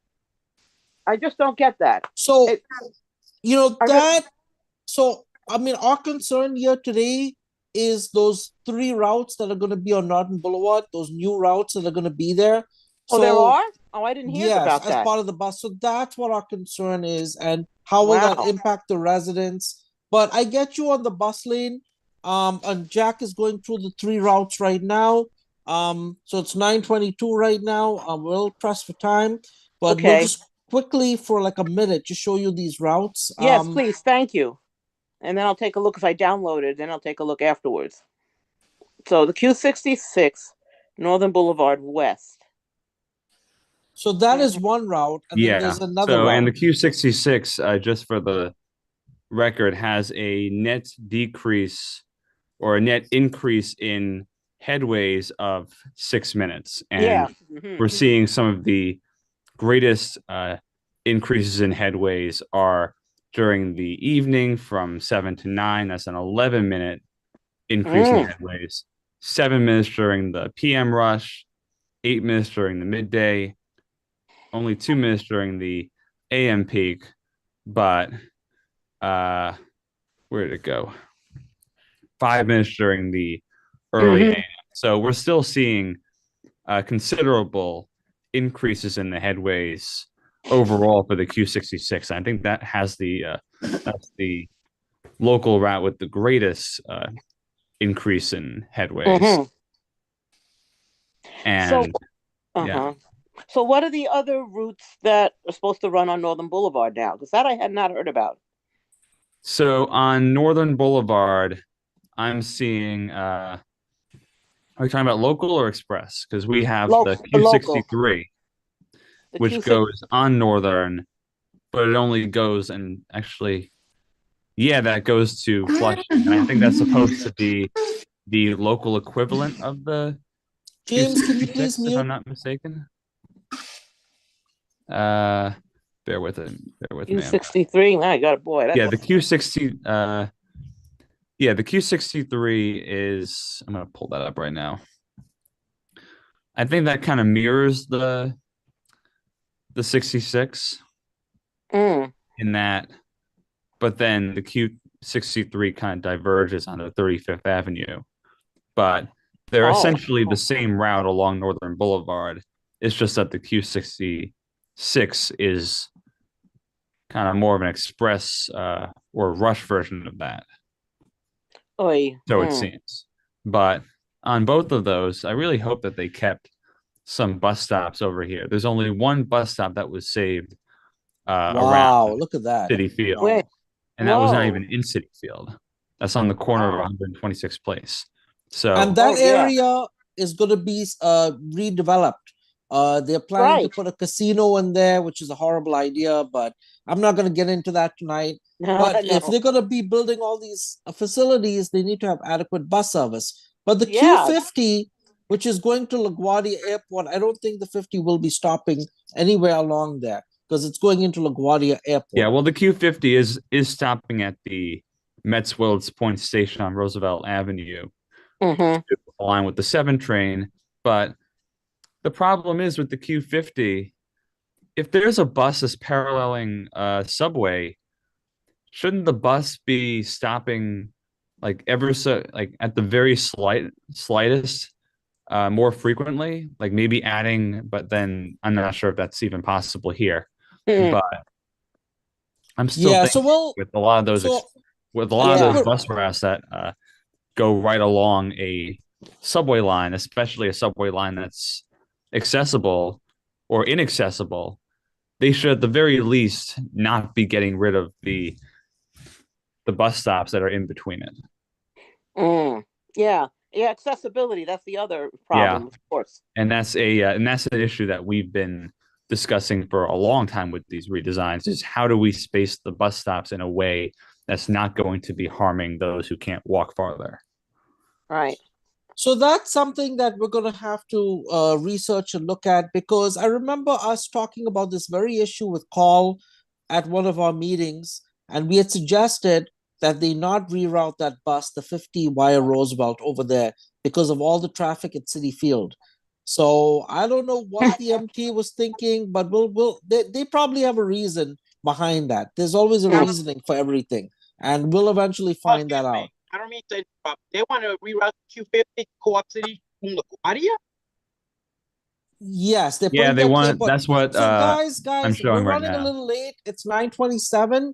Speaker 15: I just don't get that.
Speaker 3: So, so I mean, our concern here today is those 3 routes that are going to be on Norton Boulevard, those new routes that are going to be there.
Speaker 15: Oh, there are? Oh, I didn't hear about that.
Speaker 3: As part of the bus. So that's what our concern is, and how will that impact the residents? But I get you on the bus lane. And Jack is going through the 3 routes right now. So it's 9:22 right now. We'll press for time, but we'll just quickly for like a minute just show you these routes.
Speaker 15: Yes, please. Thank you. And then I'll take a look if I download it. Then I'll take a look afterwards. So the Q66, Northern Boulevard West.
Speaker 3: So that is one route, and then there's another route.
Speaker 2: And the Q66, just for the record, has a net decrease or a net increase in headways of 6 minutes. And we're seeing some of the greatest increases in headways are during the evening from 7 to 9. That's an 11-minute increase in headways. 7 minutes during the PM rush, 8 minutes during the midday, only 2 minutes during the AM peak, but where did it go? 5 minutes during the early AM. So we're still seeing considerable increases in the headways overall for the Q66. I think that has that's the local route with the greatest increase in headways. And
Speaker 15: so what are the other routes that are supposed to run on Northern Boulevard now? Because that I had not heard about.
Speaker 2: So on Northern Boulevard, I'm seeing are we talking about local or express? Because we have the Q63, which goes on Northern, but it only goes and actually, that goes to Flushing. And I think that's supposed to be the local equivalent of the
Speaker 3: James, can you
Speaker 2: Q66,
Speaker 3: please mute?
Speaker 2: if I'm not mistaken. Bear with it. Bear with me.
Speaker 15: Q63. I got it, boy.
Speaker 2: The Q60. The Q63 is. I'm gonna pull that up right now. I think that kind of mirrors the 66 in that, but then the Q63 kind of diverges onto 35th Avenue. But they're essentially the same route along Northern Boulevard. It's just that the Q66 is kind of more of an express or rush version of that. So it seems. But on both of those, I really hope that they kept some bus stops over here. There's only one bus stop that was saved around
Speaker 3: look at that.
Speaker 2: City Field.
Speaker 3: Wait.
Speaker 2: And that was not even in City Field. That's on the corner of 126th Place. So
Speaker 3: And that area is going to be redeveloped. They're planning to put a casino in there, which is a horrible idea, but I'm not going to get into that tonight. But if they're going to be building all these facilities, they need to have adequate bus service. But the Q50, which is going to LaGuardia Airport, I don't think the 50 will be stopping anywhere along there. because it's going into LaGuardia Airport.
Speaker 2: Yeah, well, the Q50 is stopping at the Mets-Wills Point Station on Roosevelt Avenue to align with the 7 train. But the problem is with the Q50, if there's a bus that's paralleling subway, shouldn't the bus be stopping like ever so like at the very slightest more frequently? Like maybe adding, but then I'm not sure if that's even possible here. But I'm still thinking with a lot of those bus routes that go right along a subway line, especially a subway line that's accessible or inaccessible, they should at the very least not be getting rid of the bus stops that are in between it.
Speaker 15: Yeah, accessibility. That's the other problem, of course.
Speaker 2: And that's an issue that we've been discussing for a long time with these redesigns, is how do we space the bus stops in a way that's not going to be harming those who can't walk farther.
Speaker 15: Right.
Speaker 3: So that's something that we're going to have to research and look at, because I remember us talking about this very issue with Carl at one of our meetings, and we had suggested that they not reroute that bus, the 50 via Roosevelt over there, because of all the traffic at Citi Field. So I don't know what the MT was thinking, but they probably have a reason behind that. There's always a reasoning for everything, and we'll eventually find that out.
Speaker 5: I don't mean to interrupt. They want to reroute Q50 Co-op City from LaGuardia?
Speaker 3: Yes, they're
Speaker 2: Yeah, they want. That's what.
Speaker 3: So guys,
Speaker 2: I'm showing
Speaker 3: we're
Speaker 2: right
Speaker 3: running
Speaker 2: now.
Speaker 3: a little late. It's 9:27.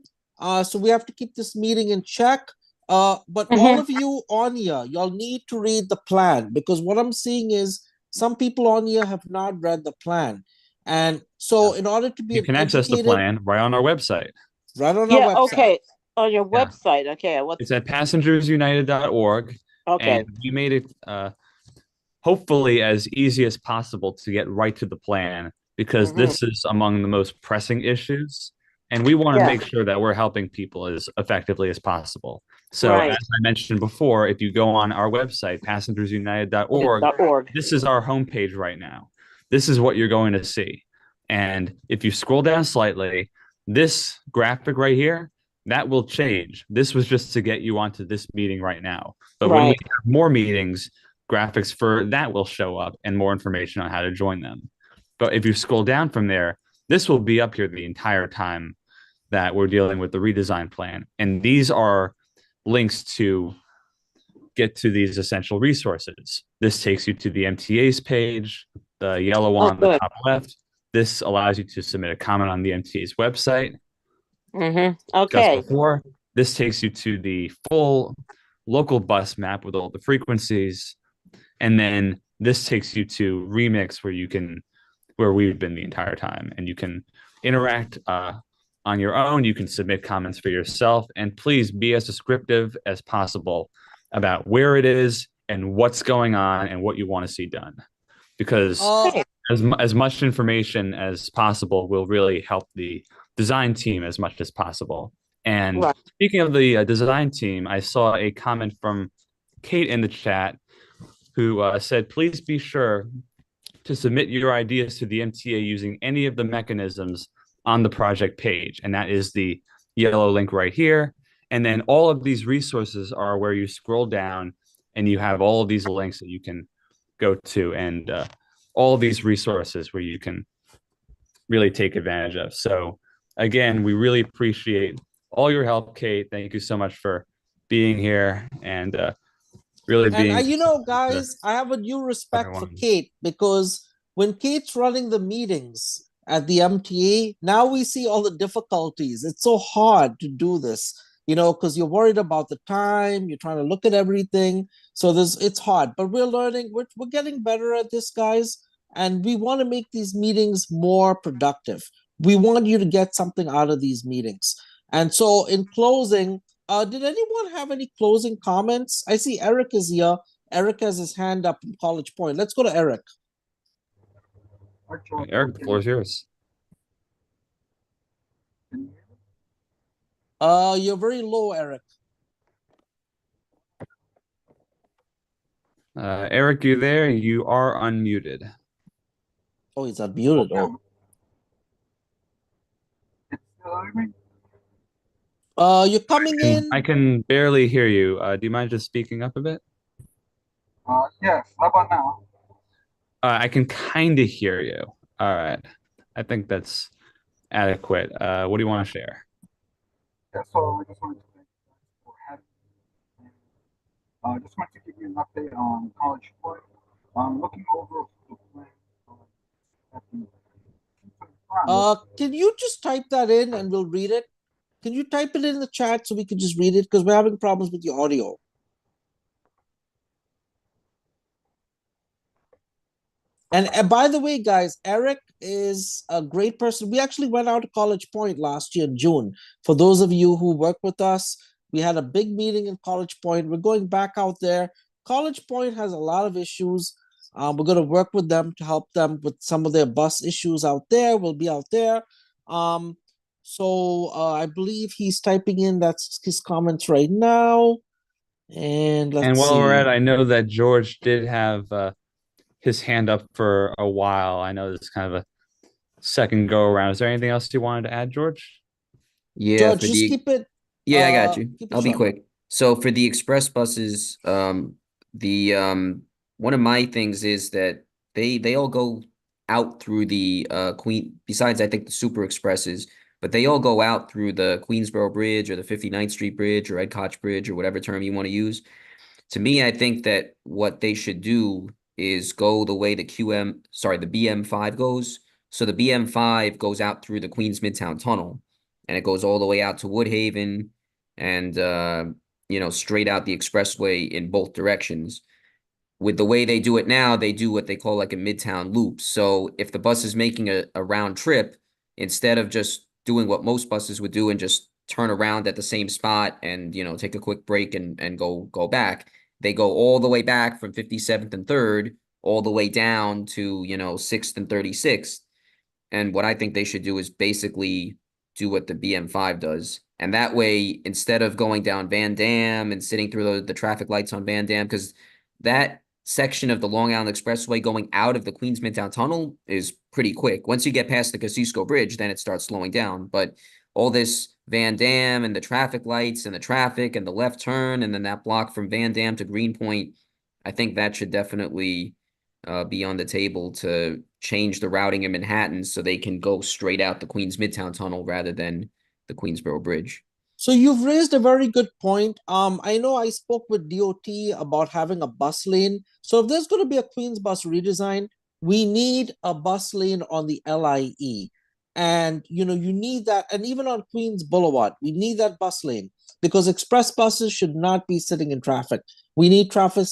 Speaker 3: So we have to keep this meeting in check. But all of you on here, y'all need to read the plan, because what I'm seeing is some people on here have not read the plan, and so in order to be
Speaker 2: You can access the plan right on our website.
Speaker 3: Right on our website.
Speaker 15: Okay, on your website. Okay,
Speaker 2: It's at passengersunited.org.
Speaker 15: Okay.
Speaker 2: And we made it hopefully as easy as possible to get right to the plan, because this is among the most pressing issues. And we want to make sure that we're helping people as effectively as possible. So as I mentioned before, if you go on our website, passengersunited.org, this is our homepage right now. This is what you're going to see. And if you scroll down slightly, this graphic right here, that will change. This was just to get you onto this meeting right now. But when we have more meetings, graphics for that will show up and more information on how to join them. But if you scroll down from there, this will be up here the entire time that we're dealing with the redesign plan. And these are links to get to these essential resources. This takes you to the MTA's page, the yellow one on the top left. This allows you to submit a comment on the MTA's website.
Speaker 15: Okay.
Speaker 2: Before, this takes you to the full local bus map with all the frequencies. And then this takes you to Remix, where we've been the entire time, and you can interact on your own. You can submit comments for yourself, and please be as descriptive as possible about where it is and what's going on and what you want to see done, because as much information as possible will really help the design team as much as possible. And speaking of the design team, I saw a comment from Kate in the chat who said, please be sure to submit your ideas to the MTA using any of the mechanisms on the project page. And that is the yellow link right here. And then all of these resources are where you scroll down and you have all of these links that you can go to, and all of these resources where you can really take advantage of. So again, we really appreciate all your help, Kate. Thank you so much for being here and really being.
Speaker 3: And guys, I have a new respect for Kate, because when Kate's running the meetings at the MTA, now we see all the difficulties. It's so hard to do this, because you're worried about the time, you're trying to look at everything. So it's hard, but we're learning, we're getting better at this, guys. And we want to make these meetings more productive. We want you to get something out of these meetings. And so in closing, did anyone have any closing comments? I see Eric is here. Eric has his hand up from College Point. Let's go to Eric.
Speaker 2: Eric, the floor is yours.
Speaker 3: You're very low, Eric.
Speaker 2: Eric, you there? You are unmuted.
Speaker 3: Oh, he's unmuted. Oh. You're coming in.
Speaker 2: I can barely hear you. Do you mind just speaking up a bit?
Speaker 12: Yes. How about now?
Speaker 2: I can kind of hear you. All right. I think that's adequate. What do you want to share?
Speaker 12: Yeah, so I just wanted to thank you guys for having me. And, just wanted to give you an update on College Point. Looking over the plan at the
Speaker 3: Can you just type that in and we'll read it? Can you type it in the chat so we can just read it? Because we're having problems with the audio. And by the way, guys, Eric is a great person. We actually went out to College Point last year in June. For those of you who work with us, we had a big meeting in College Point. We're going back out there. College Point has a lot of issues. We're going to work with them to help them with some of their bus issues out there. We'll be out there. So I believe he's typing in that's his comments right now. And let's
Speaker 2: And while we're
Speaker 3: see.
Speaker 2: at, I know that George did have his hand up for a while. I know this is kind of a second go around. Is there anything else you wanted to add, George?
Speaker 7: Yeah,
Speaker 3: George,
Speaker 7: for
Speaker 3: just
Speaker 7: the
Speaker 3: keep it.
Speaker 7: yeah, I got you.
Speaker 3: Keep it
Speaker 7: I'll be
Speaker 3: short.
Speaker 7: quick. So for the express buses, the one of my things is that they all go out through the Queen, besides I think the super expresses, but they all go out through the Queensboro Bridge or the 59th Street Bridge or Ed Koch Bridge or whatever term you want to use. To me, I think that what they should do is go the way the the BM5 goes. So the BM5 goes out through the Queens Midtown Tunnel, and it goes all the way out to Woodhaven, and straight out the expressway in both directions. With the way they do it now, they do what they call like a midtown loop. So if the bus is making a round trip, instead of just doing what most buses would do and just turn around at the same spot and take a quick break and go back, they go all the way back from 57th and 3rd all the way down to 6th and 36th. And what I think they should do is basically do what the BM5 does. And that way, instead of going down Van Dam and sitting through the traffic lights on Van Dam, because that section of the Long Island Expressway going out of the Queens Midtown Tunnel is pretty quick. Once you get past the Kosciuszko Bridge, then it starts slowing down. But all this Van Dam and the traffic lights and the traffic and the left turn and then that block from Van Dam to Greenpoint, I think that should definitely be on the table to change the routing in Manhattan so they can go straight out the Queens Midtown Tunnel rather than the Queensboro Bridge.
Speaker 3: So you've raised a very good point. I know I spoke with DOT about having a bus lane. So if there's going to be a Queens bus redesign, we need a bus lane on the LIE. And you need that, and even on Queens Boulevard, we need that bus lane because express buses should not be sitting in traffic. We need traffic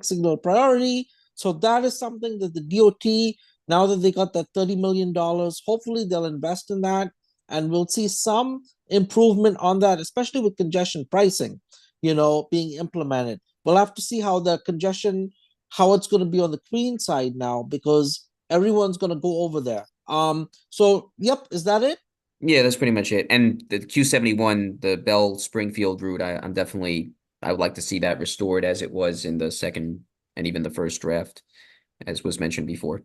Speaker 3: signal priority. So that is something that the DOT, now that they got that $30 million, hopefully they'll invest in that, and we'll see some improvement on that, especially with congestion pricing, being implemented. We'll have to see how the congestion, how it's going to be on the Queen side now, because everyone's going to go over there. So yep, is that it?
Speaker 7: Yeah, that's pretty much it. And the Q71, the Bell Springfield route, I would like to see that restored as it was in the second and even the first draft, as was mentioned before.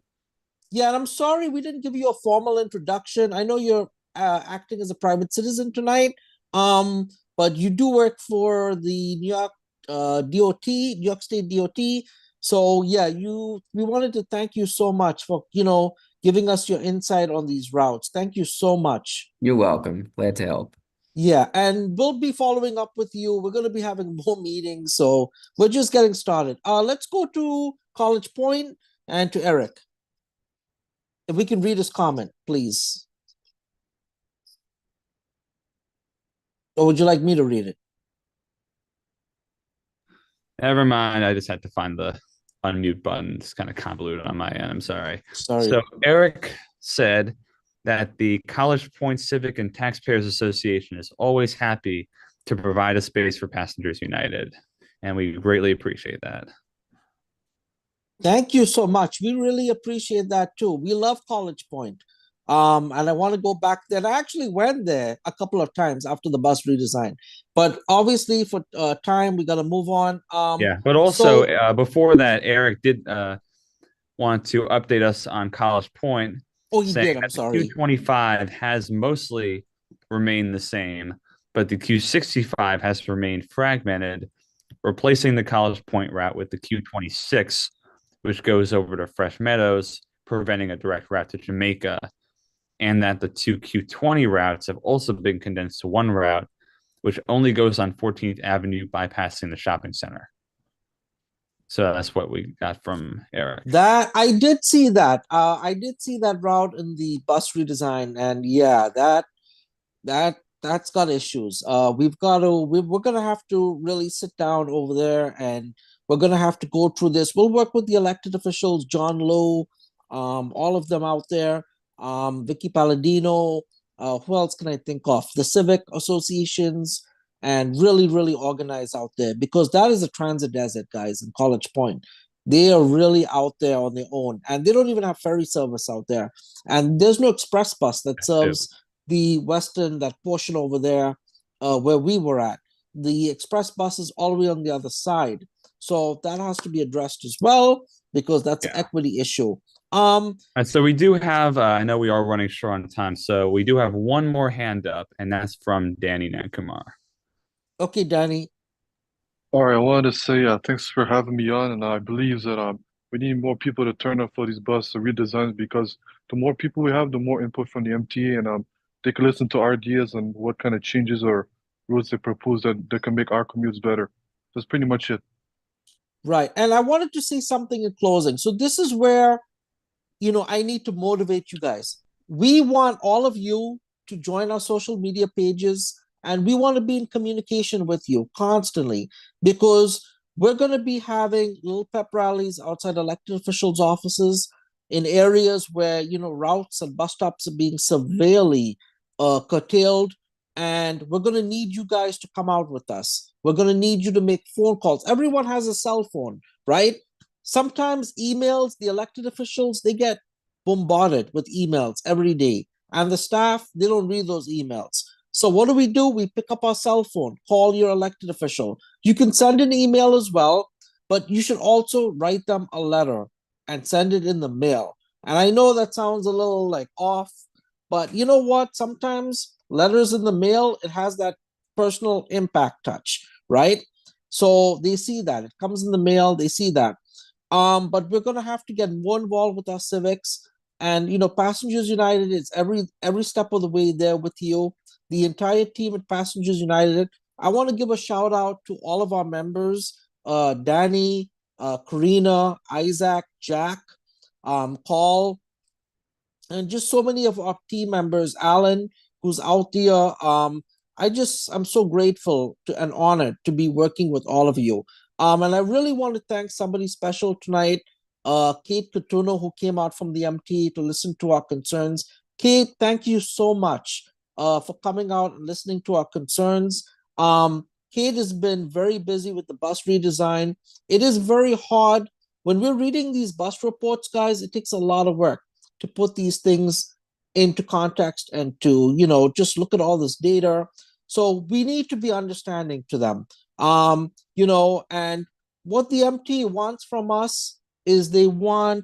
Speaker 3: Yeah, and I'm sorry we didn't give you a formal introduction. I know you're acting as a private citizen tonight, but you do work for the New York DOT, New York State DOT. So yeah, we wanted to thank you so much for giving us your insight on these routes. Thank you so much.
Speaker 7: You're welcome. Glad to help.
Speaker 3: Yeah, and we'll be following up with you. We're going to be having more meetings, so we're just getting started. Let's go to College Point and to Eric. If we can read his comment, please. Or would you like me to read it?
Speaker 2: Never mind. I just had to find the unmute button. It's kind of convoluted on my end. I'm sorry. So Eric said that the College Point Civic and Taxpayers Association is always happy to provide a space for Passengers United, and we greatly appreciate that.
Speaker 3: Thank you so much. We really appreciate that too. We love College Point. And I want to go back there. I actually went there a couple of times after the bus redesign, but obviously for time, we got to move on.
Speaker 2: Yeah, but also before that, Eric did want to update us on College Point.
Speaker 3: Oh, he did. I'm sorry.
Speaker 2: 225 has mostly remain the same, but the Q65 has remained fragmented, replacing the College Point route with the Q26, which goes over to Fresh Meadows, preventing a direct route to Jamaica, and that the two Q20 routes have also been condensed to one route, which only goes on 14th Avenue, bypassing the shopping center. So that's what we got from Eric.
Speaker 3: That I did see that. I did see that route in the bus redesign, and yeah, that's got issues. We're gonna have to really sit down over there, and we're gonna have to go through this. We'll work with the elected officials, John Lowe, all of them out there, Vicky Palladino. Who else can I think of? The civic associations, and really organize out there, because that is a transit desert, guys, in College Point. They are really out there on their own, and they don't even have ferry service out there, and there's no express bus that serves the western, that portion over there, where we were at. The express bus is all the way on the other side, so that has to be addressed as well, because that's an equity issue.
Speaker 2: And so we do have, I know we are running short on time, so we do have one more hand up, and that's from Danny Nankumar.
Speaker 3: Okay, Danny.
Speaker 6: All right, I wanted to say thanks for having me on, and I believe that we need more people to turn up for these bus redesigns, because the more people we have, the more input from the MTA, and they can listen to our ideas and what kind of changes or routes they propose that can make our commutes better. That's pretty much it.
Speaker 3: Right, and I wanted to say something in closing. So this is where, I need to motivate you guys. We want all of you to join our social media pages, and we want to be in communication with you constantly, because we're going to be having little pep rallies outside elected officials' offices in areas where, routes and bus stops are being severely curtailed. And we're going to need you guys to come out with us. We're going to need you to make phone calls. Everyone has a cell phone, right? Sometimes emails, the elected officials, they get bombarded with emails every day. And the staff, they don't read those emails. So what do? We pick up our cell phone, call your elected official. You can send an email as well, but you should also write them a letter and send it in the mail. And I know that sounds a little like off, but you know what? Sometimes letters in the mail, it has that personal impact touch, right? So they see that. It comes in the mail, they see that. But we're gonna have to get more involved with our civics. And Passengers United is every step of the way there with you. The entire team at Passengers United. I want to give a shout out to all of our members, Danny, Karina, Isaac, Jack, Paul, and just so many of our team members, Alan, who's out there. I'm so grateful and honored to be working with all of you. And I really want to thank somebody special tonight, Kate Catuno, who came out from the MT to listen to our concerns. Kate, thank you so much for coming out and listening to our concerns. Kate has been very busy with the bus redesign. It is very hard. When we're reading these bus reports, guys, it takes a lot of work to put these things into context and to, just look at all this data. So we need to be understanding to them. And what the MT wants from us is they want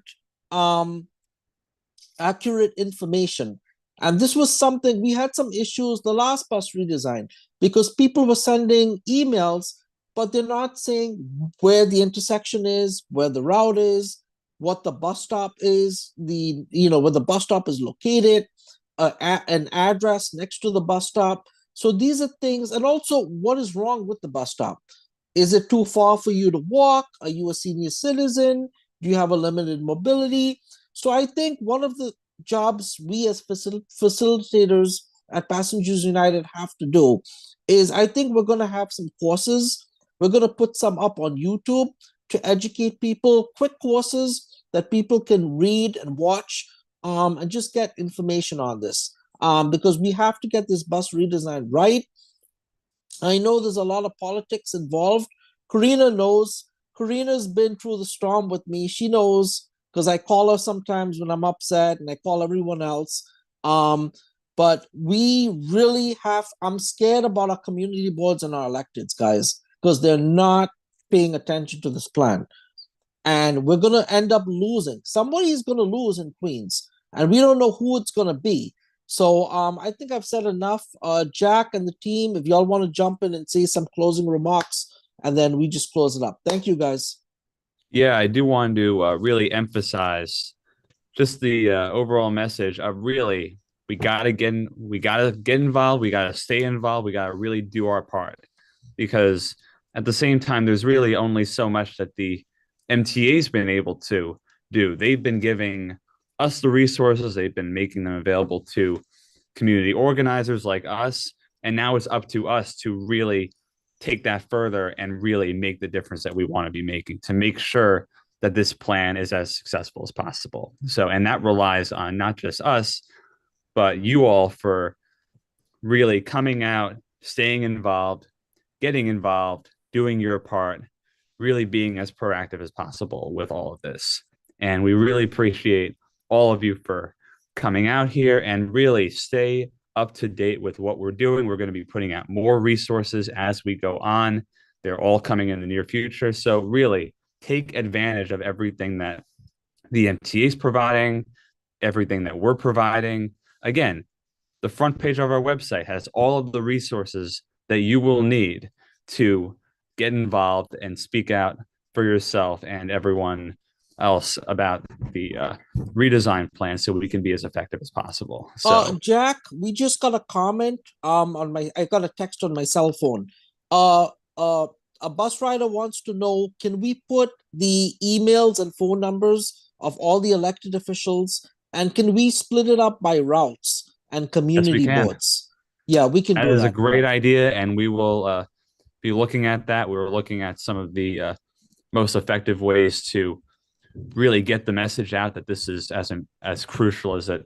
Speaker 3: accurate information. And this was something, we had some issues the last bus redesign, because people were sending emails, but they're not saying where the intersection is, where the route is, what the bus stop is, where the bus stop is located, an address next to the bus stop. So these are things, and also what is wrong with the bus stop? Is it too far for you to walk? Are you a senior citizen? Do you have a limited mobility? So I think one of the jobs we as facilitators at Passengers United have to do is, I think we're going to have some courses. We're going to put some up on YouTube to educate people, quick courses that people can read and watch, and just get information on this, because we have to get this bus redesign right. I know there's a lot of politics involved. Karina knows. Karina's been through the storm with me. She knows, because I call her sometimes when I'm upset, and I call everyone else. But we really I'm scared about our community boards and our electeds, guys, because they're not paying attention to this plan. And we're going to end up losing. Somebody is going to lose in Queens, and we don't know who it's going to be. So I think I've said enough. Jack and the team, if y'all want to jump in and say some closing remarks, and then we just close it up. Thank you, guys.
Speaker 2: Yeah, I do want to really emphasize just the overall message of really we gotta get involved, we gotta stay involved, we gotta really do our part, because at the same time, there's really only so much that the MTA's been able to do. They've been giving us the resources, they've been making them available to community organizers like us, and now it's up to us to really take that further and really make the difference that we want to be making to make sure that this plan is as successful as possible. So, and that relies on not just us, but you all for really coming out, staying involved, getting involved, doing your part, really being as proactive as possible with all of this. And we really appreciate all of you for coming out here and really stay up to date with what we're doing. We're going to be putting out more resources as we go on. They're all coming in the near future. So really take advantage of everything that the MTA is providing, everything that we're providing. Again, the front page of our website has all of the resources that you will need to get involved and speak out for yourself and everyone else about the redesign plan so we can be as effective as possible. So
Speaker 3: Jack, we just got a comment on I got a text on my cell phone. A bus rider wants to know, can we put the emails and phone numbers of all the elected officials, and can we split it up by routes and community boards? Yeah, we can do that.
Speaker 2: That is a great idea, and we will be looking at that. We were looking at some of the most effective ways to really get the message out that this is as crucial as it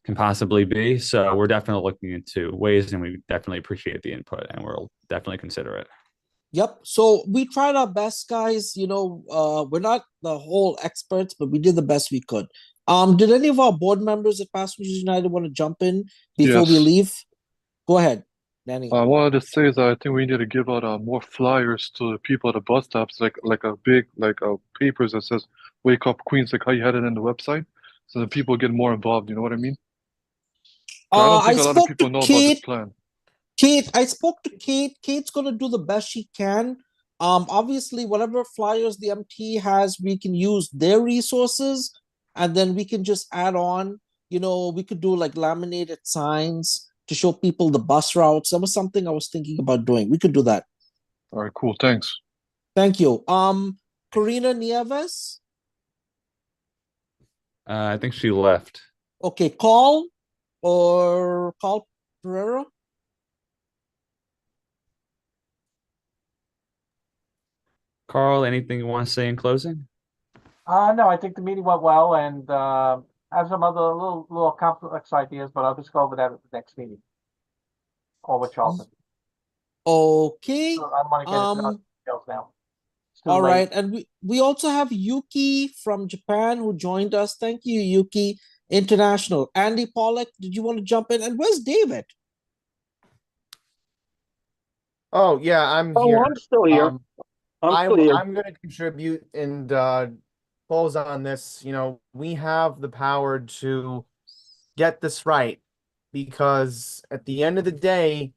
Speaker 2: can possibly be. So we're definitely looking into ways, and we definitely appreciate the input, and we'll definitely consider it.
Speaker 3: Yep. So we tried our best, guys. You know, we're not the whole experts, but we did the best we could. Did any of our board members at Passengers United want to jump in before we
Speaker 6: Yes.
Speaker 3: leave? Go ahead, Danny.
Speaker 6: I wanted to say that I think we need to give out more flyers to the people at the bus stops, like a big papers that says "Wake Up Queens," like how you had it in the website, so that people get more involved. You know what I mean? I don't think a lot of people know about this plan.
Speaker 3: Kate, I spoke to Kate. Kate's gonna do the best she can. Obviously, whatever flyers the MT has, we can use their resources, and then we can just add on. You know, we could do like laminated signs to show people the bus routes. That was something I was thinking about doing. We could do that.
Speaker 6: All right, cool. Thanks.
Speaker 3: Thank you. Karina Nieves.
Speaker 2: I think she left.
Speaker 3: Okay, Carl Pereira.
Speaker 2: Carl, anything you want to say in closing?
Speaker 13: No, I think the meeting went well, and I have some other little complex ideas, but I'll just go over that at the next meeting. Or with Charlton.
Speaker 3: Okay.
Speaker 13: So I don't want to get into details now.
Speaker 3: All right, and we also have Yuki from Japan who joined us. Thank you, Yuki International. Andy Pollock, did you want to jump in? And where's David?
Speaker 10: Oh yeah, I'm here.
Speaker 13: I'm still here.
Speaker 10: I'm going to contribute and close on this. You know, we have the power to get this right, because at the end of the day,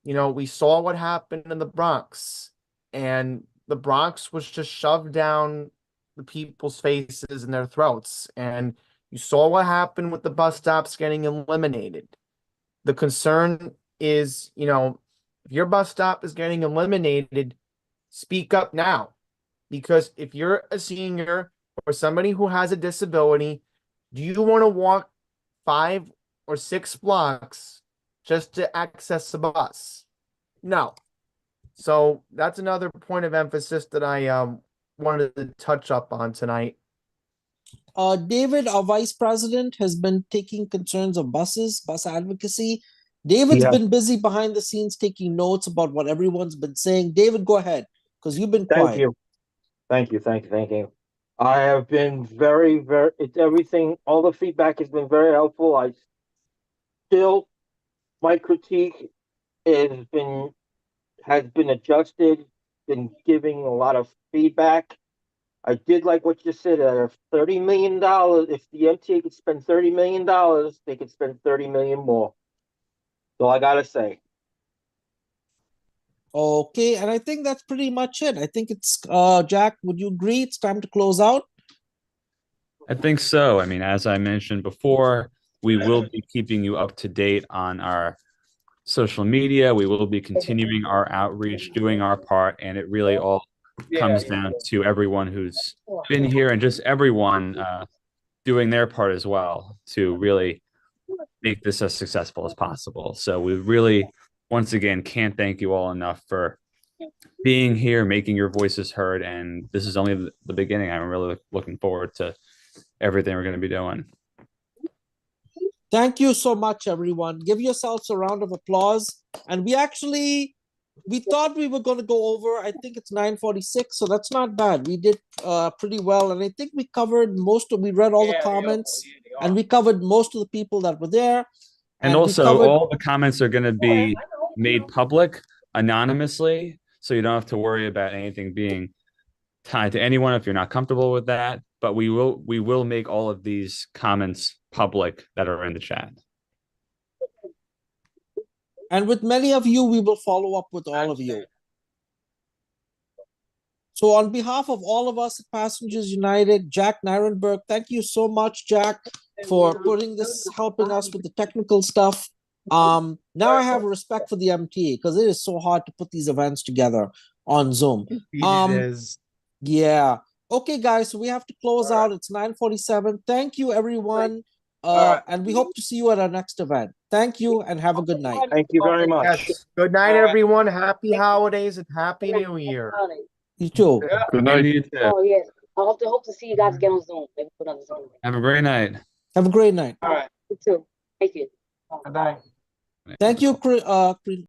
Speaker 10: you know, we saw what happened in the Bronx, and the Bronx was just shoved down the people's faces and their throats. And you saw what happened with the bus stops getting eliminated. The concern is, you know, if your bus stop is getting eliminated, speak up now. Because if you're a senior or somebody who has a disability, do you want to walk 5 or 6 blocks just to access the bus? No. So that's another point of emphasis that I wanted to touch up on tonight.
Speaker 3: David, our vice president, has been taking concerns of buses, bus advocacy. David's been busy behind the scenes taking notes about what everyone's been saying. David, go ahead, because you've been quiet.
Speaker 17: Thank you. I have been very, it's everything, all the feedback has been very helpful. My critique has been adjusted, been giving a lot of feedback. I did like what you said. If $30 million, if the MTA could spend $30 million, they could spend 30 million more. That's all I gotta say.
Speaker 3: Okay, and I think that's pretty much it. I think it's Jack, would you agree? It's time to close out.
Speaker 2: I think so. I mean, as I mentioned before, we will be keeping you up to date on our social media. We will be continuing our outreach, doing our part, and it really all comes down to everyone who's been here and just everyone doing their part as well to really make this as successful as possible. So we really, once again, can't thank you all enough for being here, making your voices heard, and this is only the beginning. I'm really looking forward to everything we're going to be doing.
Speaker 3: Thank you so much, everyone. Give yourselves a round of applause. And we thought we were going to go over. I think it's 9:46, so that's not bad. We did pretty well, and I think we covered we read all the comments, and we covered most of the people that were there.
Speaker 2: And also, all the comments are going to be made public anonymously, so you don't have to worry about anything being tied to anyone if you're not comfortable with that. But we will make all of these comments public that are in the chat.
Speaker 3: And with many of you, we will follow up with all of you. So on behalf of all of us at Passengers United, Jack Nirenberg, thank you so much, Jack, for helping us with the technical stuff. Now I have respect for the MTA because it is so hard to put these events together on Zoom. Yeah. Okay, guys, so we have to close out. It's 9:47. Thank you, everyone. And we hope to see you at our next event. Thank you and have a good night.
Speaker 17: Thank you very much.
Speaker 10: Yes. Good night, everyone. Happy holidays and happy new year.
Speaker 3: You too.
Speaker 6: Good night.
Speaker 8: Oh yes. I hope to see you guys again on Zoom. Maybe put on Zoom.
Speaker 2: Have a great night.
Speaker 3: Have a great night.
Speaker 8: All right. You too. Thank you.
Speaker 13: Good night.
Speaker 3: Thank you,